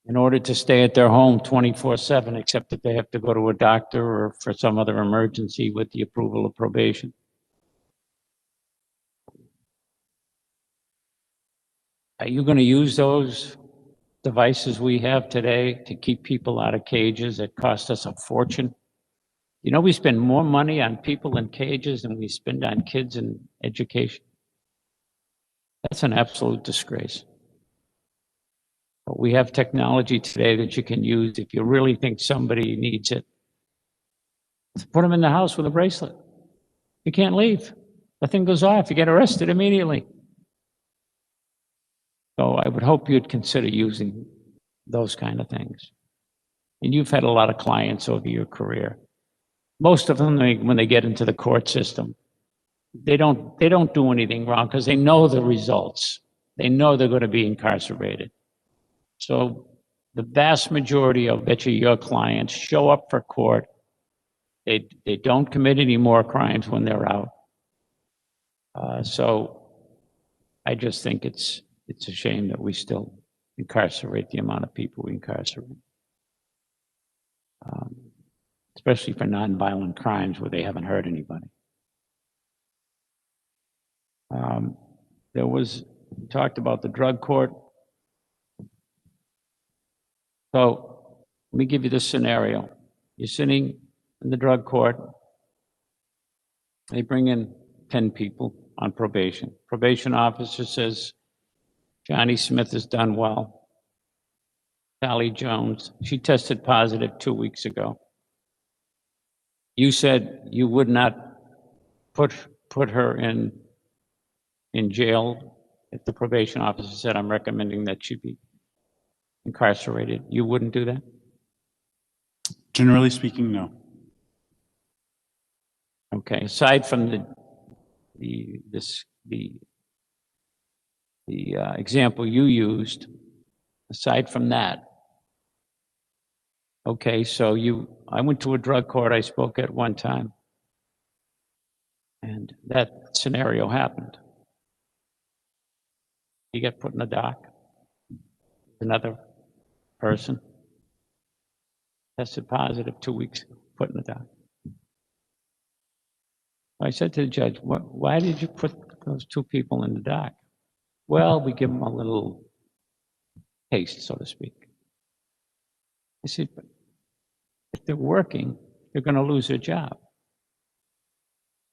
in order to stay at their home 24/7, except that they have to go to a doctor or for some other emergency with the approval of probation. Are you going to use those devices we have today to keep people out of cages that cost us a fortune. You know, we spend more money on people in cages than we spend on kids in education. That's an absolute disgrace. But we have technology today that you can use if you really think somebody needs it. Put them in the house with a bracelet. You can't leave. The thing goes off, you get arrested immediately. So I would hope you'd consider using those kind of things. And you've had a lot of clients over your career. Most of them, when they get into the court system, they don't do anything wrong because they know the results. They know they're going to be incarcerated. So the vast majority of your clients show up for court. They don't commit any more crimes when they're out. So I just think it's a shame that we still incarcerate the amount of people we incarcerate. Especially for nonviolent crimes where they haven't hurt anybody. We talked about the drug court. So let me give you this scenario. You're sitting in the drug court. They bring in 10 people on probation. Probation officer says, Johnny Smith has done well. Sally Jones, she tested positive 2 weeks ago. You said you would not put her in jail if the probation officer said, I'm recommending that she be incarcerated. You wouldn't do that? Generally speaking, no. Okay, aside from the example you used, aside from that, okay, so I went to a drug court I spoke at one time, and that scenario happened. You get put in the dock. Another person tested positive 2 weeks ago, put in the dock. I said to the judge, why did you put those two people in the dock? Well, we give them a little taste, so to speak. I said, but if they're working, they're going to lose their job.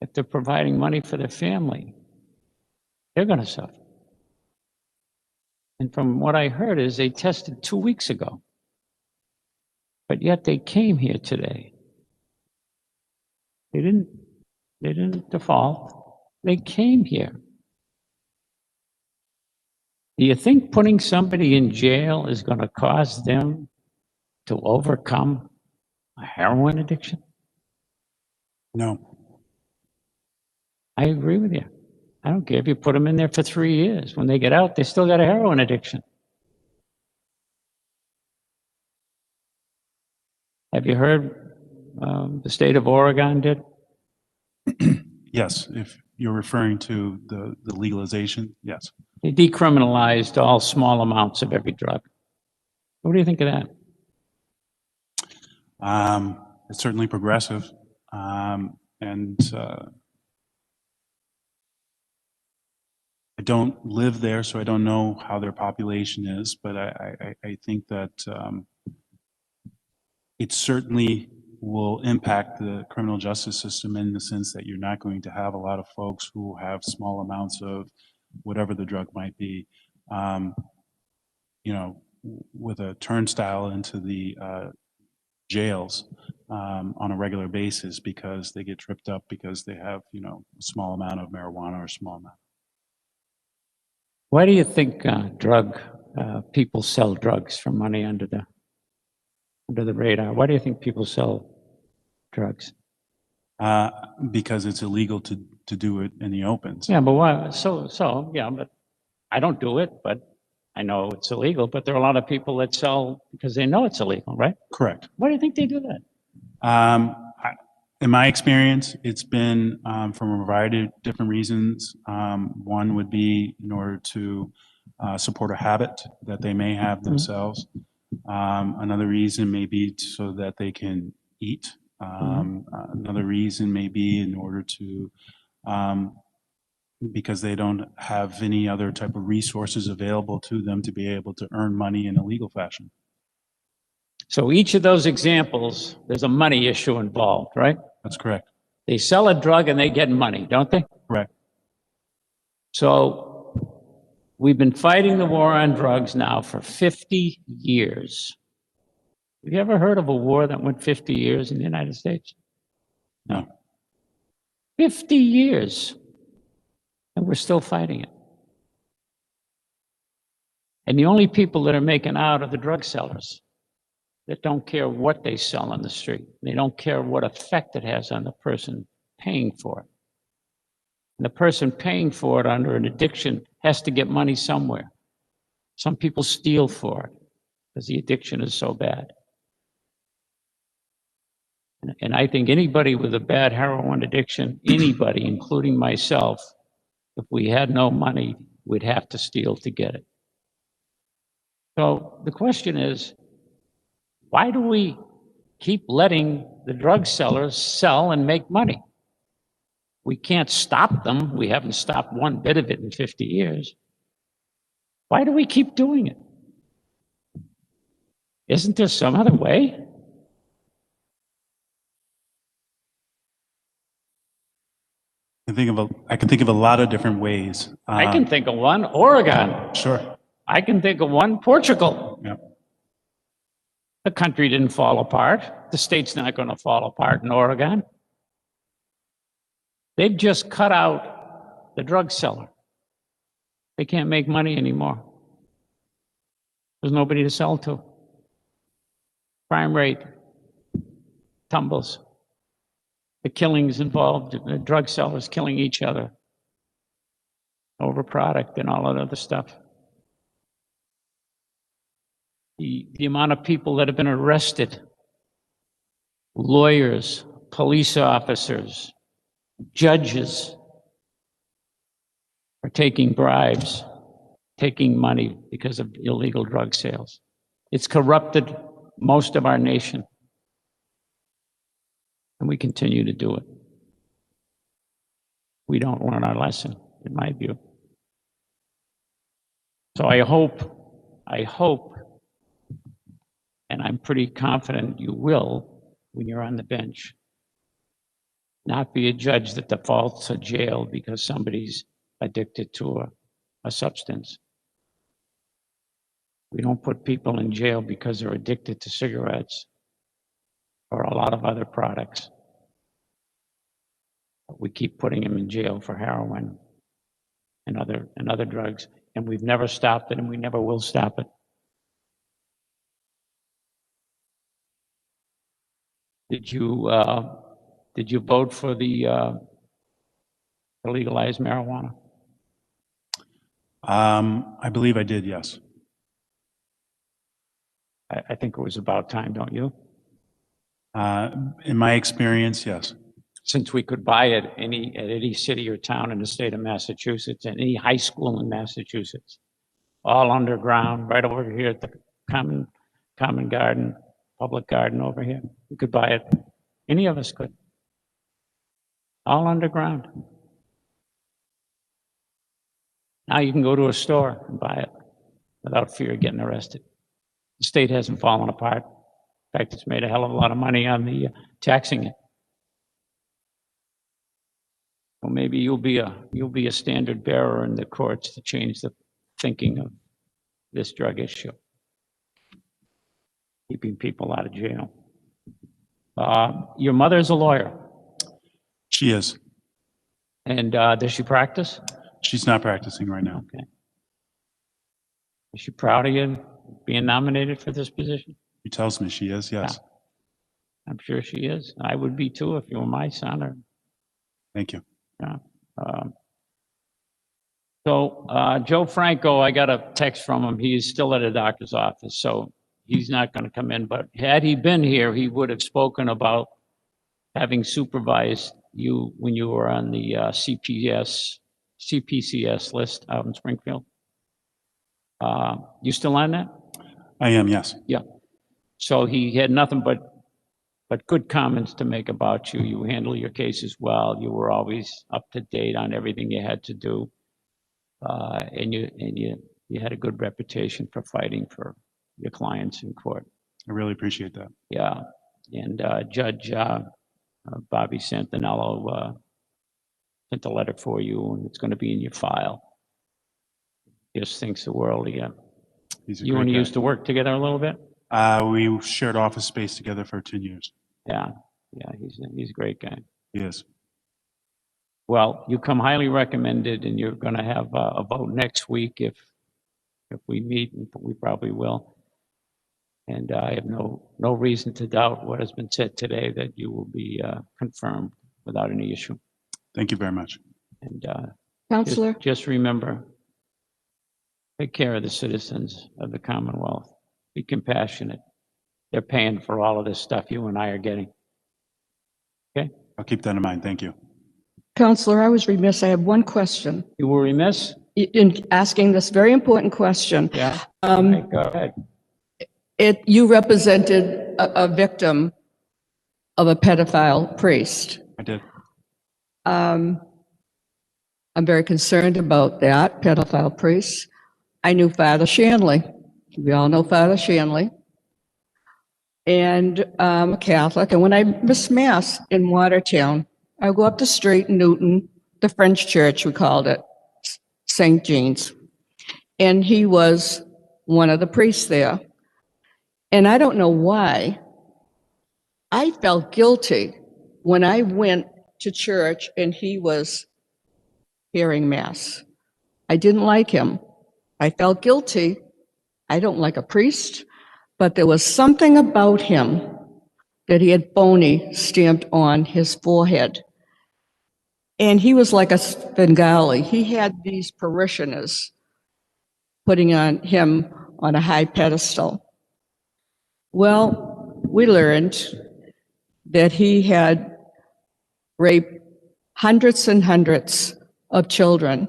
If they're providing money for their family, they're going to suffer. And from what I heard is they tested 2 weeks ago, but yet they came here today. They didn't default. They came here. Do you think putting somebody in jail is going to cause them to overcome a heroin addiction? No. I agree with you. I don't care if you put them in there for 3 years. When they get out, they still got a heroin addiction. Have you heard the state of Oregon did? Yes, if you're referring to the legalization, yes. They decriminalized all small amounts of every drug. What do you think of that? It's certainly progressive. I don't live there, so I don't know how their population is, but I think that it certainly will impact the criminal justice system in the sense that you're not going to have a lot of folks who have small amounts of whatever the drug might be, with a turnstile into the jails on a regular basis because they get tripped up because they have, a small amount of marijuana or a small amount. Why do you think people sell drugs for money under the radar? Why do you think people sell drugs? Because it's illegal to do it in the open. Yeah, but why? Yeah, but I don't do it, but I know it's illegal. But there are a lot of people that sell because they know it's illegal, right? Correct. Why do you think they do that? In my experience, it's been from a variety of different reasons. One would be in order to support a habit that they may have themselves. Another reason may be so that they can eat. Another reason may be in order to because they don't have any other type of resources available to them to be able to earn money in a legal fashion. So each of those examples, there's a money issue involved, right? That's correct. They sell a drug and they get money, don't they? Correct. So we've been fighting the war on drugs now for 50 years. Have you ever heard of a war that went 50 years in the United States? No. 50 years. And we're still fighting it. And the only people that are making out are the drug sellers that don't care what they sell on the street. They don't care what effect it has on the person paying for it. And the person paying for it under an addiction has to get money somewhere. Some people steal for it because the addiction is so bad. And I think anybody with a bad heroin addiction, anybody, including myself, if we had no money, we'd have to steal to get it. So the question is, why do we keep letting the drug sellers sell and make money? We can't stop them. We haven't stopped one bit of it in 50 years. Why do we keep doing it? Isn't there some other way? I can think of a lot of different ways. I can think of one, Oregon. Sure. I can think of one, Portugal. Yeah. The country didn't fall apart. The state's not going to fall apart in Oregon. They've just cut out the drug seller. They can't make money anymore. There's nobody to sell to. Crime rate tumbles. The killings involved, the drug sellers killing each other over product and all that other stuff. The amount of people that have been arrested, lawyers, police officers, judges are taking bribes, taking money because of illegal drug sales. It's corrupted most of our nation. And we continue to do it. We don't learn our lesson, in my view. So I hope, and I'm pretty confident you will, when you're on the bench, not be a judge that defaults to jail because somebody's addicted to a substance. We don't put people in jail because they're addicted to cigarettes or a lot of other products. We keep putting them in jail for heroin and other drugs, and we've never stopped it, and we never will stop it. Did you vote for the legalized marijuana? I believe I did, yes. I think it was about time, don't you? In my experience, yes. Since we could buy it at any city or town in the state of Massachusetts, and any high school in Massachusetts, all underground, right over here at the Common Garden, Public Garden over here. We could buy it. Any of us could. All underground. Now you can go to a store and buy it without fear of getting arrested. The state hasn't fallen apart. In fact, it's made a hell of a lot of money on the taxing it. Well, maybe you'll be a standard bearer in the courts to change the thinking of this drug issue, keeping people out of jail. Your mother's a lawyer. She is. And does she practice? She's not practicing right now. Okay. Is she proud of you being nominated for this position? She tells me she is, yes. Yeah. I'm sure she is. I would be too if you were my son. Or, thank you. Yeah. Joe Franco, I got a text from him. He's still at a doctor's office, so he's not going to come in. But had he been here, he would have spoken about having supervised you when you were on the CPCS list out in Springfield. You still on that? I am, yes. Yeah. So he had nothing but but good comments to make about you. You handle your cases well. You were always up to date on everything you had to do. And you had a good reputation for fighting for your clients in court. I really appreciate that. Yeah. And Judge Bobby Santinello sent a letter for you, and it's going to be in your file. Just thinks the world of you. You and he used to work together a little bit? We shared office space together for 10 years. Yeah, he's a great guy. He is. Well, you come highly recommended, and you're going to have a vote next week if we meet, and we probably will. And I have no reason to doubt what has been said today, that you will be confirmed without any issue. Thank you very much. And Counselor? just remember, take care of the citizens of the Commonwealth. Be compassionate. They're paying for all of this stuff you and I are getting. Okay? I'll keep that in mind. Thank you. Counselor, I was remiss. I have one question. You were remiss? In asking this very important question. Yeah. Okay, go ahead. You represented a victim of a pedophile priest. I did. I'm very concerned about that, pedophile priest. I knew Father Shanley. We all know Father Shanley. And I'm a Catholic. And when I miss Mass in Watertown, I go up the street in Newton, the French church, we called it, St. Jean's. And he was one of the priests there. And I don't know why, I felt guilty when I went to church and he was hearing Mass. I didn't like him. I felt guilty. I don't like a priest, but there was something about him that he had phony stamped on his forehead. And he was like a Bengali. He had these parishioners putting on him on a high pedestal. Well, we learned that he had raped hundreds and hundreds of children,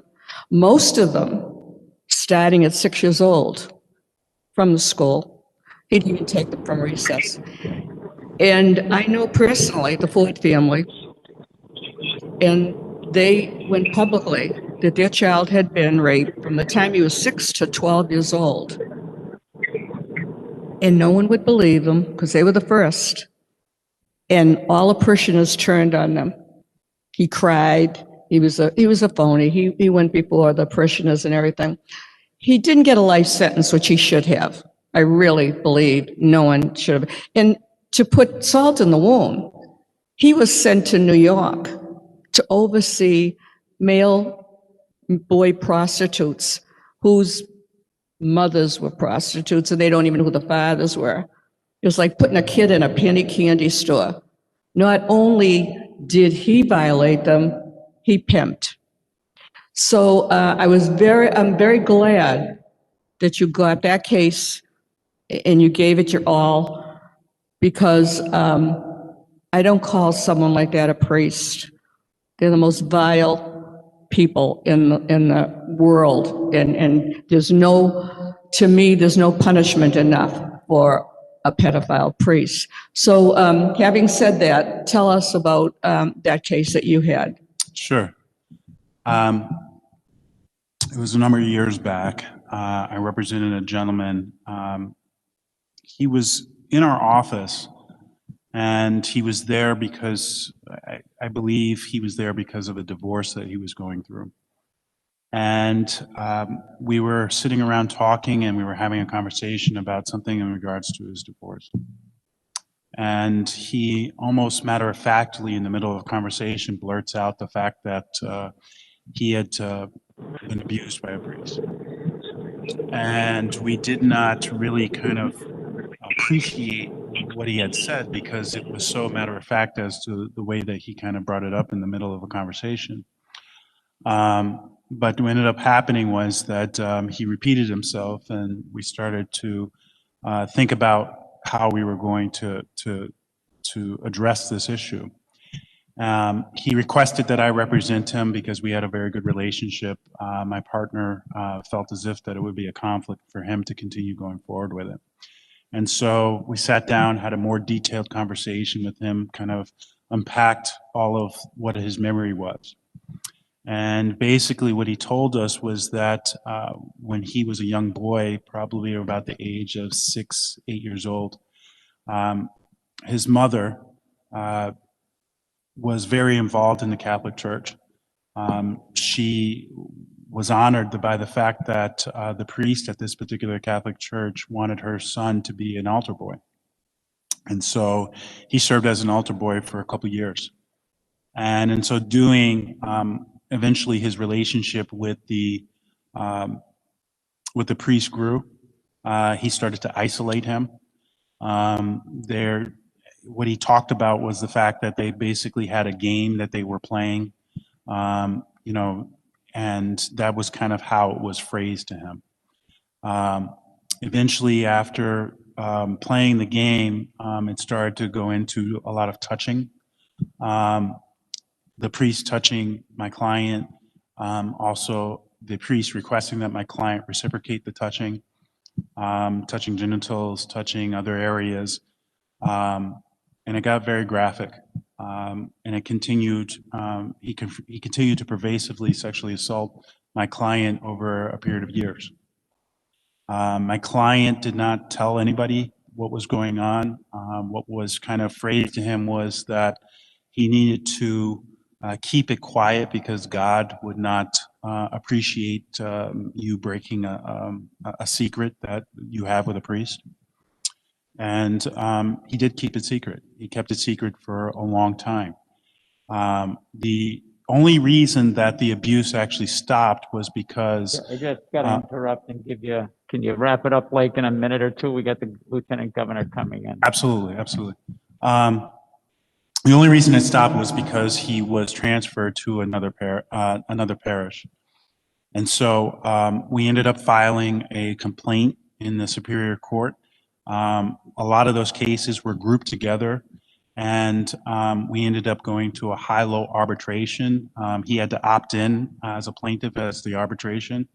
most of them starting at 6 years old from the school. He didn't even take them from recess. And I know personally the Ford family, and they went publicly that their child had been raped from the time he was 6 to 12 years old. And no one would believe them because they were the first. And all the parishioners turned on them. He cried. He was a phony. He went before the parishioners and everything. He didn't get a life sentence, which he should have. I really believe no one should have. And to put salt in the wound, he was sent to New York to oversee male boy prostitutes whose mothers were prostitutes, and they don't even know who the fathers were. It was like putting a kid in a penny candy store. Not only did he violate them, he pimped. So I'm very glad that you got that case and you gave it your all, because I don't call someone like that a priest. They're the most vile people in the world, and to me, there's no punishment enough for a pedophile priest. So having said that, tell us about that case that you had. Sure. It was a number of years back. I represented a gentleman. He was in our office, and he was there because, I believe he was there because of a divorce that he was going through. And we were sitting around talking, and we were having a conversation about something in regards to his divorce. And he almost matter-of-factly, in the middle of a conversation, blurts out the fact that he had been abused by a priest. And we did not really kind of appreciate what he had said, because it was so matter-of-fact as to the way that he kind of brought it up in the middle of a conversation. But what ended up happening was that he repeated himself, and we started to think about how we were going to address this issue. He requested that I represent him because we had a very good relationship. My partner felt as if that it would be a conflict for him to continue going forward with it. And so we sat down, had a more detailed conversation with him, kind of unpacked all of what his memory was. And basically what he told us was that when he was a young boy, probably about the age of 6, 8 years old, his mother was very involved in the Catholic Church. She was honored by the fact that the priest at this particular Catholic church wanted her son to be an altar boy. And so he served as an altar boy for a couple years. And in so doing, eventually his relationship with the priest grew. He started to isolate him. What he talked about was the fact that they basically had a game that they were playing, you know, and that was kind of how it was phrased to him. Eventually, after playing the game, it started to go into a lot of touching. The priest touching my client, also the priest requesting that my client reciprocate the touching, touching genitals, touching other areas, and it got very graphic. And it continued. He continued to pervasively sexually assault my client over a period of years. My client did not tell anybody what was going on. What was kind of phrased to him was that he needed to keep it quiet because God would not appreciate you breaking a secret that you have with a priest. And he did keep it secret. He kept it secret for a long time. The only reason that the abuse actually stopped was because... I just got to interrupt and give you, can you wrap it up like in a minute or two? We got the Lieutenant Governor coming in. Absolutely, absolutely. The only reason it stopped was because he was transferred to another parish. And so we ended up filing a complaint in the Superior Court. A lot of those cases were grouped together, and we ended up going to a high-low arbitration. He had to opt in as a plaintiff as the arbitration.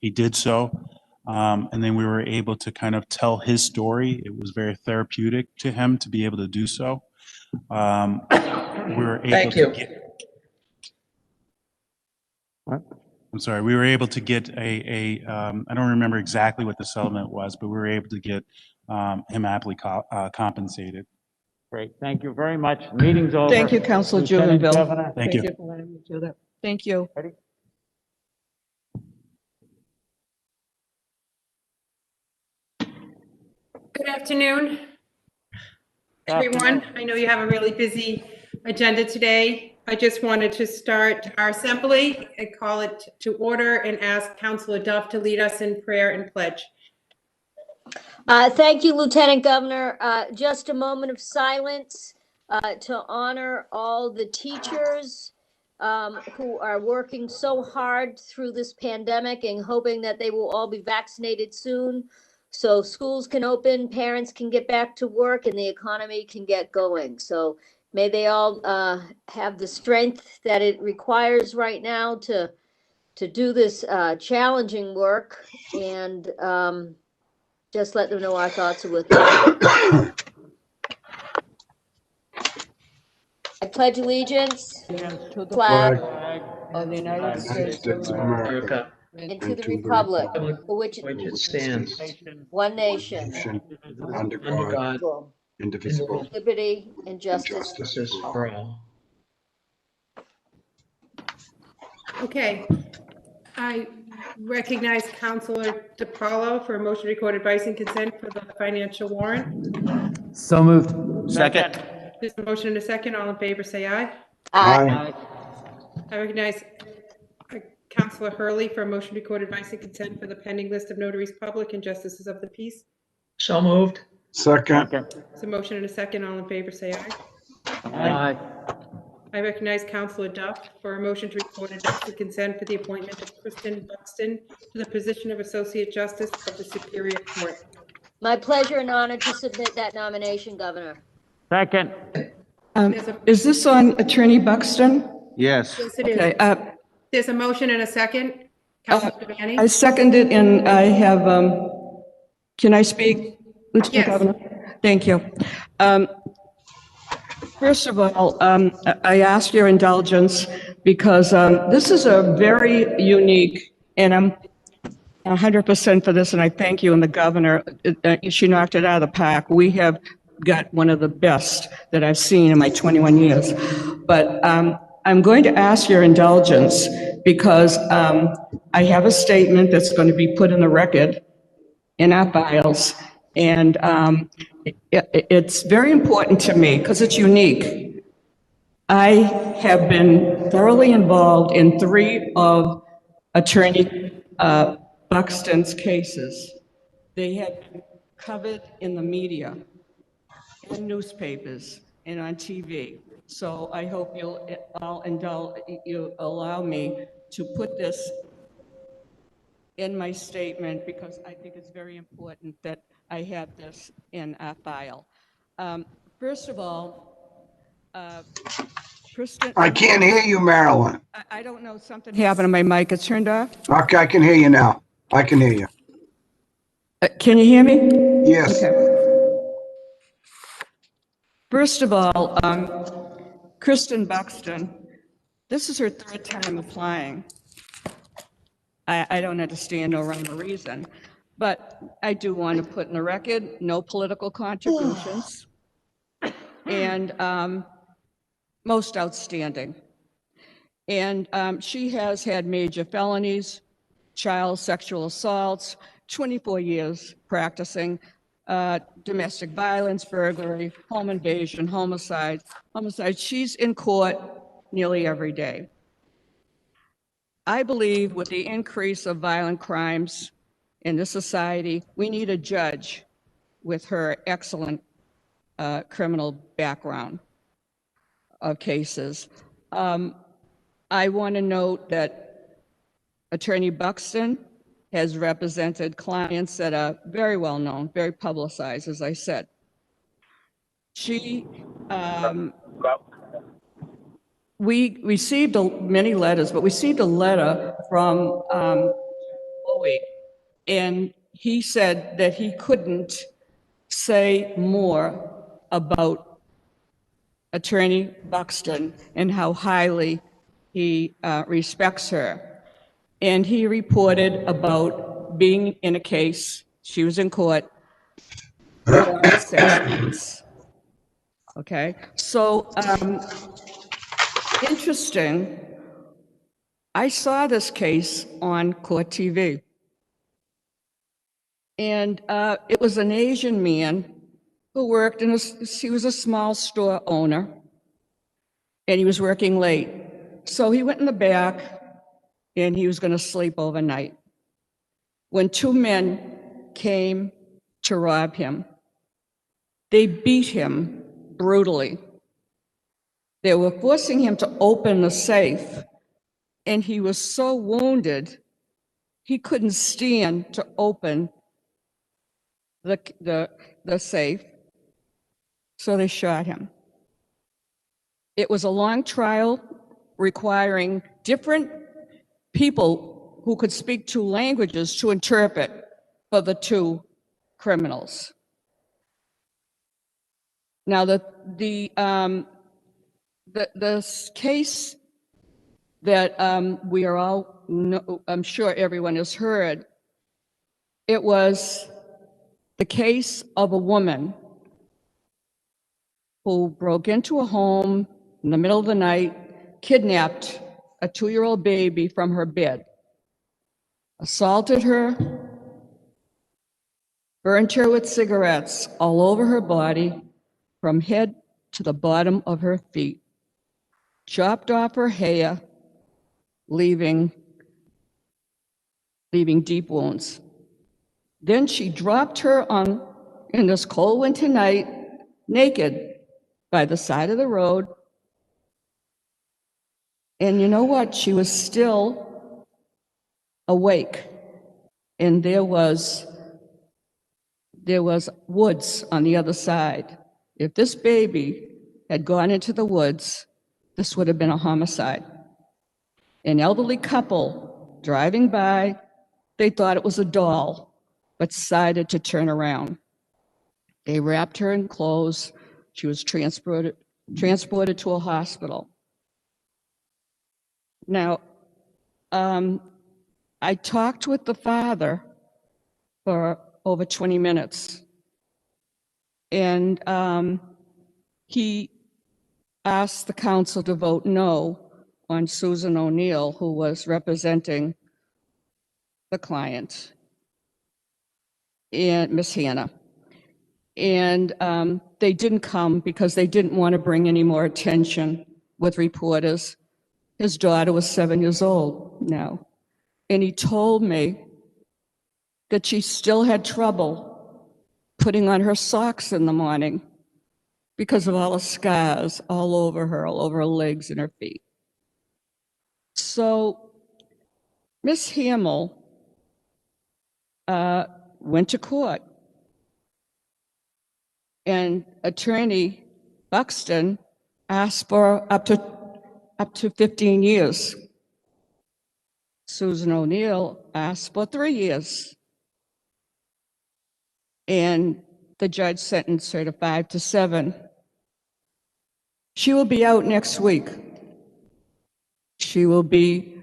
He did so, and then we were able to kind of tell his story. It was very therapeutic to him to be able to do so. We were able Thank to you. I'm sorry, we were able to get I don't remember exactly what the settlement was, but we were able to get him aptly compensated. Great, thank you very much. Meeting's over. Thank you, Council Lieutenant Juvenile. Governor. Thank you. for letting me do that. Thank you. Ready? Good afternoon, everyone. I know you have a really busy agenda today. I just wanted to start our assembly and call it to order and ask Councilor Duff to lead us in prayer and pledge. Thank you, Lieutenant Governor. Just a moment of silence to honor all the teachers who are working so hard through this pandemic and hoping that they will all be vaccinated soon so schools can open, parents can get back to work, and the economy can get going. So may they all have the strength that it requires right now to do this challenging work, and just let them know our thoughts are with them. I pledge allegiance To the flag of the United States States of America, and to the republic for which which it stands, one nation, under God, indivisible, liberty and and justice. justice for all. Okay. I recognize Councilor DiPaolo for a motion to record advice and consent for the financial warrant. So moved. Second. There's a motion and a second. All in favor, say aye. Aye. I recognize Councilor Hurley for a motion to record advice and consent for the pending list of notaries public and justices of the peace. So moved. Second. There's a motion and a second. All in favor, say aye. Aye. I recognize Councilor Duff for a motion to record advice and consent for the appointment of Kristen Buxton to the position of Associate Justice of the Superior Court. My pleasure and honor to submit that nomination, Governor. Second. Is this on Attorney Buxton? Yes. Yes, it is. Okay, There's a motion and a second. Councilor Devaney? I second it, and I have, can I speak? Lieutenant Yes. Governor? Thank you. First of all, I ask your indulgence because this is a very unique, and I'm 100% for this, and I thank you and the governor. She knocked it out of the park. We have got one of the best that I've seen in my 21 years. But I'm going to ask your indulgence because I have a statement that's going to be put in the record in our files. And it's very important to me because it's unique. I have been thoroughly involved in 3 of Attorney Buxton's cases. They have been covered in the media, in newspapers, and on TV. So I hope you'll all you allow me to put this in my statement because I think it's very important that I have this in our file. First of all, Kristen. I can't hear you, Marilyn. I don't know, something happened to my mic. It's turned off. Okay, I can hear you now. I can hear you. Can you hear me? Yes. Okay. First of all, Kristen Buxton, this is her 3rd time applying. I don't understand no rhyme or reason, but I do want to put in the record, no political contributions, and most outstanding. And she has had major felonies, child sexual assaults, 24 years practicing, domestic violence, burglary, home invasion, homicide. She's in court nearly every day. I believe with the increase of violent crimes in this society, we need a judge with her excellent criminal background of cases. I want to note that Attorney Buxton has represented clients that are very well known, very publicized, as I said. We received many letters, but we received a letter from Louis, and he said that he couldn't say more about Attorney Buxton and how highly he respects her. And he reported about being in a case, she was in court for 6 months. Okay, so interesting, I saw this case on Court TV. And it was an Asian man who worked he was a small store owner, and he was working late. So he went in the back, and he was going to sleep overnight when 2 men came to rob him. They beat him brutally. They were forcing him to open the safe, and he was so wounded, he couldn't stand to open the safe, so they shot him. It was a long trial requiring different people who could speak 2 languages to interpret for the 2 criminals. Now, the case that we are all, I'm sure everyone has heard, it was the case of a woman who broke into a home in the middle of the night, kidnapped a 2-year-old baby from her bed, assaulted her, burned her with cigarettes all over her body, from head to the bottom of her feet, chopped off her hair, leaving deep wounds. Then she dropped her in this cold winter night, naked, by the side of the road. And you know what? She was still awake. And there was woods on the other side. If this baby had gone into the woods, this would have been a homicide. An elderly couple driving by, they thought it was a doll, but decided to turn around. They wrapped her in clothes. She was transported to a hospital. Now, I talked with the father for over 20 minutes, and he asked the council to vote no on Susan O'Neill, who was representing the client, and Miss Hannah. And they didn't come because they didn't want to bring any more attention with reporters. His daughter was 7 years old now. And he told me that she still had trouble putting on her socks in the morning because of all the scars all over her legs and her feet. So Miss Hamill went to court, and Attorney Buxton asked for up to 15 years. Susan O'Neill asked for 3 years. And the judge sentenced her to 5 to 7. She will be out next week. She will be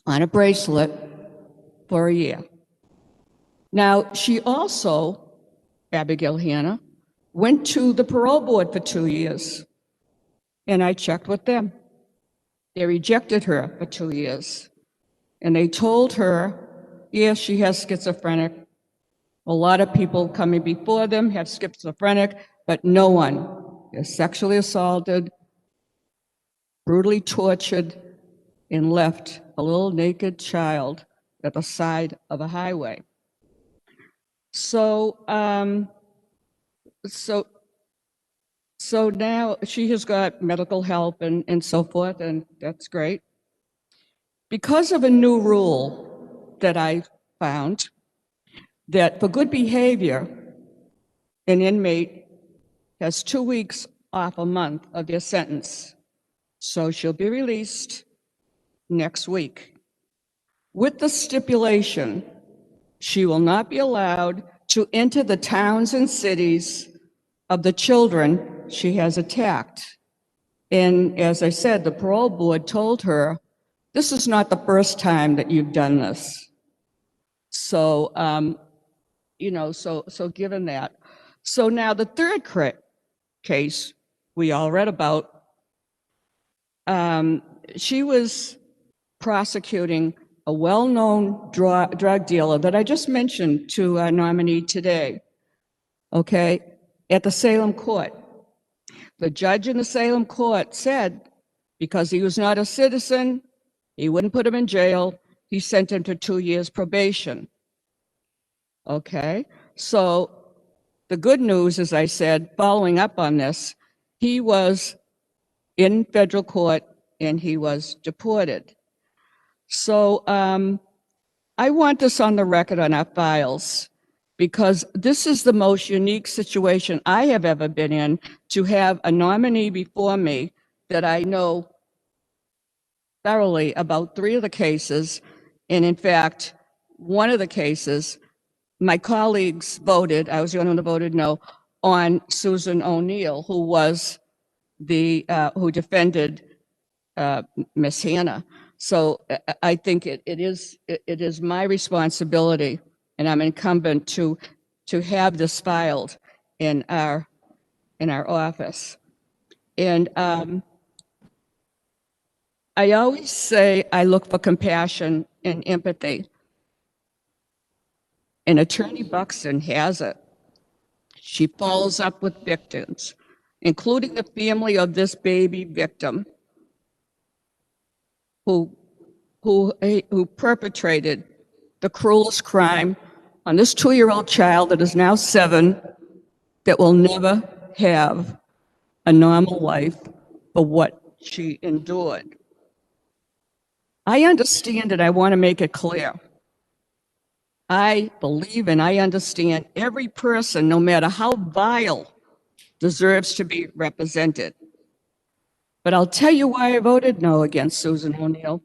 on a bracelet for a year. Now, she also, Abigail Hannah, went to the parole board for 2 years, and I checked with them. They rejected her for 2 years, and they told her, yes, she has schizophrenic. A lot of people coming before them have schizophrenic, but no one is sexually assaulted, brutally tortured, and left a little naked child at the side of a highway. So now she has got medical help and so forth, and that's great. Because of a new rule that I found, that for good behavior, an inmate has 2 weeks off a month of their sentence. So she'll be released next week. With the stipulation, she will not be allowed to enter the towns and cities of the children she has attacked. And as I said, the parole board told her, this is not the first time that you've done this. So, so given that. So now the third case we all read about, she was prosecuting a well-known drug dealer that I just mentioned to a nominee today, okay, at the Salem court. The judge in the Salem court said, because he was not a citizen, he wouldn't put him in jail, he sent him to 2 years probation. Okay, so the good news, as I said, following up on this, he was in federal court and he was deported. So I want this on the record on our files, because this is the most unique situation I have ever been in, to have a nominee before me that I know thoroughly about 3 of the cases. And in fact, one of the cases, my colleagues voted, I was the only one who voted no, on Susan O'Neill, who was who defended Miss Hannah. So I think it is my responsibility, and I'm incumbent to have this filed in our office. And I always say I look for compassion and empathy. And Attorney Buxton has it. She follows up with victims, including the family of this baby victim who perpetrated the cruelest crime on this 2-year-old child that is now 7, that will never have a normal life for what she endured. I understand and I want to make it clear. I believe and I understand every person, no matter how vile, deserves to be represented. But I'll tell you why I voted no against Susan O'Neill.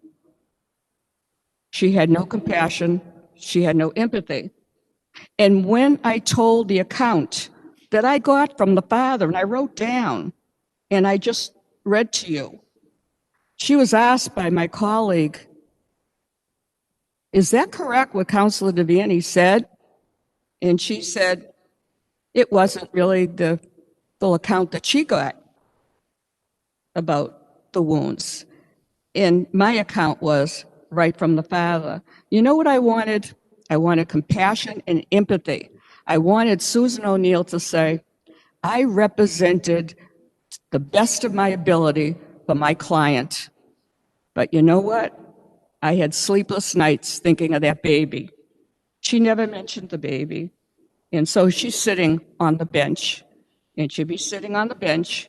She had no compassion. She had no empathy. And when I told the account that I got from the father, and I wrote down, and I just read to you, she was asked by my colleague, is that correct what Counselor Devaney said? And she said it wasn't really the full account that she got about the wounds. And my account was right from the father. You know what I wanted? I wanted compassion and empathy. I wanted Susan O'Neill to say, I represented the best of my ability for my client. But you know what? I had sleepless nights thinking of that baby. She never mentioned the baby. And so she's sitting on the bench, and she'll be sitting on the bench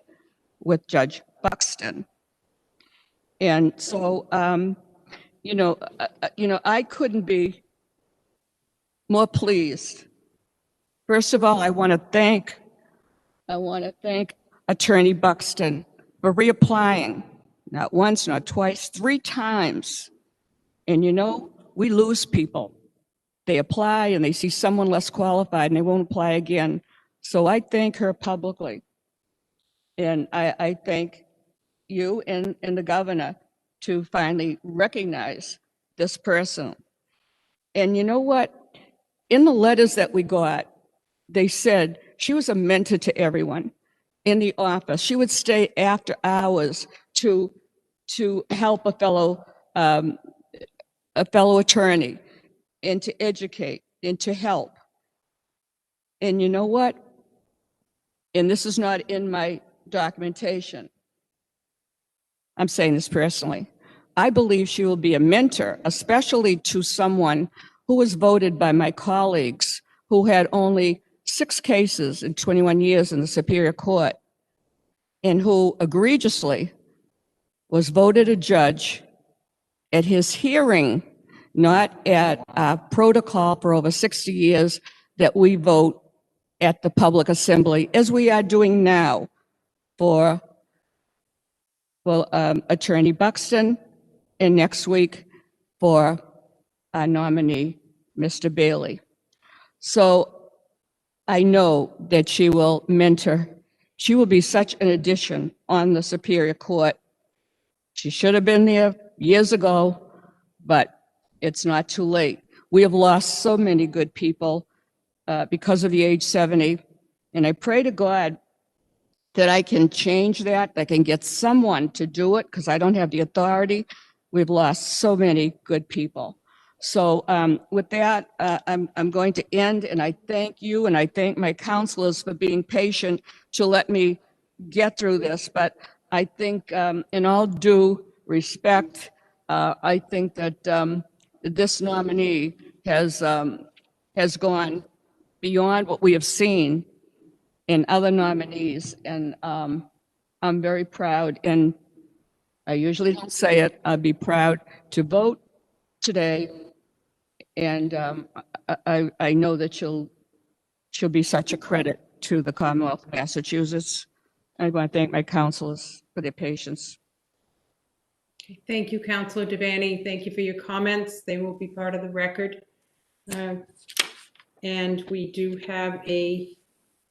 with Judge Buxton. And so, I couldn't be more pleased. First of all, I want to thank Attorney Buxton for reapplying, not once, not twice, 3 times. And we lose people. They apply and they see someone less qualified and they won't apply again. So I thank her publicly. And I thank you and the governor to finally recognize this person. And you know what? In the letters that we got, they said she was a mentor to everyone in the office. She would stay after hours to help a fellow attorney and to educate and to help. And you know what? And this is not in my documentation. I'm saying this personally. I believe she will be a mentor, especially to someone who was voted by my colleagues who had only 6 cases in 21 years in the Superior Court and who egregiously was voted a judge at his hearing, not at a protocol for over 60 years that we vote at the public assembly, as we are doing now for Attorney Buxton, and next week for our nominee, Mr. Bailey. So I know that she will mentor. She will be such an addition on the Superior Court. She should have been there years ago, but it's not too late. We have lost so many good people because of the age 70, and I pray to God that I can change that I can get someone to do it, because I don't have the authority. We've lost so many good people. So with that, I'm going to end, and I thank you, and I thank my counselors for being patient to let me get through this. But I think, in all due respect, I think that this nominee has gone beyond what we have seen in other nominees, and I'm very proud, and I usually don't say it, I'd be proud to vote today, and I know that she'll be such a credit to the Commonwealth of Massachusetts. I want to thank my counselors for their patience. Thank you, Councilor Devaney. Thank you for your comments. They will be part of the record. And we do have a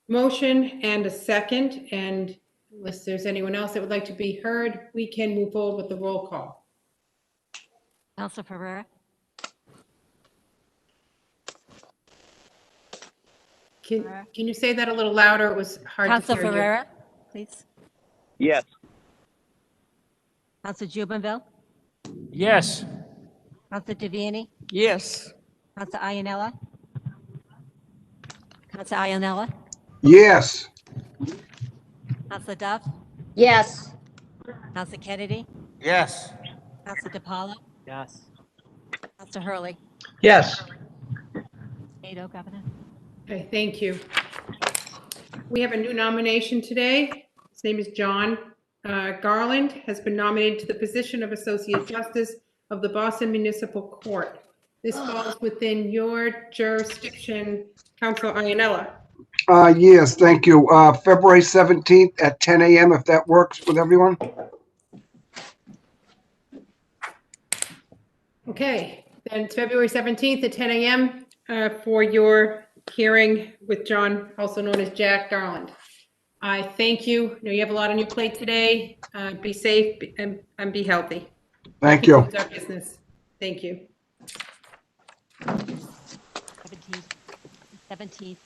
motion and a second, and unless there's anyone else that would like to be heard, we can move forward with the roll call. Councilor Ferreira? Can you say that a little louder? It was hard to Councilor hear you. Ferreira, please. Yes. Councilor Jubenville? Yes. Councilor Devaney? Yes. Councilor Iannella? Councilor Iannella? Yes. Councilor Duff? Yes. Councilor Kennedy? Yes. Councilor DiPaolo? Yes. Councilor Hurley? Yes. 8-0, Governor. Okay, thank you. We have a new nomination today. His name is John Garland, has been nominated to the position of Associate Justice of the Boston Municipal Court. This falls within your jurisdiction, Councilor Iannella. Yes, thank you. February 17th at 10 a.m., if that works with everyone. Okay, then it's February 17th at 10 a.m. For your hearing with John, also known as Jack Darland. I thank you. I know you have a lot on your plate today. Be safe and be healthy. Thank you. Concludes our business. Thank you. 17th.